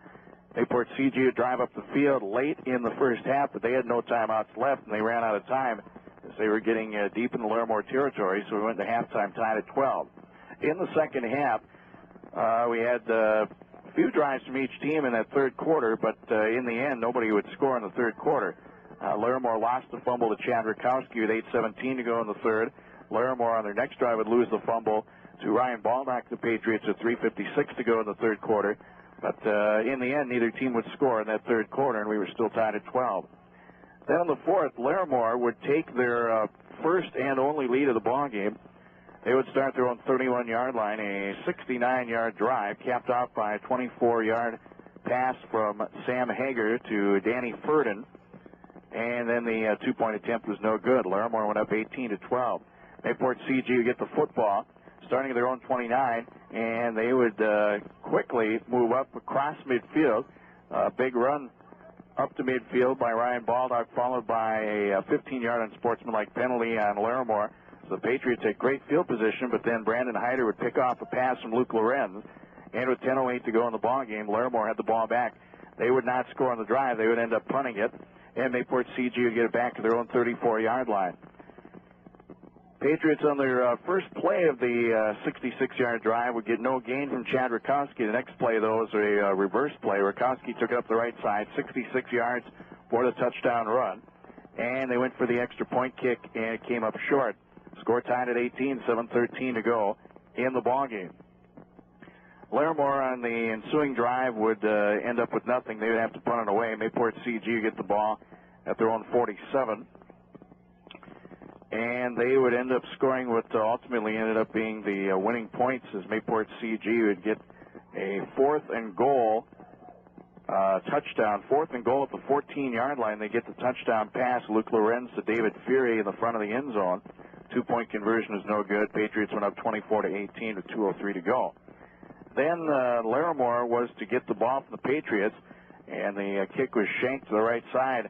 Mayport CG would drive up the field late in the first half, but they had no timeouts left, and they ran out of time as they were getting deep in the Larimore territory, so we went to halftime tied at 12. In the second half, we had a few drives from each team in that third quarter, but in the end, nobody would score in the third quarter. Larimore lost the fumble to Chad Rakowski with 8:17 to go in the third. Larimore on their next drive would lose the fumble to Ryan Baldock, the Patriots, with 3:56 to go in the third quarter. But in the end, neither team would score in that third quarter, and we were still tied at 12. Then in the fourth, Larimore would take their first and only lead of the ball game. They would start their own 31-yard line, a 69-yard drive, capped off by a 24-yard pass from Sam Hager to Danny Furden. And then the two-point attempt was no good. Larimore went up 18-12. Mayport CG would get the football, starting at their own 29, and they would quickly move up across midfield. Big run up to midfield by Ryan Baldock, followed by a 15-yard unsportsmanlike penalty on Larimore. So the Patriots had great field position, but then Brandon Hyder would pick off a pass from Luke Lorenz. And with 10:08 to go in the ball game, Larimore had the ball back. They would not score on the drive. They would end up punting it, and Mayport CG would get it back to their own 34-yard line. Patriots on their first play of the 66-yard drive would get no gain from Chad Rakowski. The next play, though, was a reverse play. Rakowski took it up the right side, 66 yards for the touchdown run. And they went for the extra point kick, and it came up short. Score tied at 18, 7:13 to go in the ballgame. Larimore on the ensuing drive would end up with nothing. They would have to punt it away. Mayport CG would get the ball at their own 47. And they would end up scoring what ultimately ended up being the winning points, as Mayport CG would get a 4th and goal touchdown. 4th and goal at the 14-yard line. They get the touchdown pass. Luke Lorenz to David Fury in the front of the end zone. 2-point conversion is no good. Patriots went up 24-18 with 2:03 to go. Then Larimore was to get the ball from the Patriots, and the kick was shanked to the right side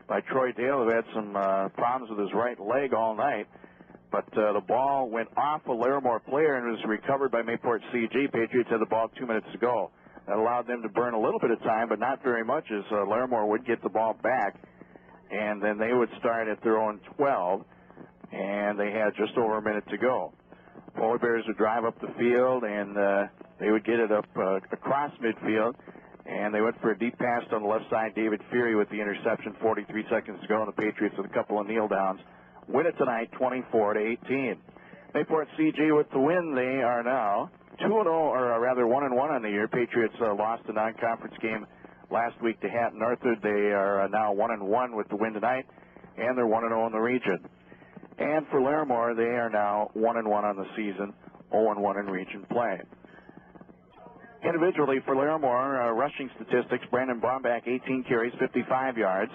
by Troy Dale, who had some problems with his right leg all night. But the ball went off a Larimore player and was recovered by Mayport CG. Patriots had the ball 2 minutes to go. That allowed them to burn a little bit of time, but not very much, as Larimore would get the ball back, and then they would start at their own 12. And they had just over a minute to go. Polar Bears would drive up the field, and they would get it up across midfield, and they went for a deep pass on the left side. David Fury with the interception, 43 seconds to go, and the Patriots with a couple of kneel downs win it tonight, 24-18. Mayport CG with the win. They are now 2-0, or rather 1-1 on the year. Patriots lost a non-conference game last week to Hatton Arthur. They are now 1-1 with the win tonight, and they're 1-0 in the region. And for Larimore, they are now 1-1 on the season, 0-1 in region play. Individually for Larimore, rushing statistics: Brandon Bombach, 18 carries, 55 yards.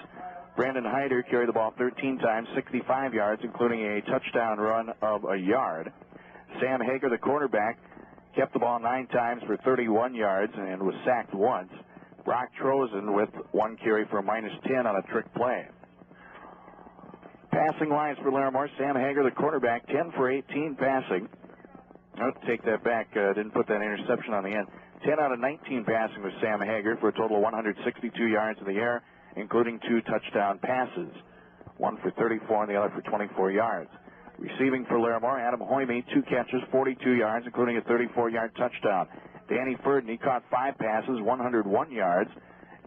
Brandon Hyder carried the ball 13 times, 65 yards, including a touchdown run of a yard. Sam Hager, the quarterback, kept the ball 9 times for 31 yards and was sacked once. Brock Trozen with 1 carry for a -10 on a trick play. Passing lines for Larimore: Sam Hager, the quarterback, 10 for 18 passing. I'll take that back. Didn't put that interception on the end. 10 out of 19 passing with Sam Hager for a total of 162 yards in the air, including 2 touchdown passes. 1 for 34 and the other for 24 yards. Receiving for Larimore: Adam Hoyme, 2 catches, 42 yards, including a 34-yard touchdown. Danny Furden, he caught 5 passes, 101 yards,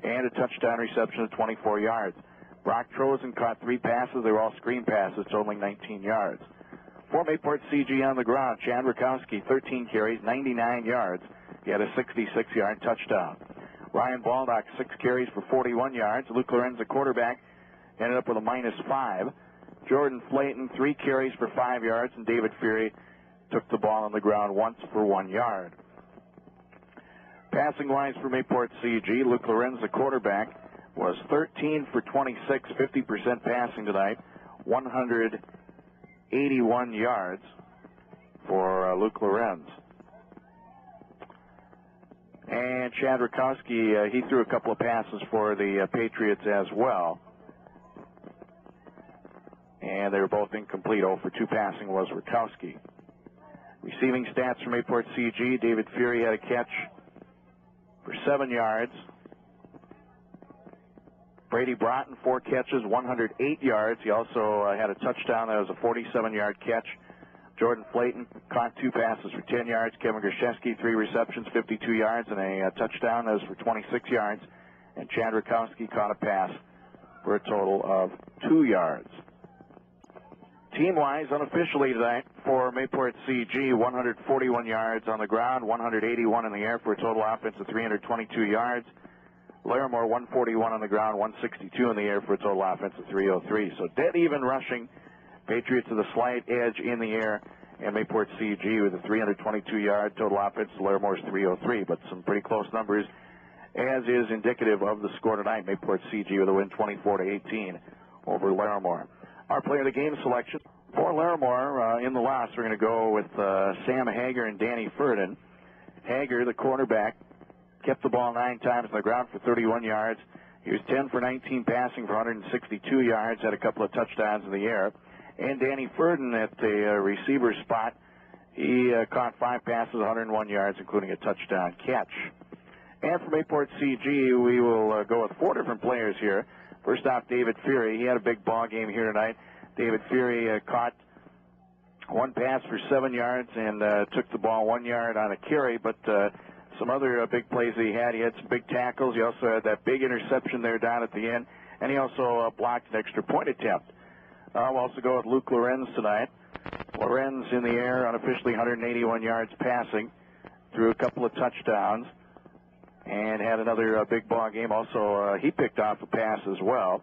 and a touchdown reception of 24 yards. Brock Trozen caught 3 passes. They were all screen passes, totaling 19 yards. For Mayport CG on the ground, Chad Rakowski, 13 carries, 99 yards. He had a 66-yard touchdown. Ryan Baldock, 6 carries for 41 yards. Luke Lorenz, the quarterback, ended up with a -5. Jordan Flayton, 3 carries for 5 yards, and David Fury took the ball on the ground once for 1 yard. Passing lines for Mayport CG: Luke Lorenz, the quarterback, was 13 for 26, 50% passing tonight, 181 yards for Luke Lorenz. And Chad Rakowski, he threw a couple of passes for the Patriots as well. And they were both incomplete. 0 for 2 passing was Rakowski. Receiving stats from Mayport CG: David Fury had a catch for 7 yards. Brady Broughton, 4 catches, 108 yards. He also had a touchdown. That was a 47-yard catch. Jordan Flayton caught 2 passes for 10 yards. Kevin Grishevsky, 3 receptions, 52 yards, and a touchdown. That was for 26 yards. And Chad Rakowski caught a pass for a total of 2 yards. Team-wise, unofficially tonight, for Mayport CG, 141 yards on the ground, 181 in the air, for a total offense of 322 yards. Larimore, 141 on the ground, 162 in the air, for a total offense of 303. So dead even rushing. Patriots with a slight edge in the air, and Mayport CG with a 322-yard total offense. Larimore's 303, but some pretty close numbers, as is indicative of the score tonight. Mayport CG with a win 24-18 over Larimore. Our player of the game selection for Larimore in the loss, we're going to go with Sam Hager and Danny Furden. Hager, the cornerback, kept the ball 9 times on the ground for 31 yards. He was 10 for 19 passing for 162 yards, had a couple of touchdowns in the air. And Danny Furden at the receiver spot, he caught 5 passes, 101 yards, including a touchdown catch. And for Mayport CG, we will go with 4 different players here. First off, David Fury. He had a big ball game here tonight. David Fury caught 1 pass for 7 yards and took the ball 1 yard on a carry, but some other big plays that he had. He had some big tackles. He also had that big interception there down at the end, and he also blocked an extra point attempt. We'll also go with Luke Lorenz tonight. Lorenz in the air, unofficially 181 yards passing, threw a couple of touchdowns, and had another big ball game. Also, he picked off a pass as well.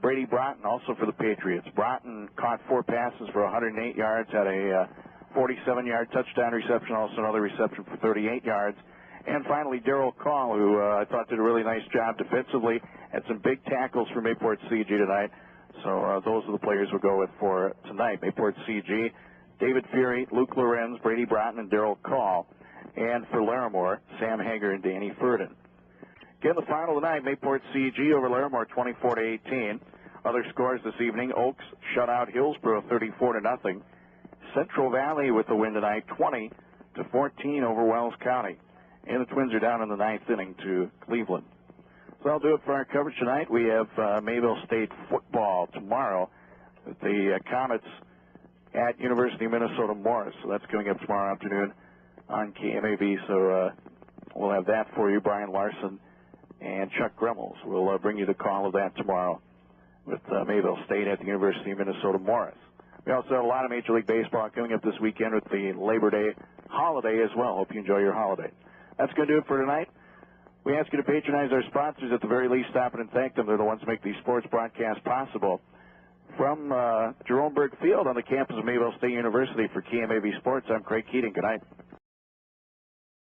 Brady Broughton, also for the Patriots. Broughton caught 4 passes for 108 yards, had a 47-yard touchdown reception, also another reception for 38 yards. And finally, Darrell Call, who I thought did a really nice job defensively, had some big tackles for Mayport CG tonight. So those are the players we'll go with for tonight. Mayport CG, David Fury, Luke Lorenz, Brady Broughton, and Darrell Call. And for Larimore, Sam Hager and Danny Furden. Again, the final tonight, Mayport CG over Larimore 24-18. Other scores this evening: Oaks shut out Hillsborough 34-0. Central Valley with the win tonight, 20-14 over Wells County. And the Twins are down in the 9th inning to Cleveland. So that'll do it for our coverage tonight. We have Mayville State football tomorrow with the Comets at University of Minnesota Morris. So that's coming up tomorrow afternoon on KMAV. So we'll have that for you. Brian Larson and Chuck Gremmels will bring you the call of that tomorrow with Mayville State at the University of Minnesota Morris. We also have a lot of Major League Baseball coming up this weekend with the Labor Day holiday as well. Hope you enjoy your holiday. That's going to do it for tonight. We ask you to patronize our sponsors, at the very least. Stop in and thank them. They're the ones who make these sports broadcasts possible. From Jerome Berg Field on the campus of Mayville State University for KMAV Sports, I'm Craig Keating. Good night.